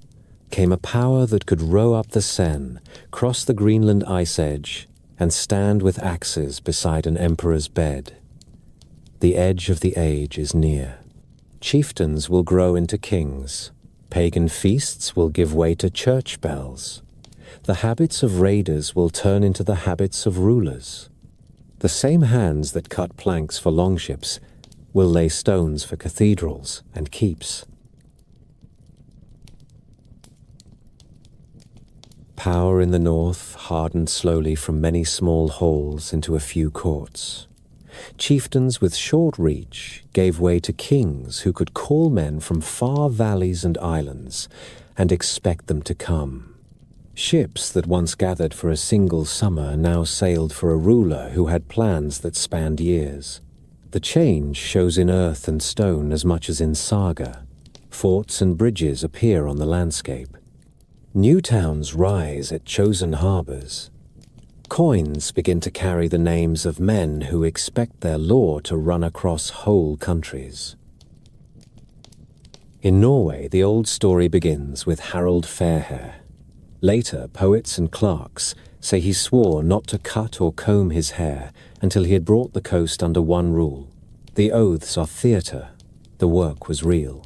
came a power that could row up the Seine, cross the Greenland ice edge, and stand with axes beside an emperor's bed. The edge of the age is near. Chieftains will grow into kings. Pagan feasts will give way to church bells. The habits of raiders will turn into the habits of rulers. The same hands that cut planks for longships will lay stones for cathedrals and keeps. Power in the north hardened slowly from many small holes into a few courts. Chieftains with short reach gave way to kings who could call men from far valleys and islands and expect them to come. Ships that once gathered for a single summer now sailed for a ruler who had plans that spanned years. The change shows in earth and stone as much as in saga. Forts and bridges appear on the landscape. New towns rise at chosen harbors. Coins begin to carry the names of men who expect their law to run across whole countries. In Norway, the old story begins with Harald Fairhair. Later, poets and clerks say he swore not to cut or comb his hair until he had brought the coast under one rule. The oaths are theatre. The work was real.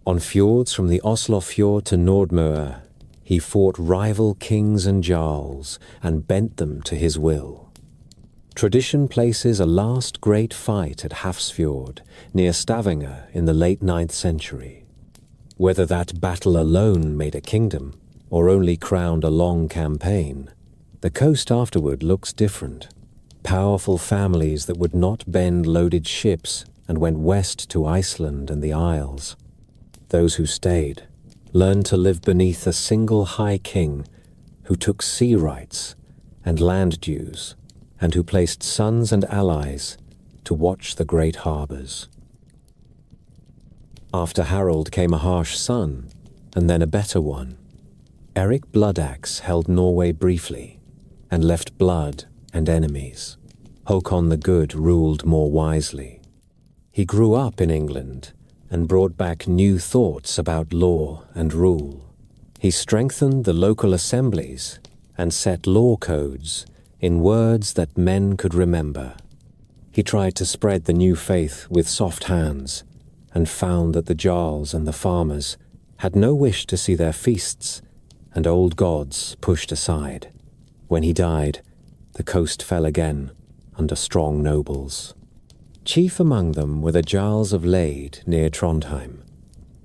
On fjords from the Oslo fjord to Nordmøre, he fought rival kings and jarls and bent them to his will. Tradition places a last great fight at Hafrsfjord, near Stavanger in the late 9th century. Whether that battle alone made a kingdom, or only crowned a long campaign, the coast afterward looks different. Powerful families that would not bend loaded ships and went west to Iceland and the Isles. Those who stayed learned to live beneath a single high king who took sea rights and land dues, and who placed sons and allies to watch the great harbors. After Harald came a harsh son, and then a better one. Eric Bloodaxe held Norway briefly, and left blood and enemies. Håkon the Good ruled more wisely. He grew up in England and brought back new thoughts about law and rule. He strengthened the local assemblies and set law codes in words that men could remember. He tried to spread the new faith with soft hands and found that the jarls and the farmers had no wish to see their feasts and old gods pushed aside. When he died, the coast fell again under strong nobles. Chief among them were the Jarls of Lade near Trondheim.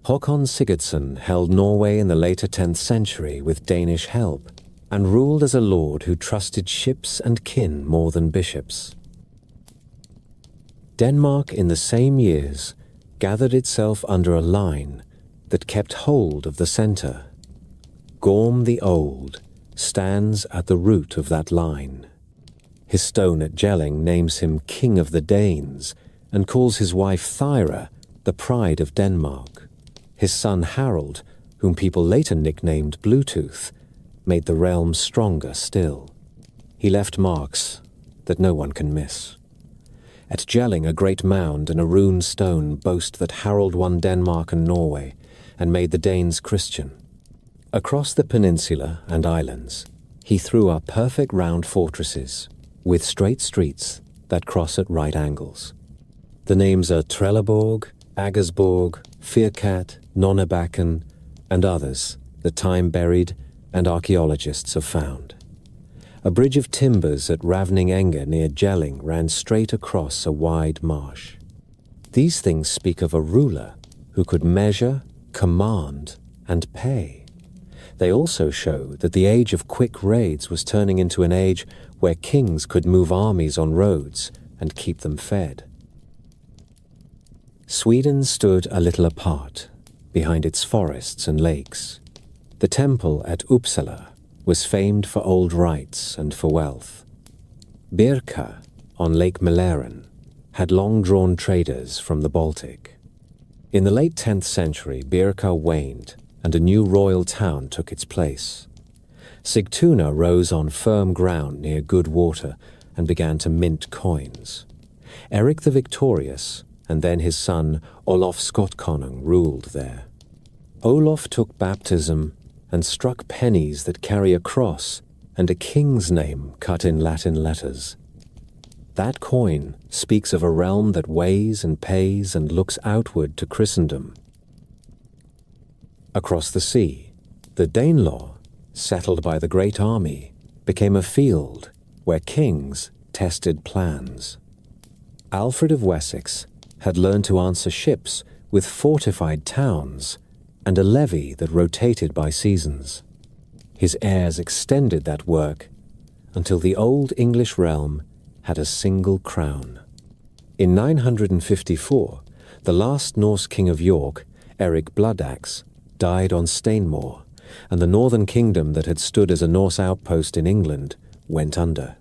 Håkon Sigurdsson held Norway in the later 10th century with Danish help, and ruled as a lord who trusted ships and kin more than bishops. Denmark in the same years gathered itself under a line that kept hold of the center. Gorm the Old stands at the root of that line. His stone at Jelling names him King of the Danes and calls his wife Thyra the pride of Denmark. His son Harald, whom people later nicknamed Bluetooth, made the realm stronger still. He left marks that no one can miss. At Jelling, a great mound and a rune stone boast that Harald won Denmark and Norway and made the Danes Christian. Across the peninsula and islands, he threw up perfect round fortresses with straight streets that cross at right angles. The names are Trelleborg, Aggersborg, Firkat, Nonnebakken, and others that time buried and archaeologists have found. A bridge of timbers at Ravningenger near Jelling ran straight across a wide marsh. These things speak of a ruler who could measure, command, and pay. They also show that the age of quick raids was turning into an age where kings could move armies on roads and keep them fed. Sweden stood a little apart, behind its forests and lakes. The temple at Uppsala was famed for old rites and for wealth. Birka, on Lake Mälaren, had long-drawn traders from the Baltic. In the late 10th century, Birka waned, and a new royal town took its place. Sigtuna rose on firm ground near good water and began to mint coins. Eric the Victorious, and then his son Olof Skotkonung, ruled there. Olof took baptism and struck pennies that carry a cross and a king's name cut in Latin letters. That coin speaks of a realm that weighs and pays and looks outward to Christendom. Across the sea, the Danelaw, settled by the great army, became a field where kings tested plans. Alfred of Wessex had learned to answer ships with fortified towns and a levy that rotated by seasons. His heirs extended that work until the old English realm had a single crown. In 954, the last Norse king of York, Eric Bloodaxe, died on Stainmoor, and the northern kingdom that had stood as a Norse outpost in England went under.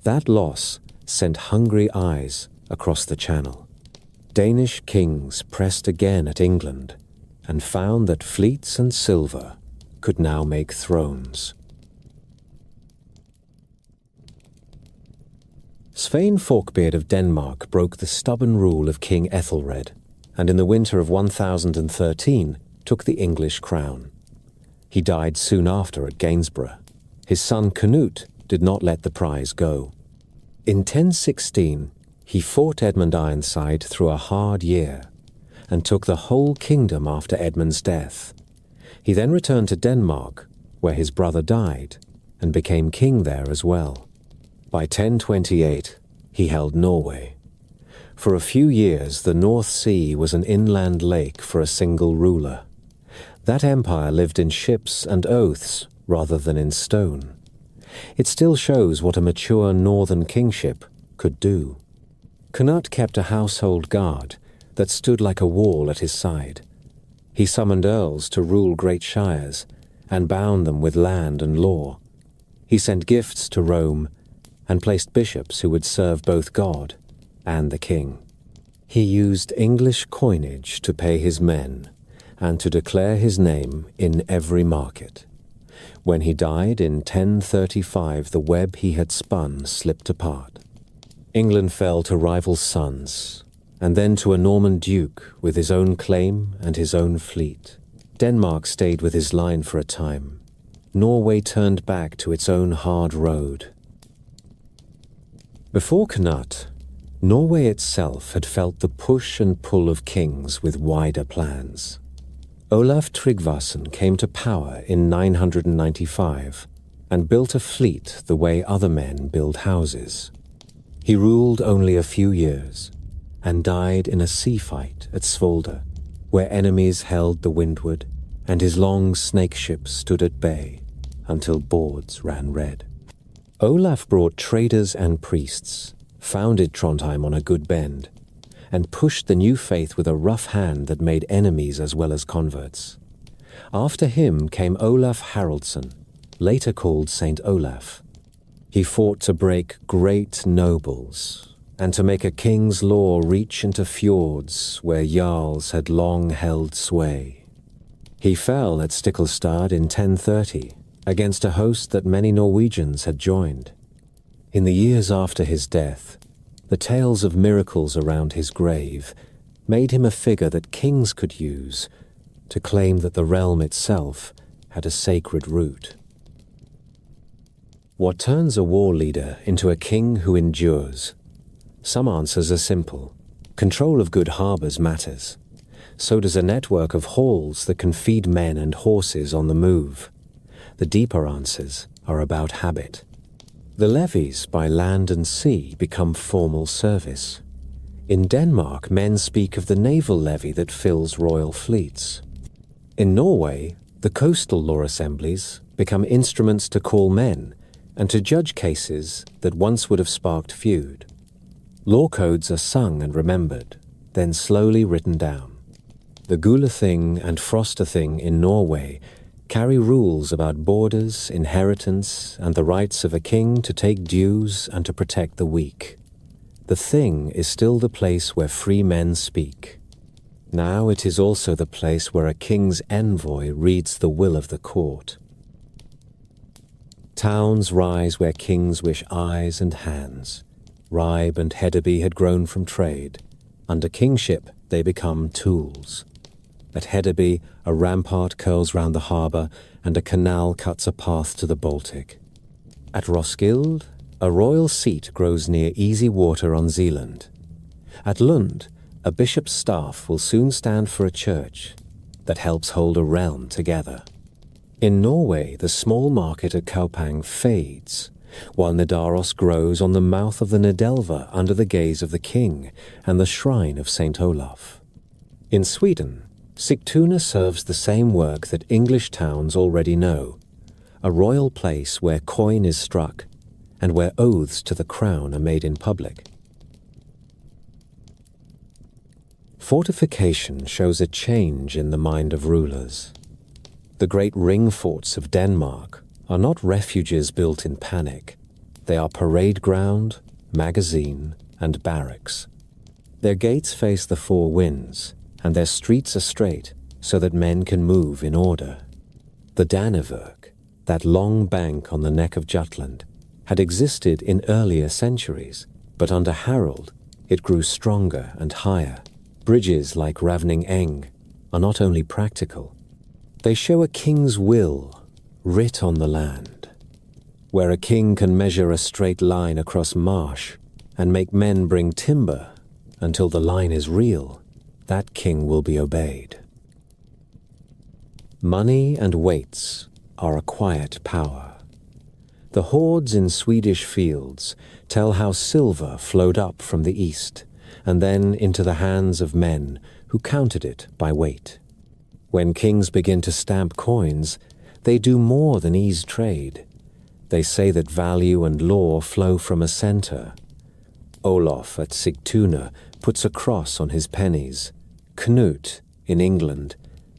That loss sent hungry eyes across the Channel. Danish kings pressed again at England and found that fleets and silver could now make thrones. Svein Forkbeard of Denmark broke the stubborn rule of King Ethelred, and in the winter of 1013 took the English crown. He died soon after at Gainsborough. His son Canute did not let the prize go. In 1016, he fought Edmund Ironside through a hard year and took the whole kingdom after Edmund's death. He then returned to Denmark, where his brother died, and became king there as well. By 1028, he held Norway. For a few years, the North Sea was an inland lake for a single ruler. That empire lived in ships and oaths rather than in stone. It still shows what a mature northern kingship could do. Canute kept a household guard that stood like a wall at his side. He summoned earls to rule great shires and bound them with land and law. He sent gifts to Rome and placed bishops who would serve both God and the king. He used English coinage to pay his men and to declare his name in every market. When he died in 1035, the web he had spun slipped apart. England fell to rival sons, and then to a Norman duke with his own claim and his own fleet. Denmark stayed with his line for a time. Norway turned back to its own hard road. Before Canute, Norway itself had felt the push and pull of kings with wider plans. Olaf Tryggvason came to power in 995 and built a fleet the way other men build houses. He ruled only a few years and died in a sea fight at Svolder, where enemies held the windward and his long snake ship stood at bay until boards ran red. Olaf brought traders and priests, founded Trondheim on a good bend, and pushed the new faith with a rough hand that made enemies as well as converts. After him came Olaf Haraldsson, later called Saint Olaf. He fought to break great nobles and to make a king's law reach into fjords where jarls had long held sway. He fell at Stiklestad in 1030 against a host that many Norwegians had joined. In the years after his death, the tales of miracles around his grave made him a figure that kings could use to claim that the realm itself had a sacred root. What turns a war leader into a king who endures? Some answers are simple. Control of good harbors matters. so does a network of halls that can feed men and horses on the move. The deeper answers are about habit. The levies by land and sea become formal service. In Denmark, men speak of the naval levy that fills royal fleets. In Norway, the coastal law assemblies become instruments to call men and to judge cases that once would have sparked feud. Law codes are sung and remembered, then slowly written down. The Gulathing and Frostathing in Norway carry rules about borders, inheritance, and the rights of a king to take dues and to protect the weak. The Thing is still the place where free men speak. Now it is also the place where a king's envoy reads the will of the court. Towns rise where kings wish eyes and hands. Ribe and Hedeby had grown from trade. Under kingship, they become tools. At Hedeby, a rampart curls round the harbour, and a canal cuts a path to the Baltic. At Roskilde, a royal seat grows near easy water on Zealand. At Lund, a bishop's staff will soon stand for a church that helps hold a realm together. In Norway, the small market at Kaupang fades, while Nidaros grows on the mouth of the Nidelva under the gaze of the king and the shrine of St. Olaf. In Sweden, Sigtuna serves the same work that English towns already know, a royal place where coin is struck and where oaths to the crown are made in public. Fortification shows a change in the mind of rulers. The great ring forts of Denmark are not refuges built in panic. They are parade ground, magazine, and barracks. Their gates face the four winds, and their streets are straight so that men can move in order. The Danevirk, that long bank on the neck of Jutland, had existed in earlier centuries, but under Harold it grew stronger and higher. Bridges like Ravning Eng are not only practical, they show a king's will writ on the land. Where a king can measure a straight line across marsh and make men bring timber until the line is real, that king will be obeyed. Money and weights are a quiet power. The hoards in Swedish fields tell how silver flowed up from the east and then into the hands of men who counted it by weight. When kings begin to stamp coins, they do more than ease trade. They say that value and law flow from a center. Olaf at Sigtuna puts a cross on his pennies. Knut, in England,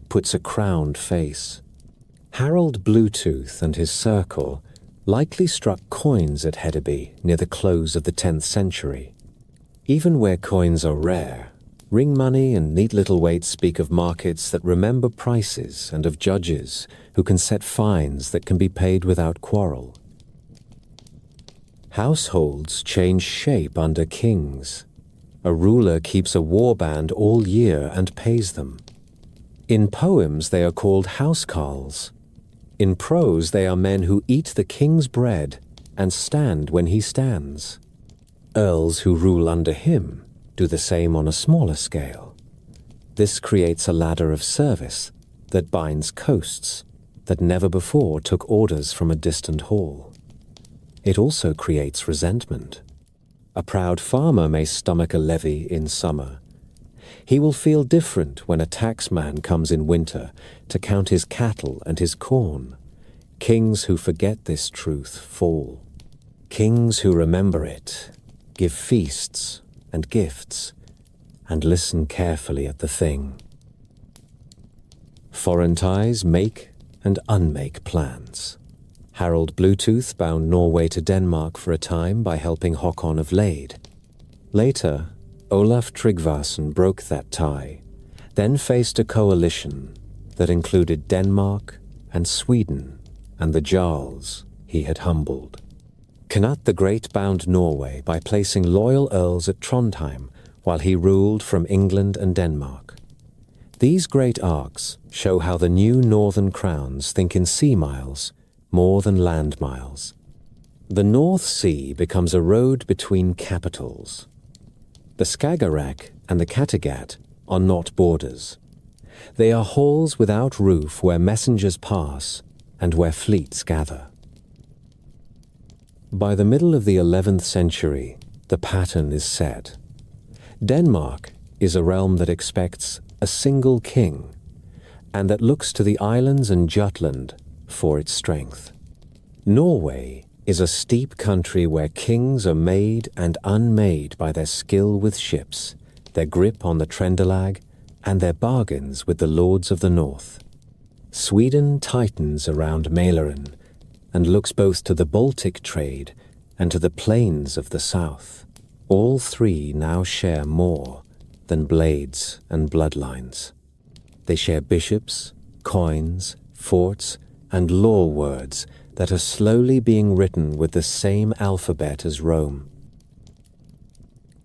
puts a crowned face. Harold Bluetooth and his circle likely struck coins at Hedeby near the close of the 10th century. Even where coins are rare, ring money and neat little weights speak of markets that remember prices and of judges who can set fines that can be paid without quarrel. Households change shape under kings. A ruler keeps a warband all year and pays them. In poems they are called housecarls. In prose they are men who eat the king's bread and stand when he stands. Earls who rule under him do the same on a smaller scale. This creates a ladder of service that binds coasts that never before took orders from a distant hall. It also creates resentment. A proud farmer may stomach a levy in summer. He will feel different when a taxman comes in winter to count his cattle and his corn. Kings who forget this truth fall. Kings who remember it give feasts and gifts, and listen carefully at the thing. Foreign ties make and unmake plans. Harold Bluetooth bound Norway to Denmark for a time by helping Håkon of Lade. Later, Olaf Tryggvason broke that tie, then faced a coalition that included Denmark and Sweden and the Jarls he had humbled. Knut the Great bound Norway by placing loyal earls at Trondheim while he ruled from England and Denmark. These great arcs show how the new northern crowns think in sea miles more than land miles. The North Sea becomes a road between capitals. The Skagerrak and the Kattegat are not borders. They are halls without roof where messengers pass and where fleets gather. By the middle of the 11th century, the pattern is set. Denmark is a realm that expects a single king and that looks to the islands and Jutland for its strength. Norway is a steep country where kings are made and unmade by their skill with ships, their grip on the Trendelag, and their bargains with the lords of the north. Sweden tightens around Mälaren and looks both to the Baltic trade and to the plains of the south. All three now share more than blades and bloodlines. They share bishops, coins, forts, and law words that are slowly being written with the same alphabet as Rome.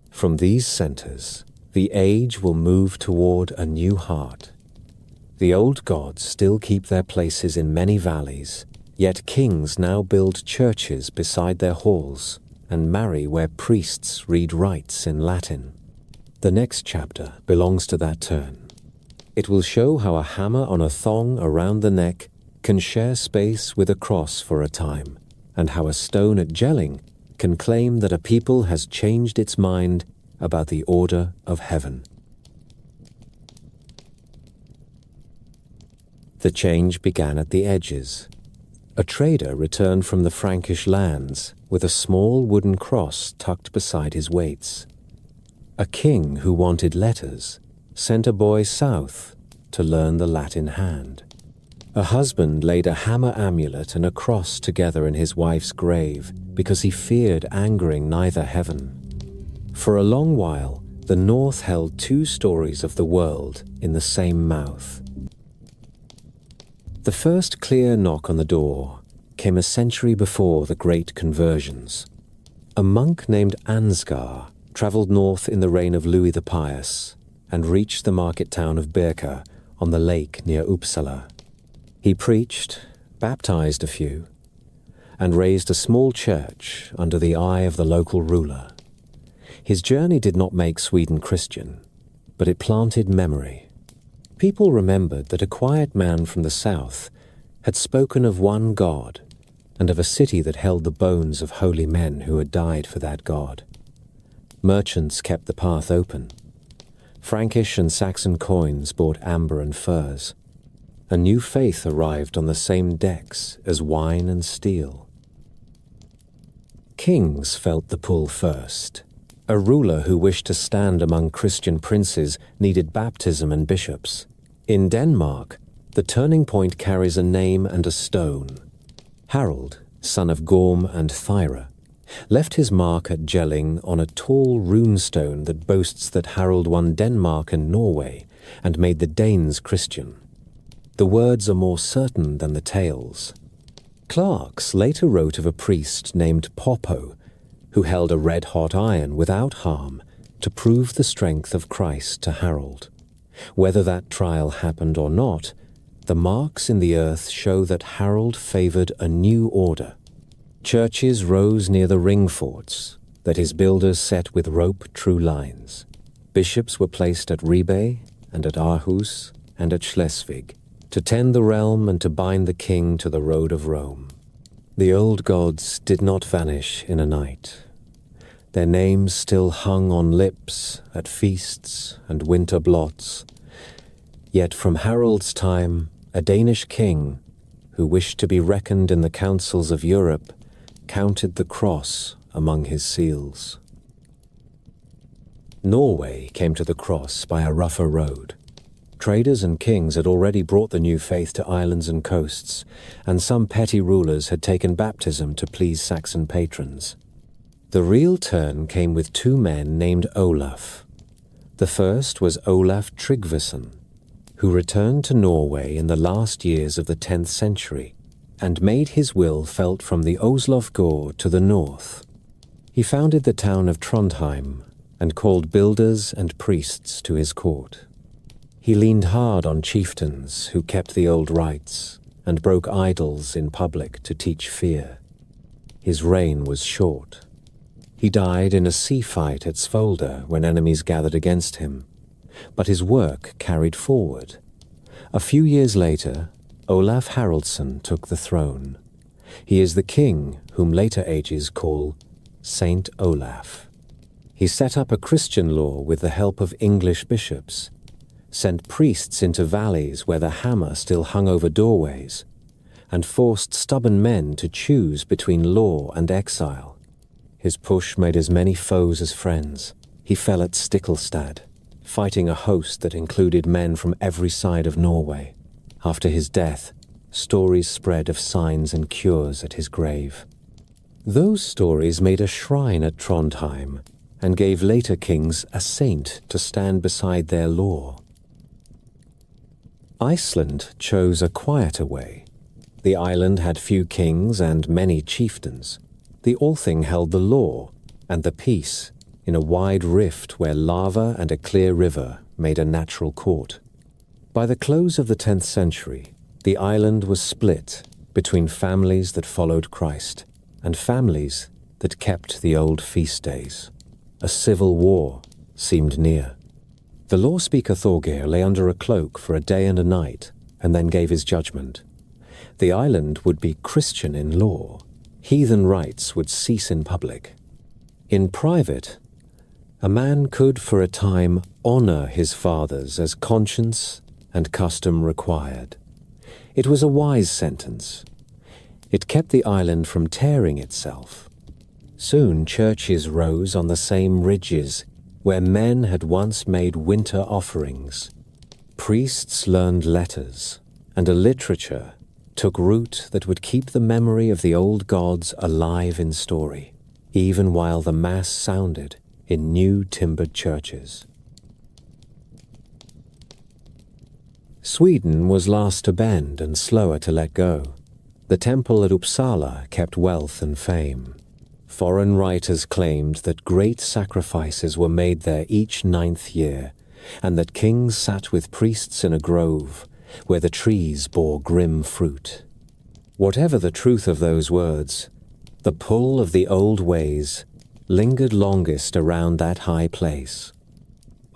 From these centers, the age will move toward a new heart. The old gods still keep their places in many valleys, yet kings now build churches beside their halls and marry where priests read rites in Latin. The next chapter belongs to that turn. It will show how a hammer on a thong around the neck can share space with a cross for a time, and how a stone at Jelling can claim that a people has changed its mind about the order of heaven. The change began at the edges. A trader returned from the Frankish lands with a small wooden cross tucked beside his weights. A king who wanted letters sent a boy south to learn the Latin hand. A husband laid a hammer amulet and a cross together in his wife's grave because he feared angering neither heaven. For a long while, the North held two stories of the world in the same mouth. The first clear knock on the door came a century before the Great Conversions. A monk named Ansgar travelled north in the reign of Louis the Pious and reached the market town of Birka on the lake near Uppsala. He preached, baptized a few, and raised a small church under the eye of the local ruler. His journey did not make Sweden Christian, but it planted memory. People remembered that a quiet man from the south had spoken of one God and of a city that held the bones of holy men who had died for that God. Merchants kept the path open. Frankish and Saxon coins bought amber and furs. A new faith arrived on the same decks as wine and steel. Kings felt the pull first. A ruler who wished to stand among Christian princes needed baptism and bishops. In Denmark, the turning point carries a name and a stone. Harold, son of Gorm and Thyra, left his mark at Jelling on a tall runestone that boasts that Harold won Denmark and Norway and made the Danes Christian. The words are more certain than the tales. Clarks later wrote of a priest named Poppo, who held a red-hot iron without harm to prove the strength of Christ to Harold. Whether that trial happened or not, the marks in the earth show that Harold favored a new order. Churches rose near the ring forts that his builders set with rope true lines. Bishops were placed at Ribe and at Aarhus and at Schleswig to tend the realm and to bind the king to the road of Rome. The old gods did not vanish in a night. Their names still hung on lips at feasts and winter blots. Yet from Harold's time, a Danish king, who wished to be reckoned in the councils of Europe, counted the cross among his seals. Norway came to the cross by a rougher road. Traders and kings had already brought the new faith to islands and coasts, and some petty rulers had taken baptism to please Saxon patrons. The real turn came with two men named Olaf. The first was Olaf Tryggvason, who returned to Norway in the last years of the 10th century and made his will felt from the Oslofgård to the north. He founded the town of Trondheim and called builders and priests to his court. He leaned hard on chieftains who kept the old rites and broke idols in public to teach fear. His reign was short. He died in a sea fight at Svolder when enemies gathered against him, but his work carried forward, A few years later, Olaf Haraldsson took the throne. He is the king whom later ages call Saint Olaf. He set up a Christian law with the help of English bishops, sent priests into valleys where the hammer still hung over doorways, and forced stubborn men to choose between law and exile. His push made as many foes as friends. He fell at Stiklestad, fighting a host that included men from every side of Norway. After his death, stories spread of signs and cures at his grave. Those stories made a shrine at Trondheim and gave later kings a saint to stand beside their law. Iceland chose a quieter way. The island had few kings and many chieftains. The Althing held the law and the peace in a wide rift where lava and a clear river made a natural court. By the close of the 10th century, the island was split between families that followed Christ and families that kept the old feast days. A civil war seemed near. The law speaker Thorgeir lay under a cloak for a day and a night and then gave his judgment. The island would be Christian in law. Heathen rites would cease in public. In private, a man could for a time honor his fathers as conscience and custom required. It was a wise sentence. It kept the island from tearing itself. Soon churches rose on the same ridges where men had once made winter offerings. Priests learned letters, and a literature took root that would keep the memory of the old gods alive in story, even while the Mass sounded in new timbered churches. Sweden was last to bend and slower to let go. The temple at Uppsala kept wealth and fame. Foreign writers claimed that great sacrifices were made there each 9th year, and that kings sat with priests in a grove where the trees bore grim fruit. Whatever the truth of those words, the pull of the old ways lingered longest around that high place.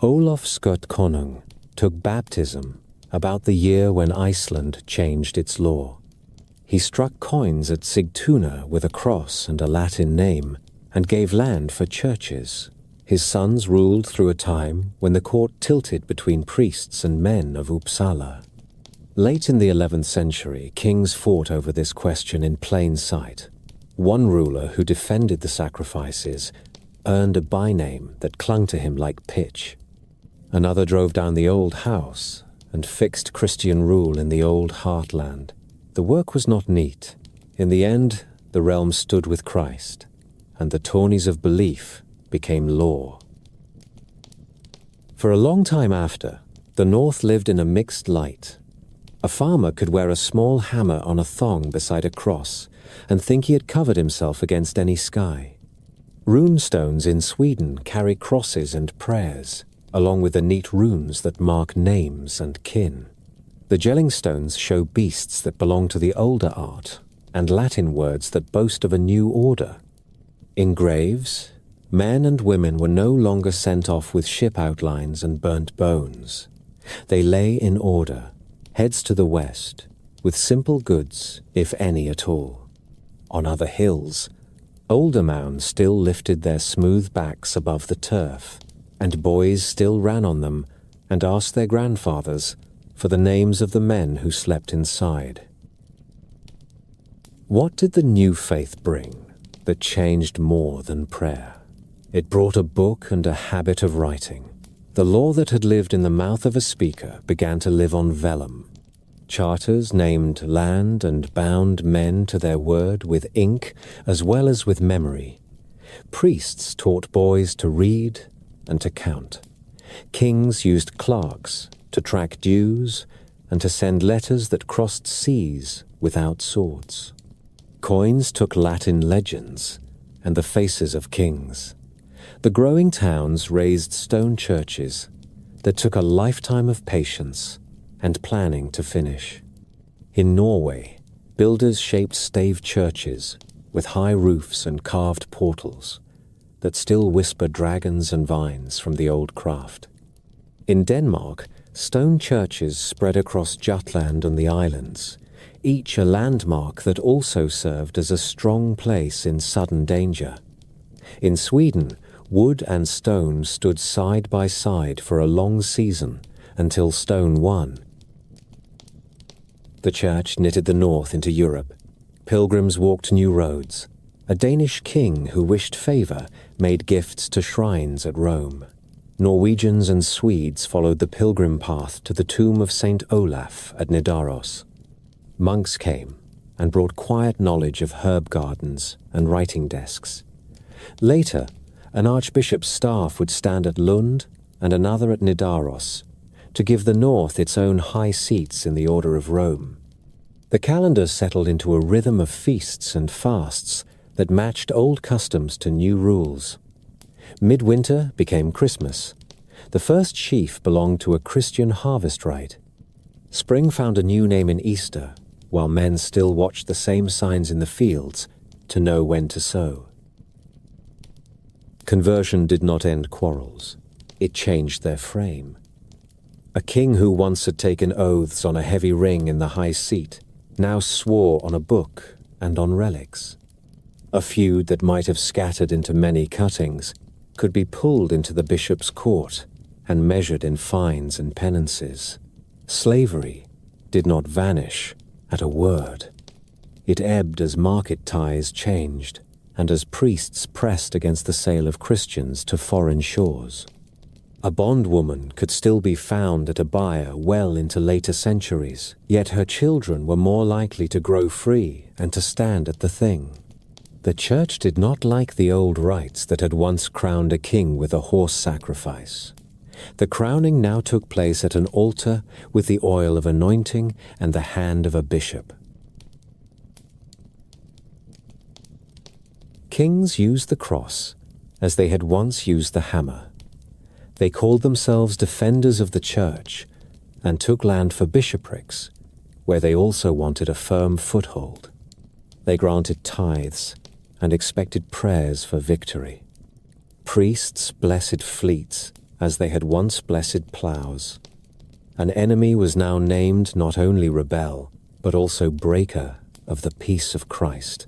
Olaf Skotkonung took baptism about the year when Iceland changed its law. He struck coins at Sigtuna with a cross and a Latin name, and gave land for churches. His sons ruled through a time when the court tilted between priests and men of Uppsala. Late in the 11th century, kings fought over this question in plain sight. One ruler who defended the sacrifices earned a byname that clung to him like pitch. Another drove down the old house and fixed Christian rule in the old heartland. The work was not neat. In the end, the realm stood with Christ, and the tourneys of belief became law. For a long time after, the North lived in a mixed light. A farmer could wear a small hammer on a thong beside a cross and think he had covered himself against any sky. Runestones in Sweden carry crosses and prayers, along with the neat runes that mark names and kin. The Jellingstones show beasts that belong to the older art, and Latin words that boast of a new order. In graves, men and women were no longer sent off with ship outlines and burnt bones. They lay in order, heads to the west, with simple goods, if any at all. On other hills, older mounds still lifted their smooth backs above the turf, and boys still ran on them and asked their grandfathers for the names of the men who slept inside. What did the new faith bring that changed more than prayer? It brought a book and a habit of writing. The law that had lived in the mouth of a speaker began to live on vellum. Charters named land and bound men to their word with ink as well as with memory. Priests taught boys to read and to count. Kings used clerks to track dues and to send letters that crossed seas without swords. Coins took Latin legends and the faces of kings. The growing towns raised stone churches that took a lifetime of patience and planning to finish. In Norway, builders shaped stave churches with high roofs and carved portals that still whisper dragons and vines from the old craft. In Denmark, Stone churches spread across Jutland and the islands, each a landmark that also served as a strong place in sudden danger. In Sweden, wood and stone stood side by side for a long season until stone won. The church knitted the north into Europe. Pilgrims walked new roads. A Danish king who wished favor made gifts to shrines at Rome. Norwegians and Swedes followed the pilgrim path to the tomb of Saint Olaf at Nidaros. Monks came and brought quiet knowledge of herb gardens and writing desks. Later, an archbishop's staff would stand at Lund and another at Nidaros to give the north its own high seats in the order of Rome. The calendar settled into a rhythm of feasts and fasts that matched old customs to new rules. Midwinter became Christmas. The first sheaf belonged to a Christian harvest rite. Spring found a new name in Easter, while men still watched the same signs in the fields to know when to sow. Conversion did not end quarrels. It changed their frame. A king who once had taken oaths on a heavy ring in the high seat now swore on a book and on relics. A feud that might have scattered into many cuttings could be pulled into the bishop's court and measured in fines and penances. Slavery did not vanish at a word. It ebbed as market ties changed and as priests pressed against the sale of Christians to foreign shores. A bondwoman could still be found at a buyer well into later centuries, yet her children were more likely to grow free and to stand at the thing. The church did not like the old rites that had once crowned a king with a horse sacrifice. The crowning now took place at an altar with the oil of anointing and the hand of a bishop. Kings used the cross as they had once used the hammer. They called themselves defenders of the church and took land for bishoprics, where they also wanted a firm foothold. They granted tithes and expected prayers for victory. Priests blessed fleets as they had once blessed plows. An enemy was now named not only rebel, but also breaker of the peace of Christ.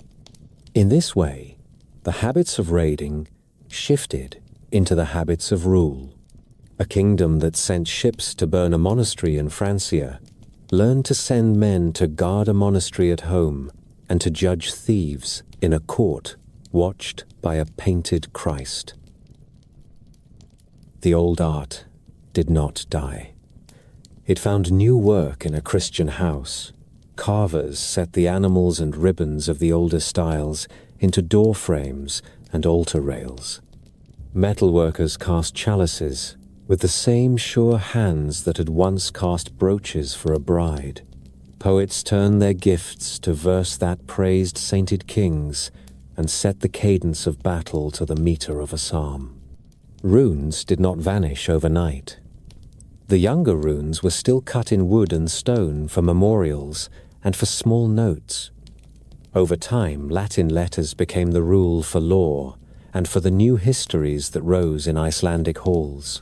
In this way, the habits of raiding shifted into the habits of rule. A kingdom that sent ships to burn a monastery in Francia learned to send men to guard a monastery at home and to judge thieves in a court watched by a painted Christ. The old art did not die. It found new work in a Christian house. Carvers set the animals and ribbons of the older styles into door frames and altar rails. Metalworkers cast chalices with the same sure hands that had once cast brooches for a bride. Poets turned their gifts to verse that praised sainted kings and set the cadence of battle to the meter of a psalm. Runes did not vanish overnight. The younger runes were still cut in wood and stone for memorials and for small notes. Over time, Latin letters became the rule for law and for the new histories that rose in Icelandic halls.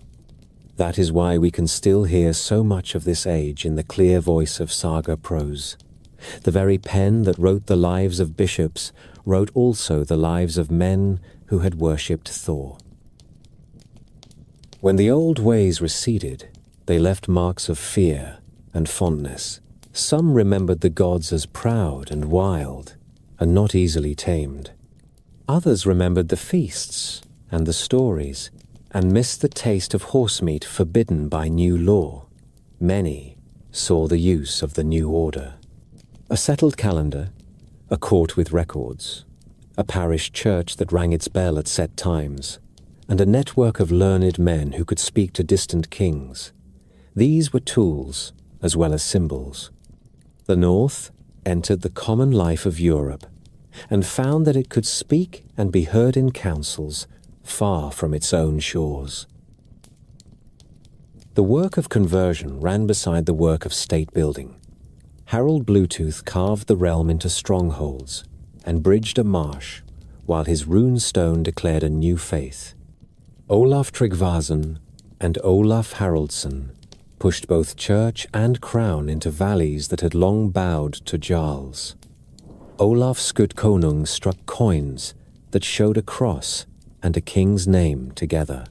That is why we can still hear so much of this age in the clear voice of saga prose. The very pen that wrote the lives of bishops wrote also the lives of men who had worshipped Thor. When the old ways receded, they left marks of fear and fondness. Some remembered the gods as proud and wild, and not easily tamed. Others remembered the feasts and the stories, and missed the taste of horsemeat forbidden by new law. Many saw the use of the new order. A settled calendar, a court with records, a parish church that rang its bell at set times, and a network of learned men who could speak to distant kings. These were tools as well as symbols. The North entered the common life of Europe and found that it could speak and be heard in councils far from its own shores. The work of conversion ran beside the work of state building. Harold Bluetooth carved the realm into strongholds and bridged a marsh, while his rune stone declared a new faith. Olaf Tryggvason and Olaf Haraldsson pushed both church and crown into valleys that had long bowed to Jarls. Olaf Skutkonung struck coins that showed a cross and a king's name together.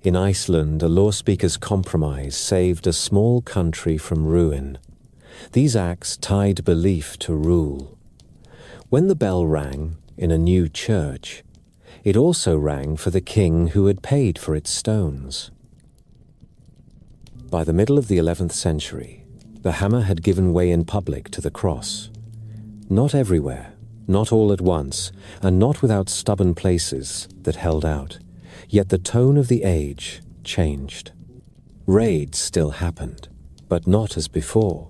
In Iceland, a law-speaker's compromise saved a small country from ruin. These acts tied belief to rule. When the bell rang in a new church, it also rang for the king who had paid for its stones. By the middle of the 11th century, the hammer had given way in public to the cross. Not everywhere, not all at once, and not without stubborn places that held out. Yet the tone of the age changed. Raids still happened, but not as before.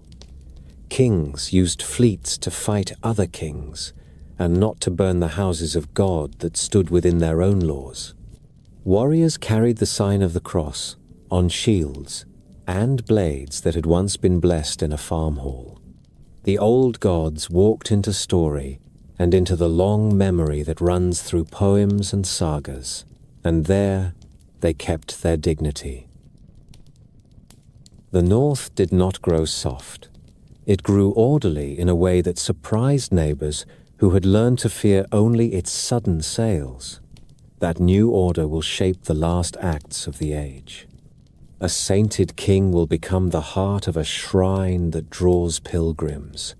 Kings used fleets to fight other kings, and not to burn the houses of God that stood within their own laws. Warriors carried the sign of the cross on shields and blades that had once been blessed in a farm hall. The old gods walked into story and into the long memory that runs through poems and sagas, and there they kept their dignity. The north did not grow soft. It grew orderly in a way that surprised neighbors who had learned to fear only its sudden sails. That new order will shape the last acts of the age. A sainted king will become the heart of a shrine that draws pilgrims.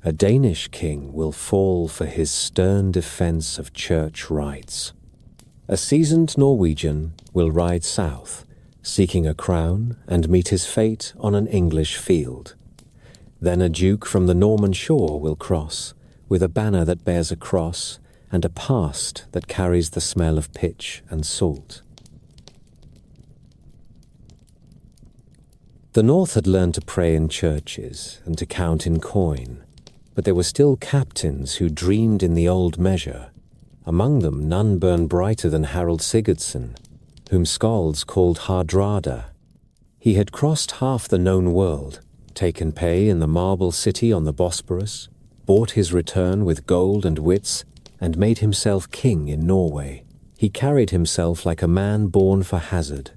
A Danish king will fall for his stern defense of church rights. A seasoned Norwegian will ride south, seeking a crown, and meet his fate on an English field. Then a duke from the Norman shore will cross, with a banner that bears a cross and a past that carries the smell of pitch and salt. The North had learned to pray in churches and to count in coin, but there were still captains who dreamed in the old measure. Among them none burned brighter than Harald Sigurdsson, whom skalds called Hardrada. He had crossed half the known world, taken pay in the marble city on the Bosporus, bought his return with gold and wits, and made himself king in Norway. He carried himself like a man born for hazard.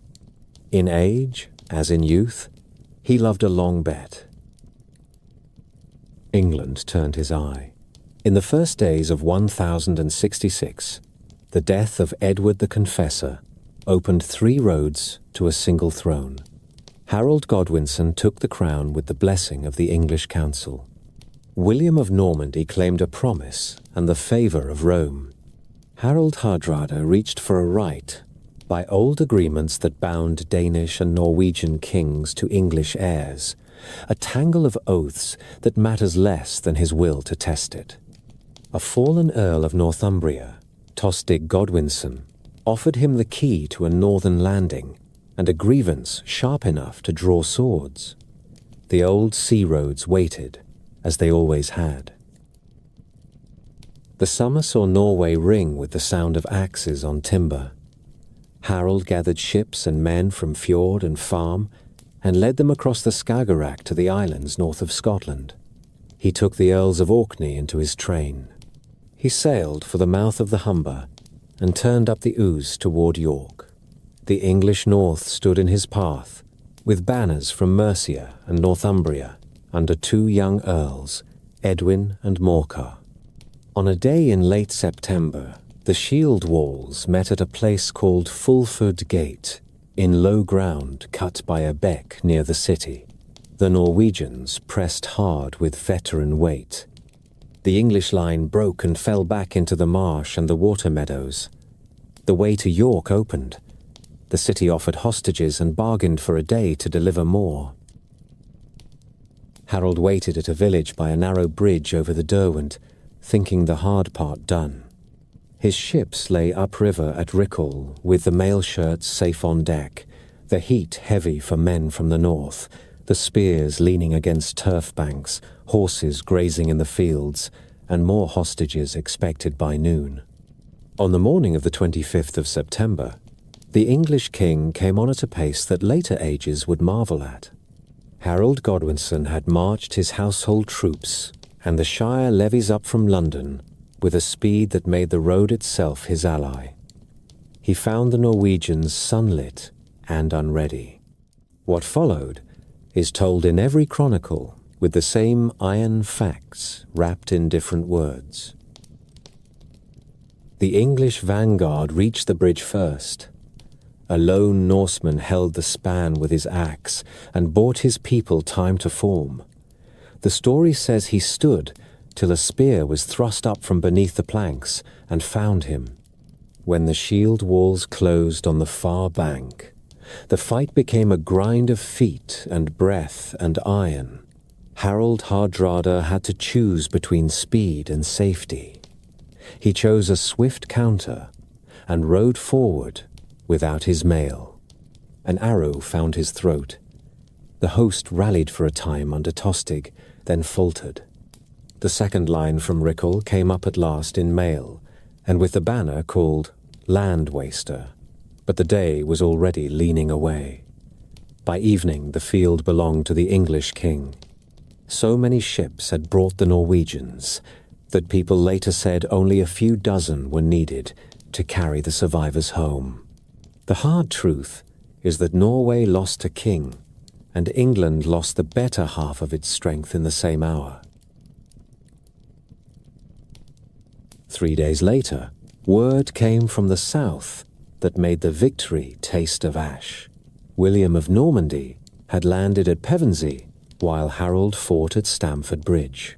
In age, as in youth, he loved a long bet. England turned his eye. In the first days of 1066, the death of Edward the Confessor opened 3 roads to a single throne. Harold Godwinson took the crown with the blessing of the English council. William of Normandy claimed a promise and the favor of Rome. Harald Hardrada reached for a right by old agreements that bound Danish and Norwegian kings to English heirs, a tangle of oaths that matters less than his will to test it. A fallen Earl of Northumbria, Tostig Godwinson, offered him the key to a northern landing and a grievance sharp enough to draw swords. The old sea roads waited, as they always had. The summer saw Norway ring with the sound of axes on timber. Harold gathered ships and men from fjord and farm and led them across the Skagerrak to the islands north of Scotland. He took the Earls of Orkney into his train. He sailed for the mouth of the Humber and turned up the Ouse toward York. The English north stood in his path, with banners from Mercia and Northumbria under 2 young earls, Edwin and Morcar. On a day in late September, the shield walls met at a place called Fulford Gate, in low ground cut by a beck near the city. The Norwegians pressed hard with veteran weight. The English line broke and fell back into the marsh and the water meadows. The way to York opened. The city offered hostages and bargained for a day to deliver more. Harold waited at a village by a narrow bridge over the Derwent, thinking the hard part done. His ships lay upriver at Rickle, with the mail shirts safe on deck, the heat heavy for men from the north, the spears leaning against turf banks, horses grazing in the fields, and more hostages expected by noon. On the morning of the 25th of September, the English king came on at a pace that later ages would marvel at. Harold Godwinson had marched his household troops and the Shire levies up from London with a speed that made the road itself his ally. He found the Norwegians sunlit and unready. What followed is told in every chronicle with the same iron facts wrapped in different words. The English vanguard reached the bridge first. A lone Norseman held the span with his axe and bought his people time to form. The story says he stood till a spear was thrust up from beneath the planks and found him. When the shield walls closed on the far bank, the fight became a grind of feet and breath and iron. Harold Hardrada had to choose between speed and safety. He chose a swift counter and rode forward without his mail. An arrow found his throat. The host rallied for a time under Tostig, then faltered. The second line from Rickle came up at last in mail, and with the banner called Land Waster, but the day was already leaning away. By evening the field belonged to the English king. So many ships had brought the Norwegians that people later said only a few dozen were needed to carry the survivors home. The hard truth is that Norway lost a king, and England lost the better half of its strength in the same hour. 3 days later, word came from the south that made the victory taste of ash. William of Normandy had landed at Pevensey, while Harold fought at Stamford Bridge.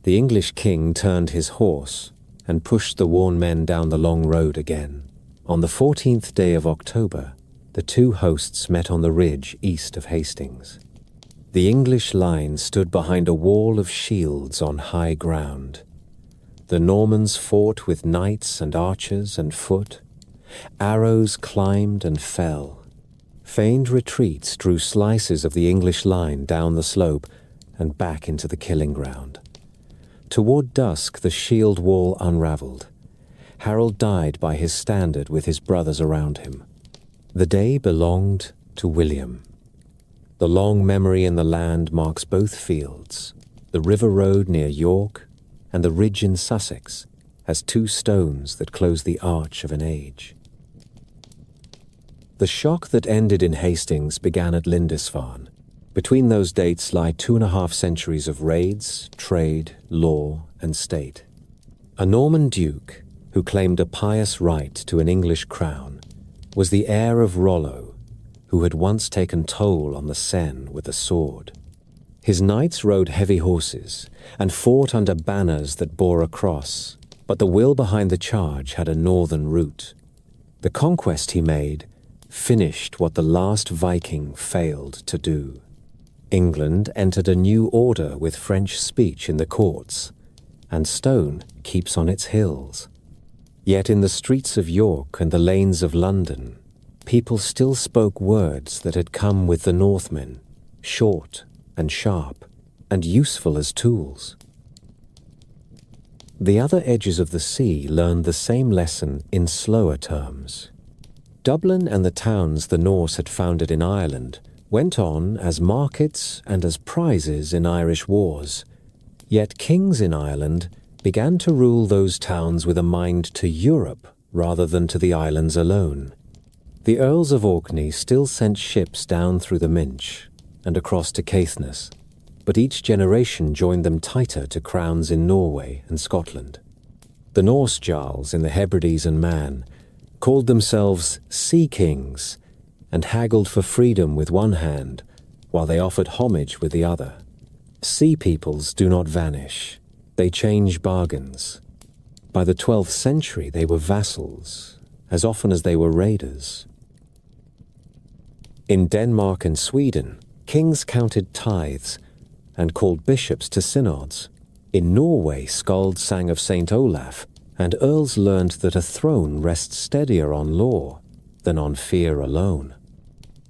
The English king turned his horse and pushed the worn men down the long road again. On the 14th day of October, the two hosts met on the ridge east of Hastings. The English line stood behind a wall of shields on high ground. The Normans fought with knights and archers and foot. Arrows climbed and fell. Feigned retreats drew slices of the English line down the slope and back into the killing ground. Toward dusk the shield wall unraveled. Harold died by his standard with his brothers around him. The day belonged to William. The long memory in the land marks both fields. The river road near York and the ridge in Sussex has two stones that close the arch of an age. The shock that ended in Hastings began at Lindisfarne. Between those dates lie 2.5 centuries of raids, trade, law, and state. A Norman duke, who claimed a pious right to an English crown, was the heir of Rollo, who had once taken toll on the Seine with a sword. His knights rode heavy horses and fought under banners that bore a cross, but the will behind the charge had a northern root. The conquest he made finished what the last Viking failed to do. England entered a new order with French speech in the courts, and stone keeps on its hills. Yet in the streets of York and the lanes of London, people still spoke words that had come with the Northmen, short and sharp and useful as tools. The other edges of the sea learned the same lesson in slower terms. Dublin and the towns the Norse had founded in Ireland went on as markets and as prizes in Irish wars, yet kings in Ireland began to rule those towns with a mind to Europe rather than to the islands alone. The Earls of Orkney still sent ships down through the Minch and across to Caithness, but each generation joined them tighter to crowns in Norway and Scotland. The Norse Jarls in the Hebrides and Man called themselves Sea Kings and haggled for freedom with one hand while they offered homage with the other. Sea peoples do not vanish. They change bargains. By the 12th century they were vassals, as often as they were raiders. In Denmark and Sweden, kings counted tithes and called bishops to synods. In Norway, skalds sang of Saint Olaf, and earls learned that a throne rests steadier on law than on fear alone.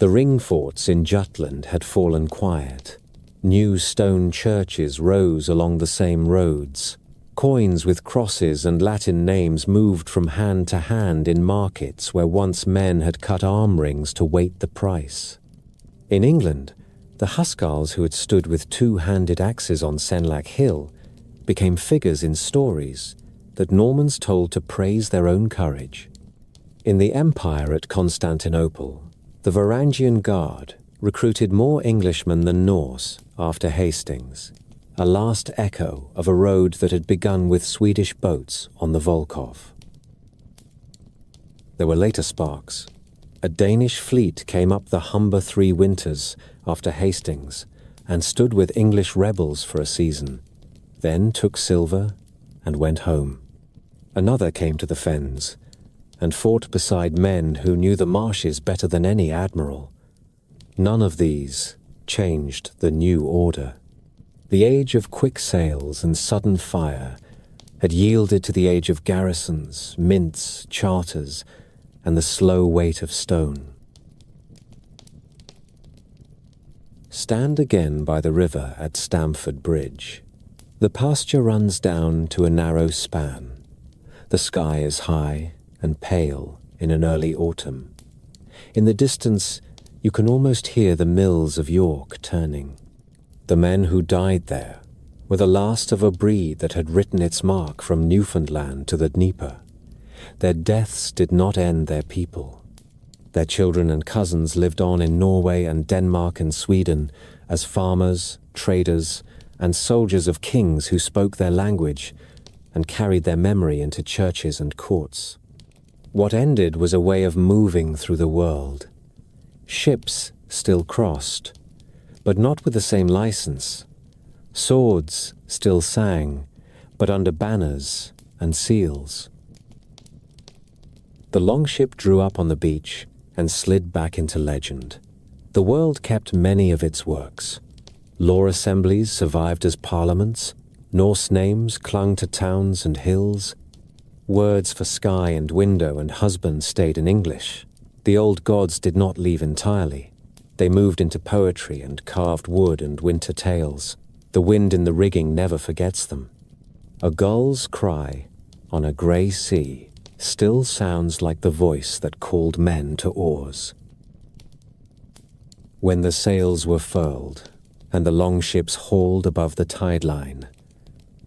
The ring forts in Jutland had fallen quiet. New stone churches rose along the same roads. Coins with crosses and Latin names moved from hand to hand in markets where once men had cut arm rings to weight the price. In England, the Huskarls who had stood with two-handed axes on Senlac Hill became figures in stories that Normans told to praise their own courage. In the Empire at Constantinople, the Varangian Guard, recruited more Englishmen than Norse after Hastings, a last echo of a road that had begun with Swedish boats on the Volkhov. There were later sparks. A Danish fleet came up the Humber 3 winters after Hastings and stood with English rebels for a season, then took silver and went home. Another came to the fens and fought beside men who knew the marshes better than any admiral. None of these changed the new order. The age of quick sails and sudden fire had yielded to the age of garrisons, mints, charters, and the slow weight of stone. Stand again by the river at Stamford Bridge. The pasture runs down to a narrow span. The sky is high and pale in an early autumn. In the distance, you can almost hear the mills of York turning. The men who died there were the last of a breed that had written its mark from Newfoundland to the Dnieper. Their deaths did not end their people. Their children and cousins lived on in Norway and Denmark and Sweden as farmers, traders, and soldiers of kings who spoke their language and carried their memory into churches and courts. What ended was a way of moving through the world. Ships still crossed, but not with the same license. Swords still sang, but under banners and seals. The longship drew up on the beach and slid back into legend. The world kept many of its works. Law assemblies survived as parliaments. Norse names clung to towns and hills. Words for sky and window and husband stayed in English. The old gods did not leave entirely. They moved into poetry and carved wood and winter tales. The wind in the rigging never forgets them. A gull's cry on a grey sea still sounds like the voice that called men to oars. When the sails were furled and the longships hauled above the tide line,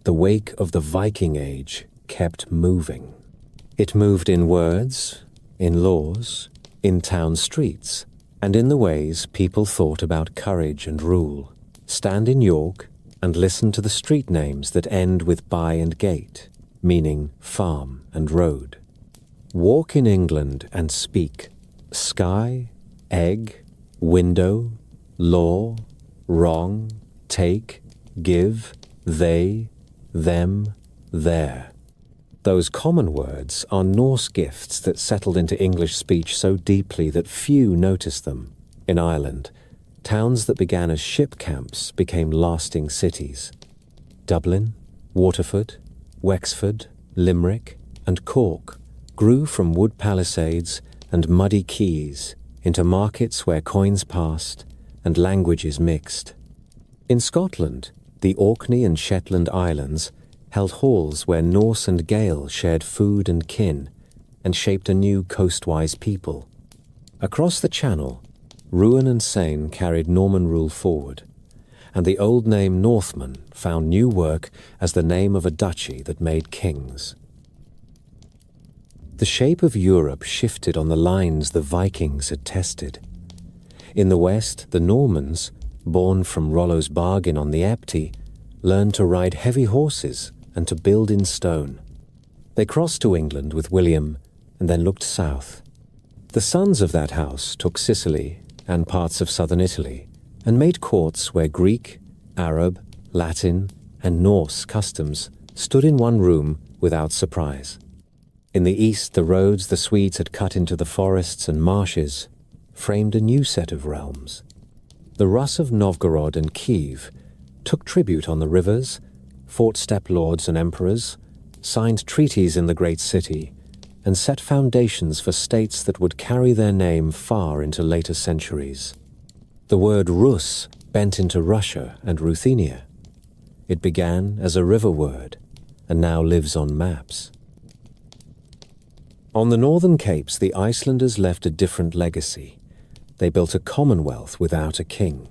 the wake of the Viking Age kept moving. It moved in words, in laws, in town streets, and in the ways people thought about courage and rule. Stand in York and listen to the street names that end with by and gate, meaning farm and road. Walk in England and speak sky, egg, window, law, wrong, take, give, they, them, there. Those common words are Norse gifts that settled into English speech so deeply that few noticed them. In Ireland, towns that began as ship camps became lasting cities. Dublin, Waterford, Wexford, Limerick, and Cork grew from wood palisades and muddy quays into markets where coins passed and languages mixed. In Scotland, the Orkney and Shetland Islands held halls where Norse and Gael shared food and kin and shaped a new coastwise people. Across the Channel, Rouen and Seine carried Norman rule forward, and the old name Northman found new work as the name of a duchy that made kings. The shape of Europe shifted on the lines the Vikings had tested. In the west, the Normans, born from Rollo's bargain on the Epte, learned to ride heavy horses and to build in stone. They crossed to England with William and then looked south. The sons of that house took Sicily and parts of southern Italy and made courts where Greek, Arab, Latin, and Norse customs stood in one room without surprise. In the east, the roads the Swedes had cut into the forests and marshes framed a new set of realms. The Rus of Novgorod and Kiev took tribute on the rivers, fought steppe lords and emperors, signed treaties in the great city, and set foundations for states that would carry their name far into later centuries. The word Rus bent into Russia and Ruthenia. It began as a river word and now lives on maps. On the northern capes, the Icelanders left a different legacy. They built a commonwealth without a king.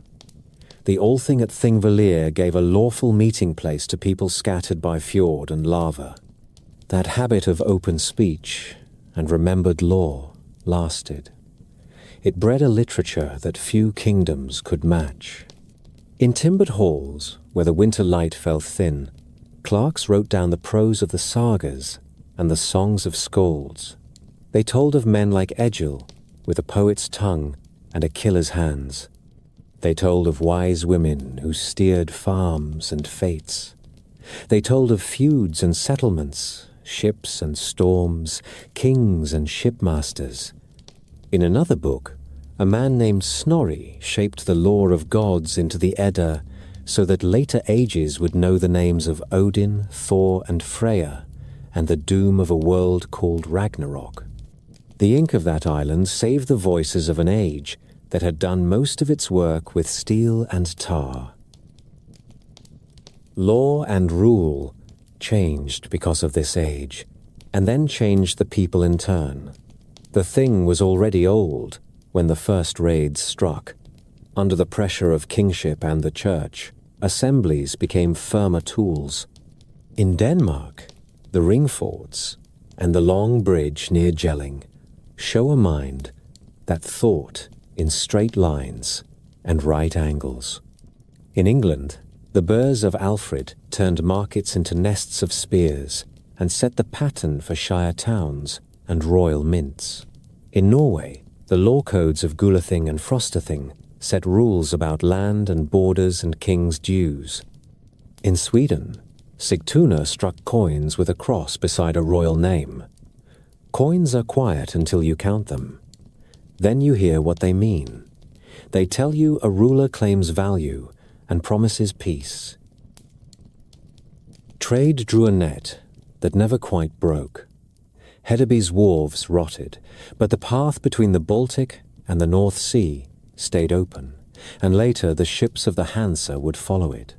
The Althing at Thingvellir gave a lawful meeting place to people scattered by fjord and lava. That habit of open speech and remembered law lasted. It bred a literature that few kingdoms could match. In timbered halls, where the winter light fell thin, clerks wrote down the prose of the sagas and the songs of skalds. They told of men like Egil, with a poet's tongue and a killer's hands. They told of wise women who steered farms and fates. They told of feuds and settlements, ships and storms, kings and shipmasters. In another book, a man named Snorri shaped the lore of gods into the Edda so that later ages would know the names of Odin, Thor, and Freya, and the doom of a world called Ragnarok. The ink of that island saved the voices of an age that had done most of its work with steel and tar. Law and rule changed because of this age, and then changed the people in turn. The thing was already old when the first raids struck. Under the pressure of kingship and the church, assemblies became firmer tools. In Denmark, the ring forts and the long bridge near Jelling show a mind that thought in straight lines and right angles. In England, the burghs of Alfred turned markets into nests of spears and set the pattern for shire towns and royal mints. In Norway, the law codes of Gulathing and Frostathing set rules about land and borders and king's dues. In Sweden, Sigtuna struck coins with a cross beside a royal name. Coins are quiet until you count them. Then you hear what they mean. They tell you a ruler claims value and promises peace. Trade drew a net that never quite broke. Hedeby's wharves rotted, but the path between the Baltic and the North Sea stayed open, and later the ships of the Hansa would follow it.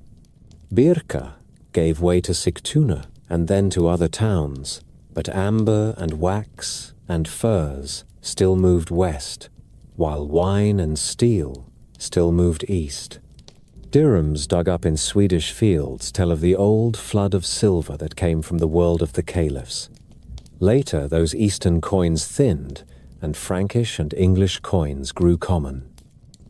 Birka gave way to Sigtuna and then to other towns, but amber and wax and furs still moved west, while wine and steel still moved east. Dirhams dug up in Swedish fields tell of the old flood of silver that came from the world of the caliphs. Later, those eastern coins thinned, and Frankish and English coins grew common.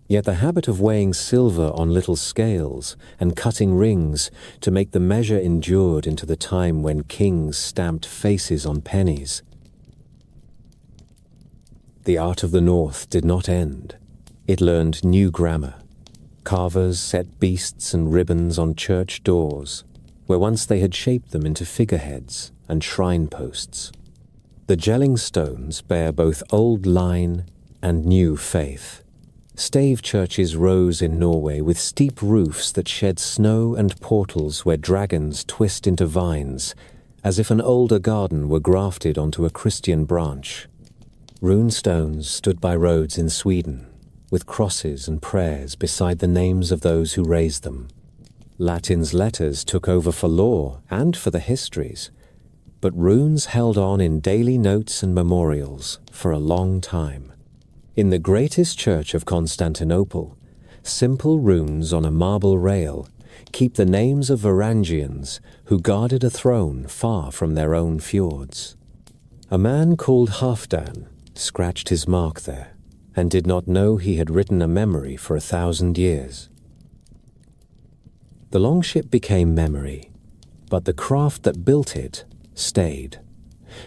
Yet the habit of weighing silver on little scales and cutting rings to make the measure endured into the time when kings stamped faces on pennies. The art of the North did not end. It learned new grammar. Carvers set beasts and ribbons on church doors, where once they had shaped them into figureheads and shrine posts. The Jelling stones bear both old line and new faith. Stave churches rose in Norway with steep roofs that shed snow and portals where dragons twist into vines, as if an older garden were grafted onto a Christian branch. Rune stones stood by roads in Sweden, with crosses and prayers beside the names of those who raised them. Latin's letters took over for law and for the histories, but runes held on in daily notes and memorials for a long time. In the greatest church of Constantinople, simple runes on a marble rail keep the names of Varangians who guarded a throne far from their own fjords. A man called Halfdan scratched his mark there and did not know he had written a memory for 1,000 years. The longship became memory, but the craft that built it stayed.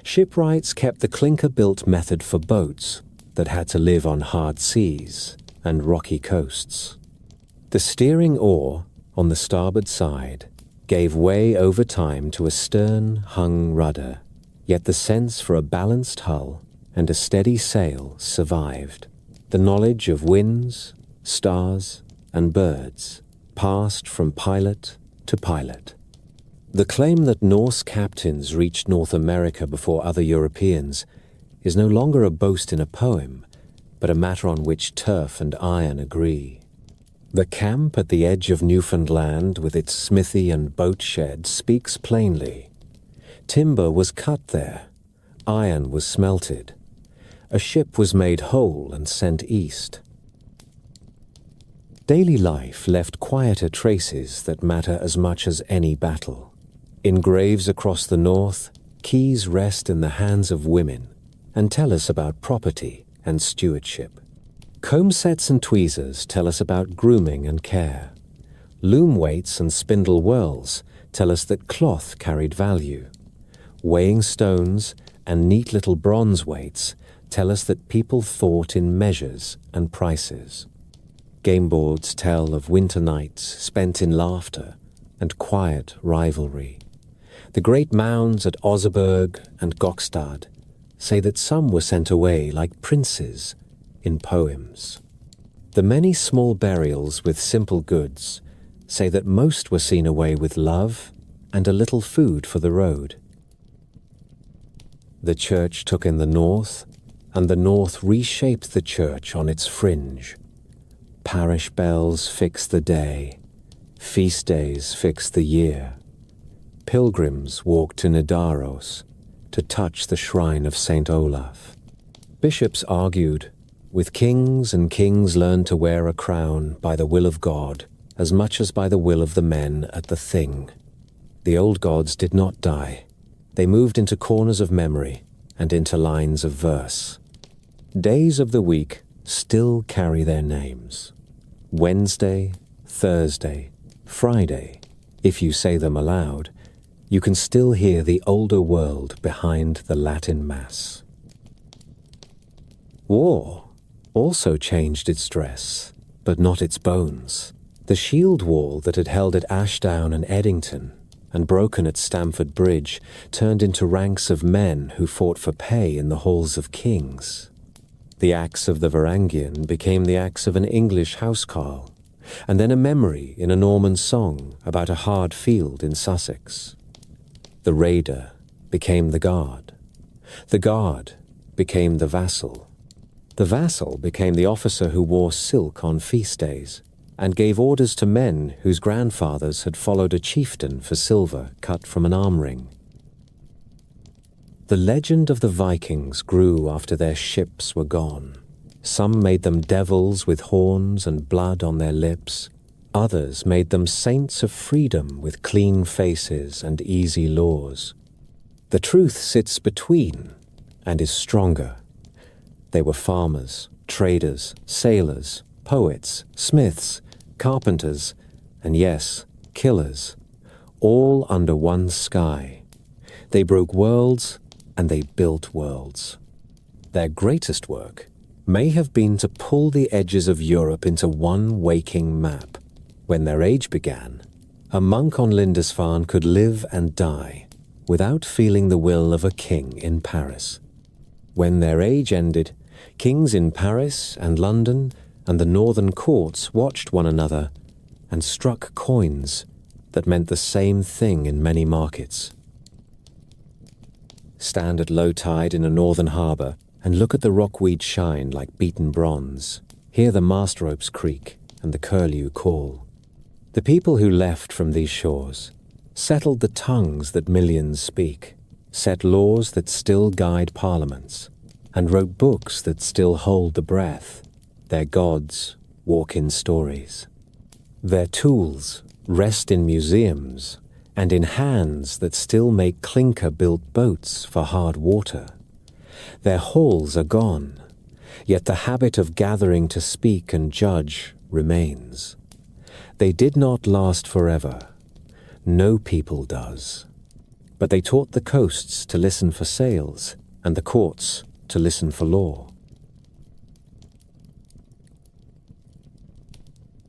Shipwrights kept the clinker-built method for boats that had to live on hard seas and rocky coasts. The steering oar on the starboard side gave way over time to a stern-hung rudder, yet the sense for a balanced hull and a steady sail survived. The knowledge of winds, stars, and birds passed from pilot to pilot. The claim that Norse captains reached North America before other Europeans is no longer a boast in a poem, but a matter on which turf and iron agree. The camp at the edge of Newfoundland with its smithy and boat shed speaks plainly. Timber was cut there, iron was smelted. A ship was made whole and sent east. Daily life left quieter traces that matter as much as any battle. In graves across the north, keys rest in the hands of women and tell us about property and stewardship. Comb sets and tweezers tell us about grooming and care. Loom weights and spindle whirls tell us that cloth carried value. Weighing stones and neat little bronze weights tell us that people thought in measures and prices. Game boards tell of winter nights spent in laughter and quiet rivalry. The great mounds at Oseberg and Gokstad say that some were sent away like princes in poems. The many small burials with simple goods say that most were seen away with love and a little food for the road. The church took in the north, and the north reshaped the church on its fringe. Parish bells fix the day, feast days fix the year. Pilgrims walk to Nidaros to touch the shrine of Saint Olaf. Bishops argued, with kings, and kings learned to wear a crown by the will of God as much as by the will of the men at the Thing. The old gods did not die. They moved into corners of memory and into lines of verse. Days of the week still carry their names. Wednesday, Thursday, Friday. If you say them aloud, you can still hear the older world behind the Latin Mass. War also changed its dress, but not its bones. The shield wall that had held at Ashdown and Eddington and broken at Stamford Bridge turned into ranks of men who fought for pay in the halls of kings. The axe of the Varangian became the axe of an English housecarl, and then a memory in a Norman song about a hard field in Sussex. The raider became the guard. The guard became the vassal. The vassal became the officer who wore silk on feast days and gave orders to men whose grandfathers had followed a chieftain for silver cut from an arm ring. The legend of the Vikings grew after their ships were gone. Some made them devils with horns and blood on their lips. Others made them saints of freedom with clean faces and easy laws. The truth sits between and is stronger. They were farmers, traders, sailors, poets, smiths, carpenters, and yes, killers, all under one sky. They broke worlds and they built worlds. Their greatest work may have been to pull the edges of Europe into one waking map. When their age began, a monk on Lindisfarne could live and die without feeling the will of a king in Paris. When their age ended, kings in Paris and London and the northern courts watched one another and struck coins that meant the same thing in many markets. Stand at low tide in a northern harbour and look at the rockweed shine like beaten bronze. Hear the mast ropes creak and the curlew call. The people who left from these shores settled the tongues that millions speak, set laws that still guide parliaments, and wrote books that still hold the breath. Their gods walk in stories. Their tools rest in museums and in hands that still make clinker-built boats for hard water. Their halls are gone, yet the habit of gathering to speak and judge remains. They did not last forever. No people does. But they taught the coasts to listen for sails and the courts to listen for law.